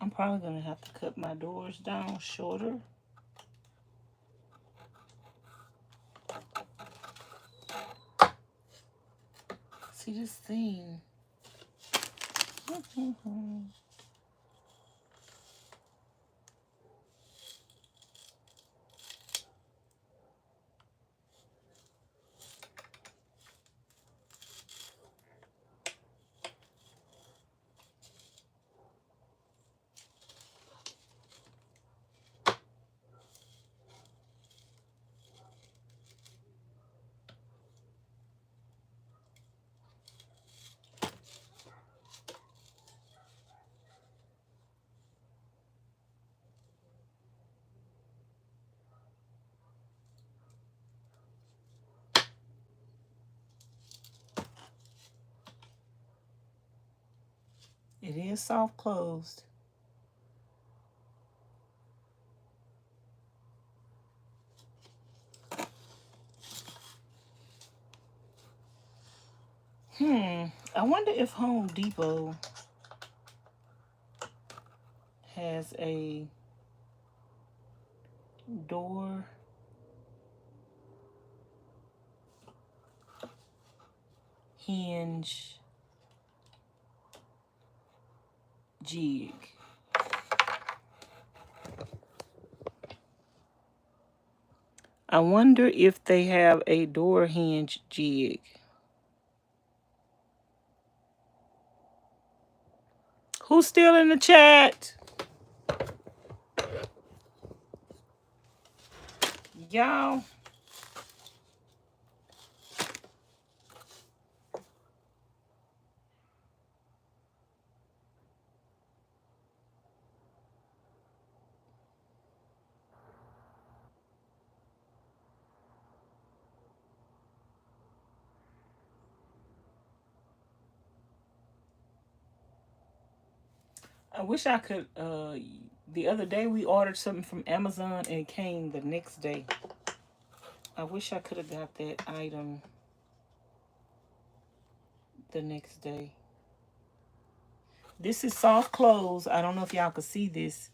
I'm probably gonna have to cut my doors down shorter. See this thing. It is soft closed. I wonder if Home Depot has a door hinge jig. I wonder if they have a door hinge jig. Who's still in the chat? Y'all. I wish I could, the other day we ordered something from Amazon and it came the next day. I wish I could have got that item the next day. This is soft close. I don't know if y'all can see this.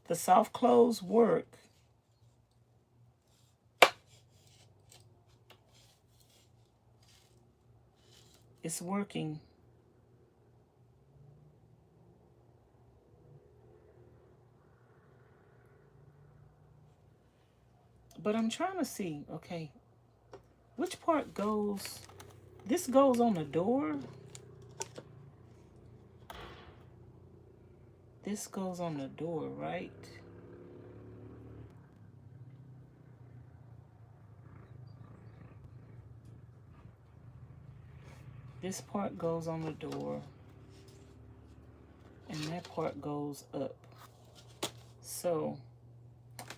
The soft close work. It's working. But I'm trying to see, okay, which part goes, this goes on the door. This goes on the door, right? This part goes on the door. And that part goes up. So,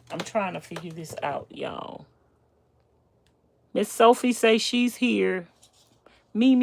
I'm trying to figure this out, y'all. Miss Sophie says she's here. Me.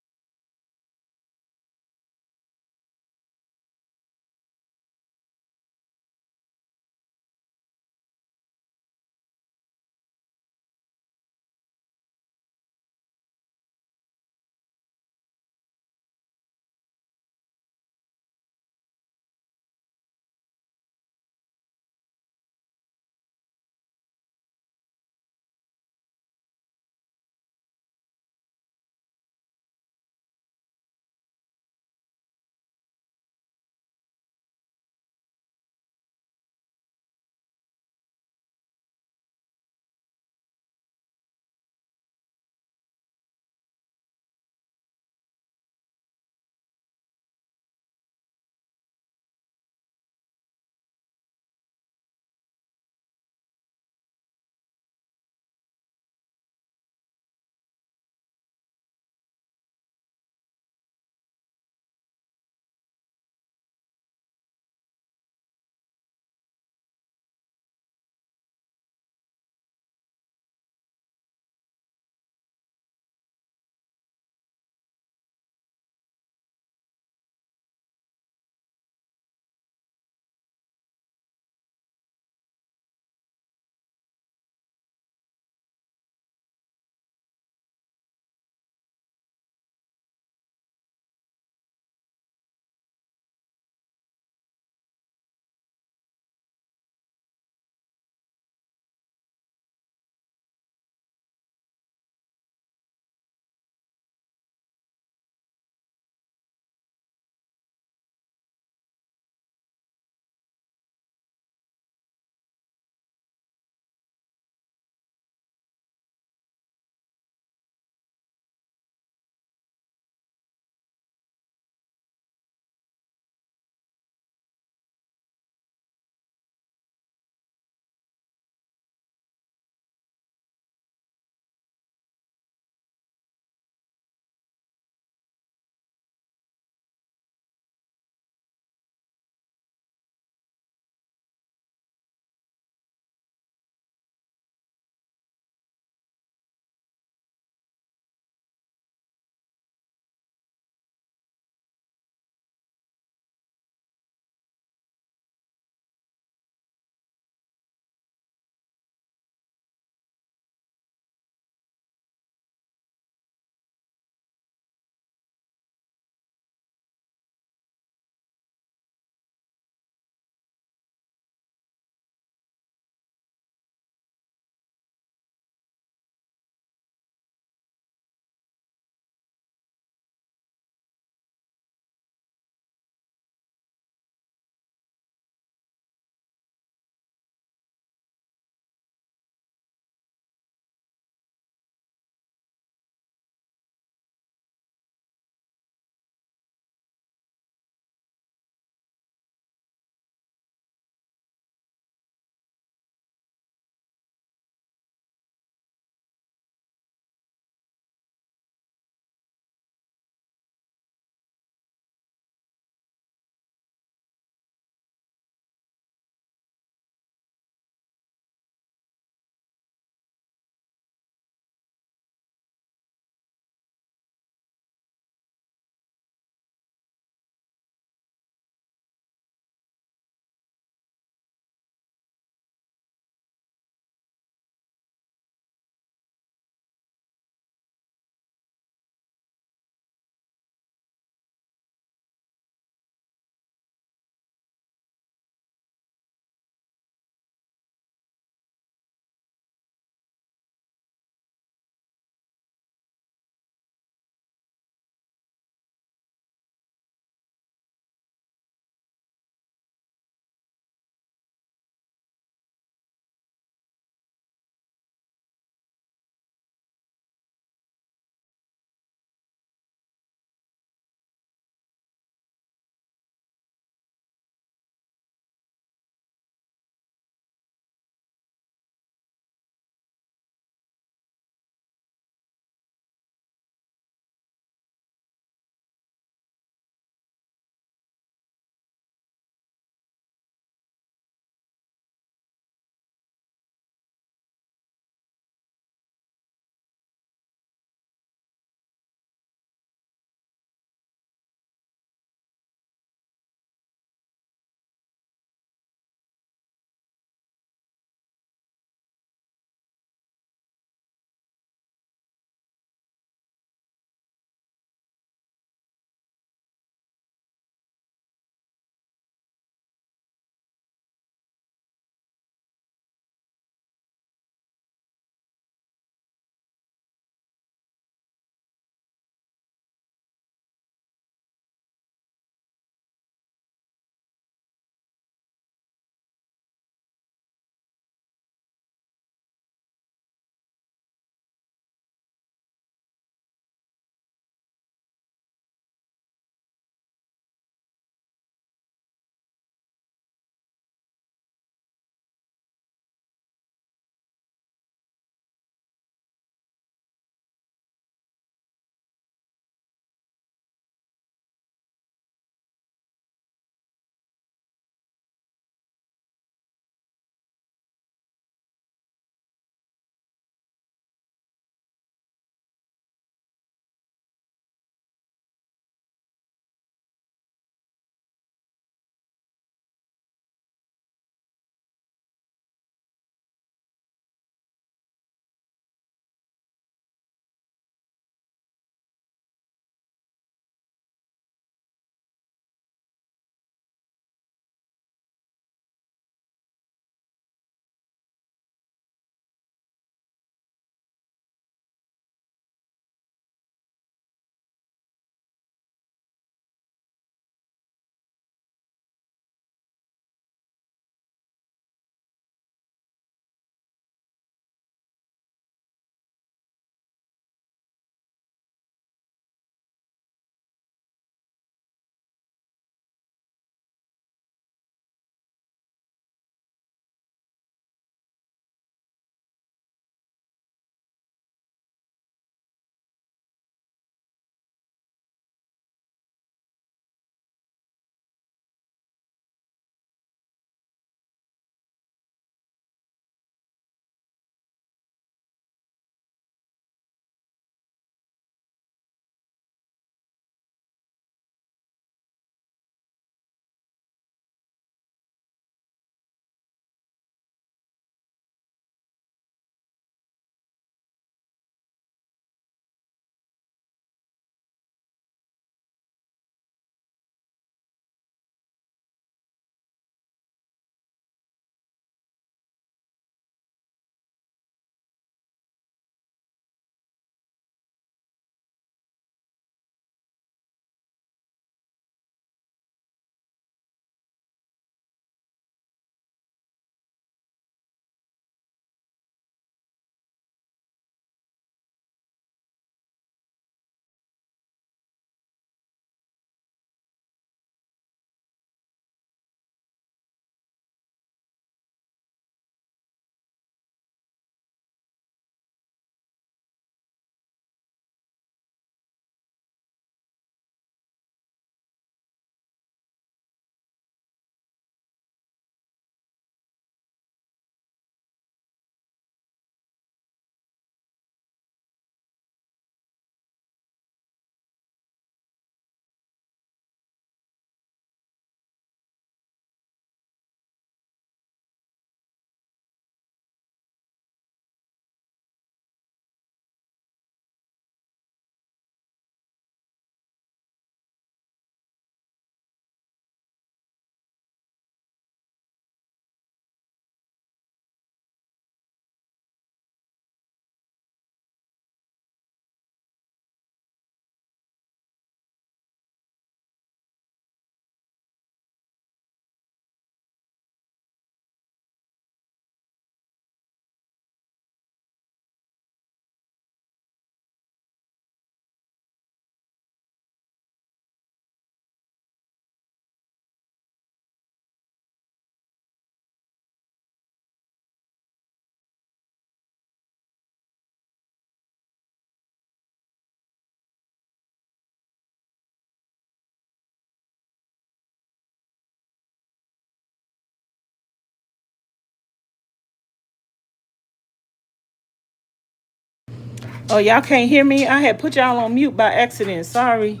Oh, y'all can't hear me? I had put y'all on mute by accident. Sorry.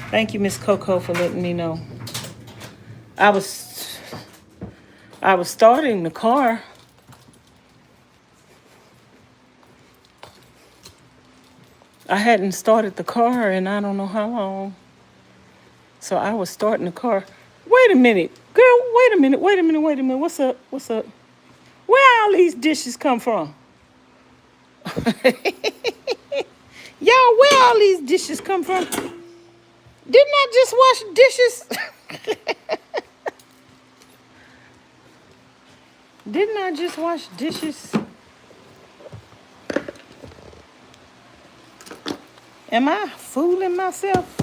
Thank you, Miss Coco, for letting me know. I was starting the car. I hadn't started the car in I don't know how long. So I was starting the car. Wait a minute. Girl, wait a minute. What's up? Where all these dishes come from? Y'all, where all these dishes come from? Didn't I just wash dishes? Didn't I just wash dishes? Am I fooling myself?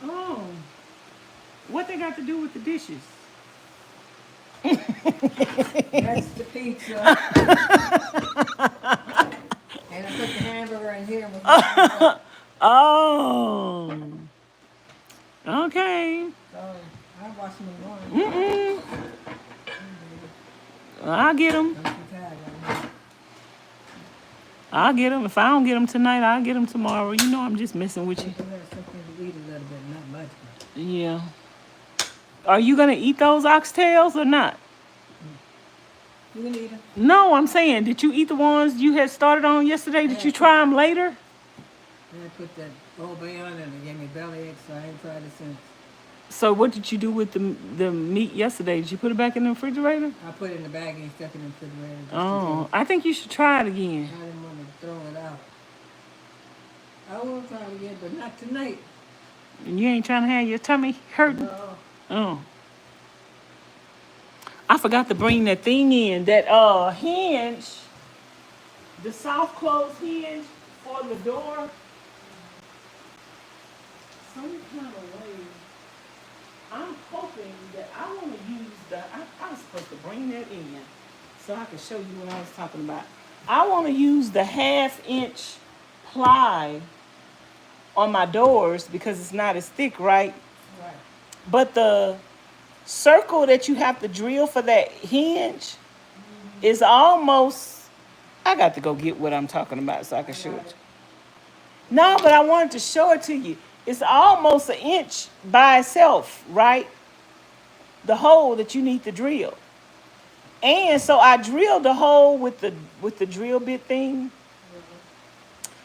Oh, what they got to do with the dishes? That's the pizza. And I put the hamburger in here with my Oh, okay. So I wash them in one. I'll get them. Don't you tired of me? I'll get them. If I don't get them tonight, I'll get them tomorrow. You know I'm just messing with you. You have something to eat a little bit, not much. But Yeah. Are you going to eat those oxtails or not? you can eat them. No, I'm saying, did you eat the ones you had started on yesterday? Did you try them later? And I put that Old Bay on and they gave me belly ache, so I ain't tried it since. So what did you do with the meat yesterday? Did you put it back in the refrigerator? I put it in the bag and stuck it in the refrigerator. Just Oh, I think you should try it again. I didn't want to throw it out. I will try it again, but not tonight. You ain't trying to have your tummy hurting? No. Oh. I forgot to bring that thing in, that hinge, the soft close hinge for the door. Some kind of way. I'm hoping that I want to use I was supposed to bring that in so I can show you what I was talking about. I want to use the 1/2-inch ply on my doors because it's not as thick, right? Right. But the circle that you have to drill for that hinge is almost, I got to go get what I'm talking about so I can show it. No, but I wanted to show it to you. It's almost 1 inch by itself, right? The hole that you need to drill. And so I drilled the hole with the drill bit thing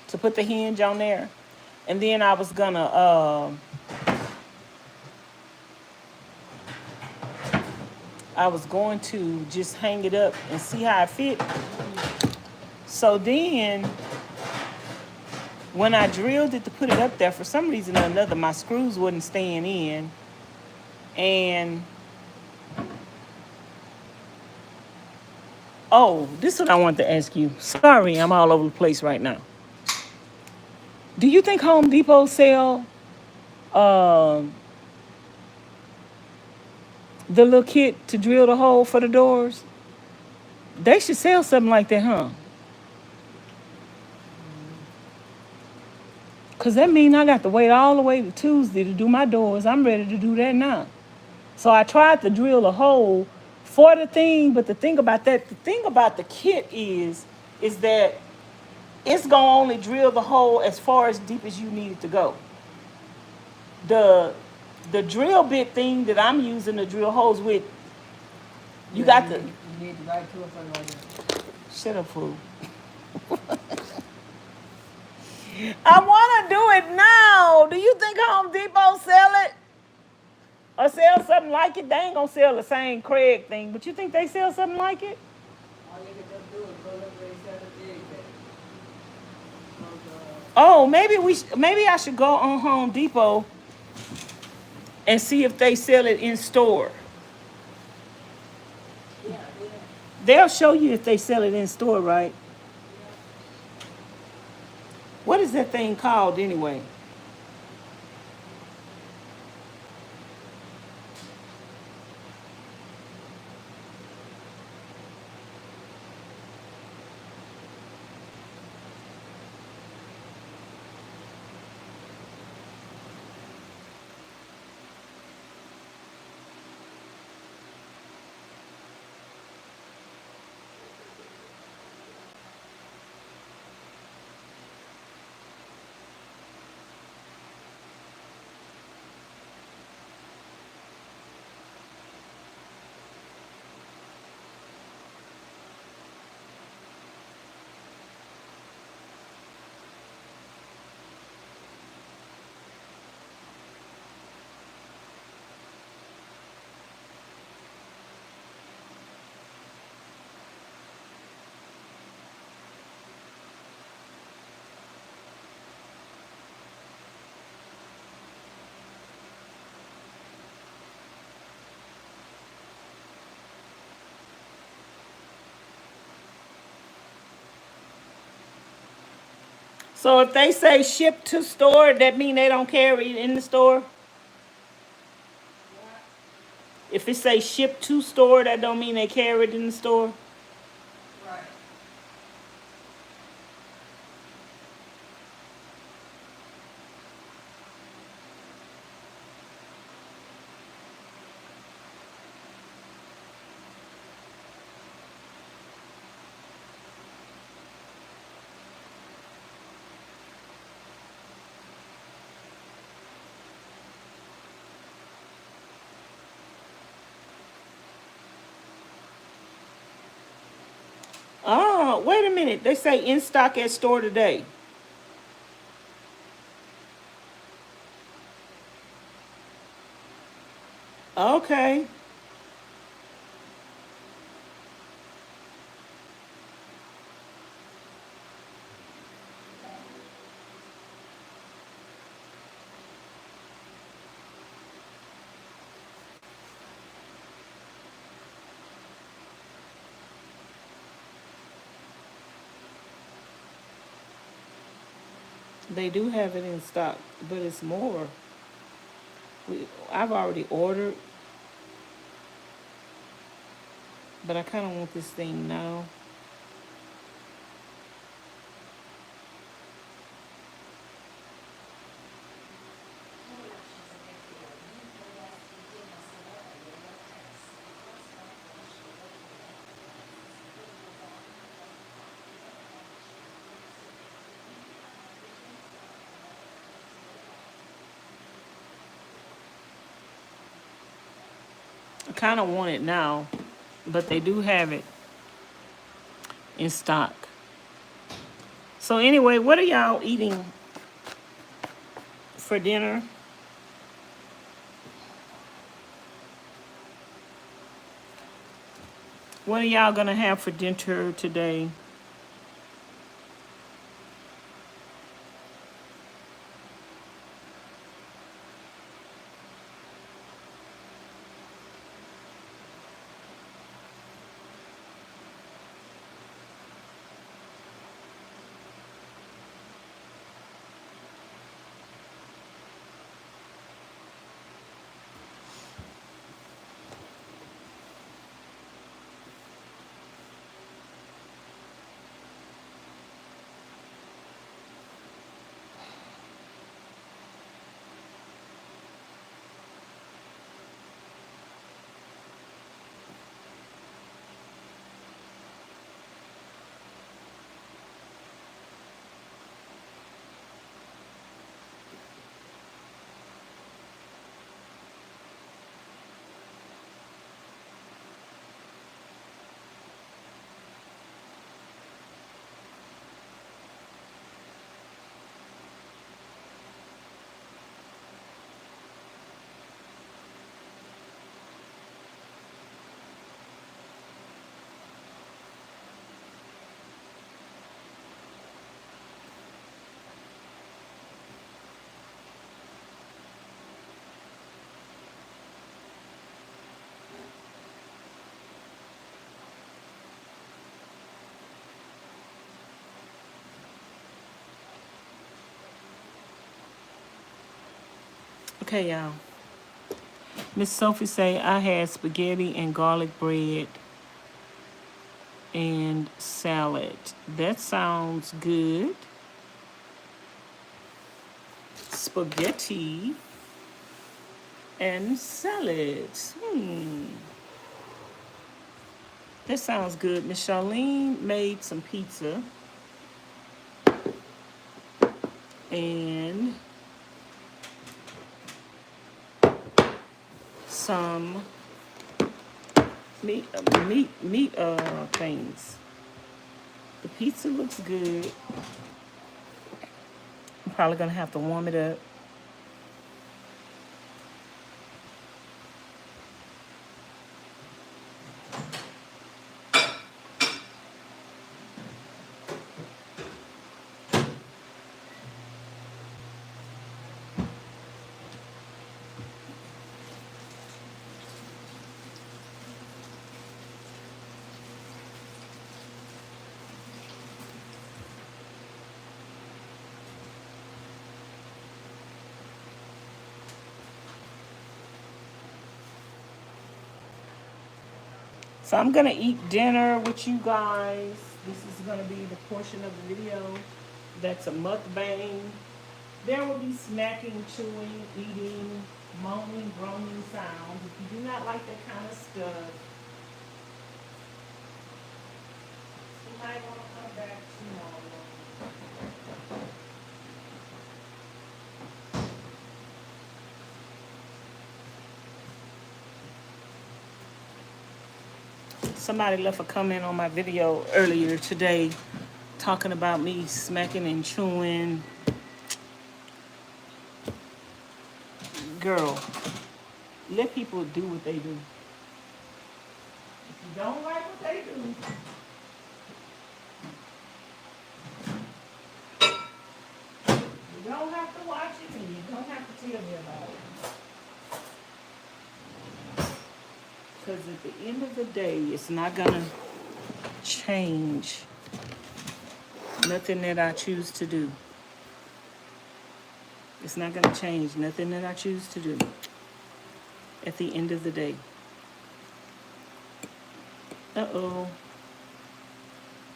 to put the hinge on there. And then I was gonna I was going to just hang it up and see how it fit. So then when I drilled it to put it up there, for some reason or another, my screws wasn't staying in. And, oh, this is what I wanted to ask you. Sorry, I'm all over the place right now. Do you think Home Depot sell the little kit to drill the hole for the doors? They should sell something like that, huh? Because that means I got to wait all the way to Tuesday to do my doors. I'm ready to do that now. So I tried to drill a hole for the thing, but the thing about the kit is that it's going to only drill the hole as far as deep as you need it to go. The drill bit thing that I'm using to drill holes with, you got to... You need the right tool for it. Shut up, fool. I want to do it now. Do you think Home Depot sell it? Or sell something like it? They ain't going to sell the same Craig thing, but you think they sell something like it? All you can just do is go look where they sell the big bit. Oh, maybe I should go on Home Depot and see if they sell it in store. Yeah. They'll show you if they sell it in store, right? What is that thing called anyway? So if they say ship to store, that mean they don't carry it in the store? If it say ship to store, that don't mean they carry it in the store? Right. Oh, wait a minute. They say in stock at store today. Okay. They do have it in stock, but it's more. I've already ordered, but I kind of want this thing now. I kind of want it now, but they do have it in stock. So anyway, what are y'all eating for dinner? What are y'all gonna have for dinner today? Okay, y'all. Miss Sophie say I had spaghetti and garlic bread and salad. That sounds good. Spaghetti and salad. That sounds good. Ms Charlene made some pizza and some meat things. The pizza looks good. I'm probably gonna have to warm it up. So I'm gonna eat dinner with you guys. This is gonna be the portion of the video that's a mukbang. There will be snacking, chewing, eating, moaning, groaning sounds. If you do not like that kind of stuff, you might want to come back tomorrow. Somebody left a comment on my video earlier today talking about me smacking and chewing. Girl, let people do what they do. If you don't like what they do, you don't have to watch it and you don't have to tell me about it. Because at the end of the day, it's not going to change nothing that I choose to do. It's not going to change nothing that I choose to do at the end of the day. Uh-oh.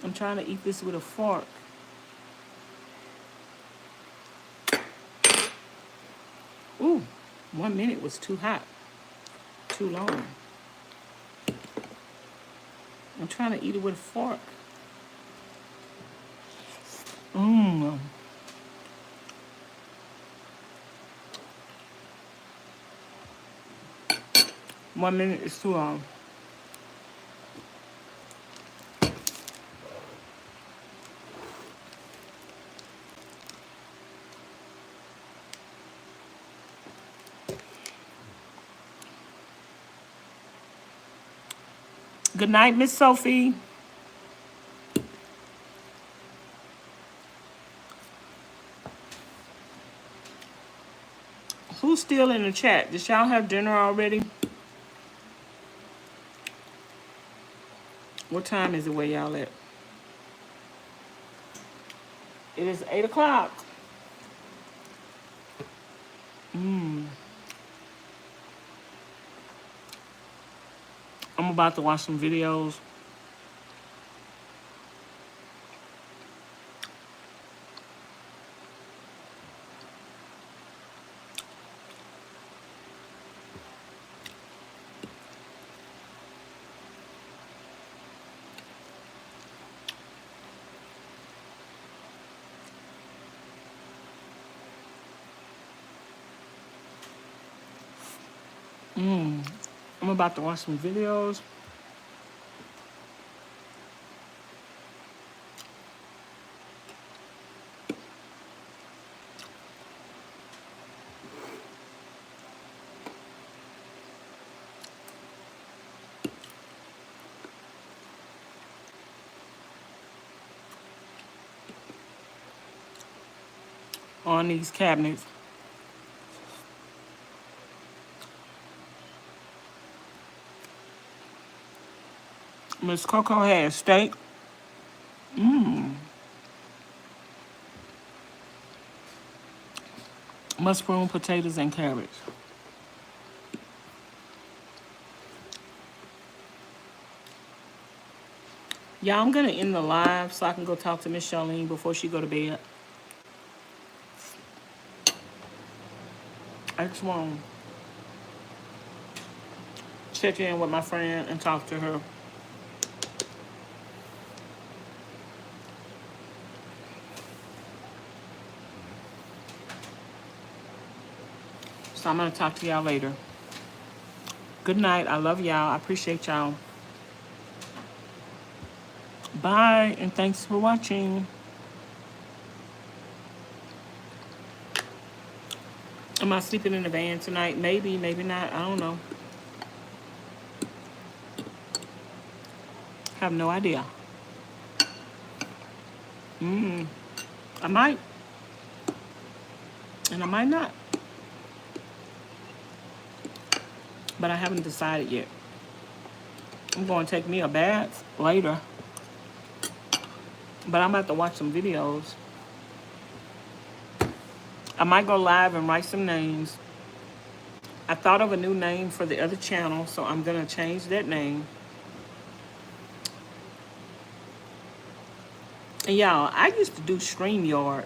I'm trying to eat this with a fork. Ooh, 1 minute was too hot. Too long. I'm trying to eat it with a fork. 1 minute is too long. Good night, Miss Sophie. Who's still in the chat? Did y'all have dinner already? What time is it where y'all at? It is 8 o'clock. I'm about to watch some videos. I'm about to watch some videos. On these cabinets. Miss Coco has steak. Mushroom, potatoes, and cabbage. Yeah, I'm gonna end the live so I can go talk to Ms Charlene before she go to bed. I just want to check in with my friend and talk to her. So I'm gonna talk to y'all later. Good night. I love y'all. I appreciate y'all. Bye, and thanks for watching. Am I sleeping in the van tonight? Maybe, maybe not. I don't know. Have no idea. I might. And I might not. But I haven't decided yet. I'm going to take me a bath later. But I'm about to watch some videos. I might go live and write some names. I thought of a new name for the other channel, so I'm going to change that name. And y'all, I used to do StreamYard.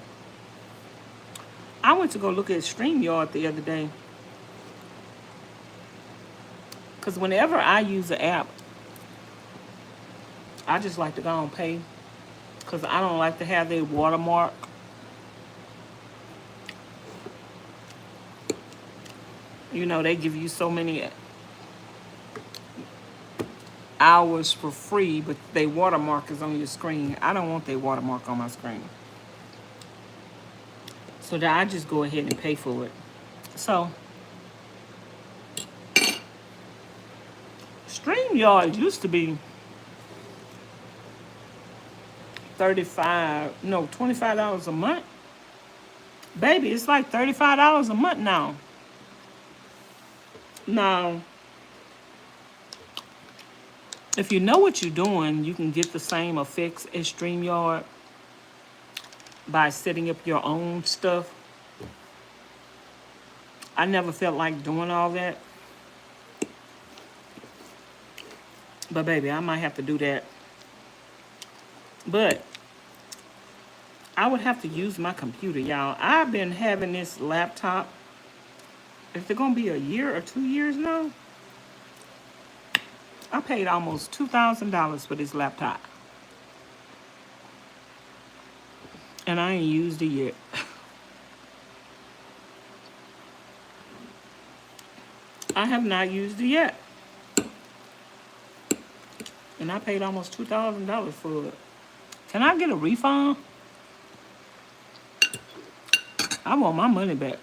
I went to go look at StreamYard the other day. Because whenever I use an app, I just like to go and pay. Because I don't like to have their watermark. You know, they give you so many hours for free, but their watermark is on your screen. I don't want their watermark on my screen. So that I just go ahead and pay for it. So, StreamYard used to be $25 a month. Baby, it's like $35 a month now. Now, if you know what you're doing, you can get the same effects as StreamYard by setting up your own stuff. I never felt like doing all that. But baby, I might have to do that. But I would have to use my computer, y'all. I've been having this laptop. Is it gonna be a year or 2 years now? I paid almost $2,000 for this laptop. And I ain't used it yet. I have not used it yet. And I paid almost $2,000 for it. Can I get a refund? I want my money back.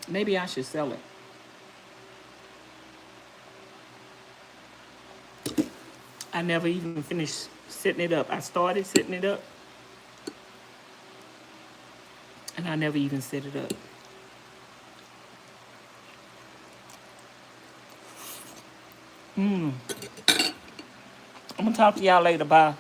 Maybe I should sell it. I never even finished setting it up. I started setting it up. And I never even set it up. I'm gonna talk to y'all later. Bye.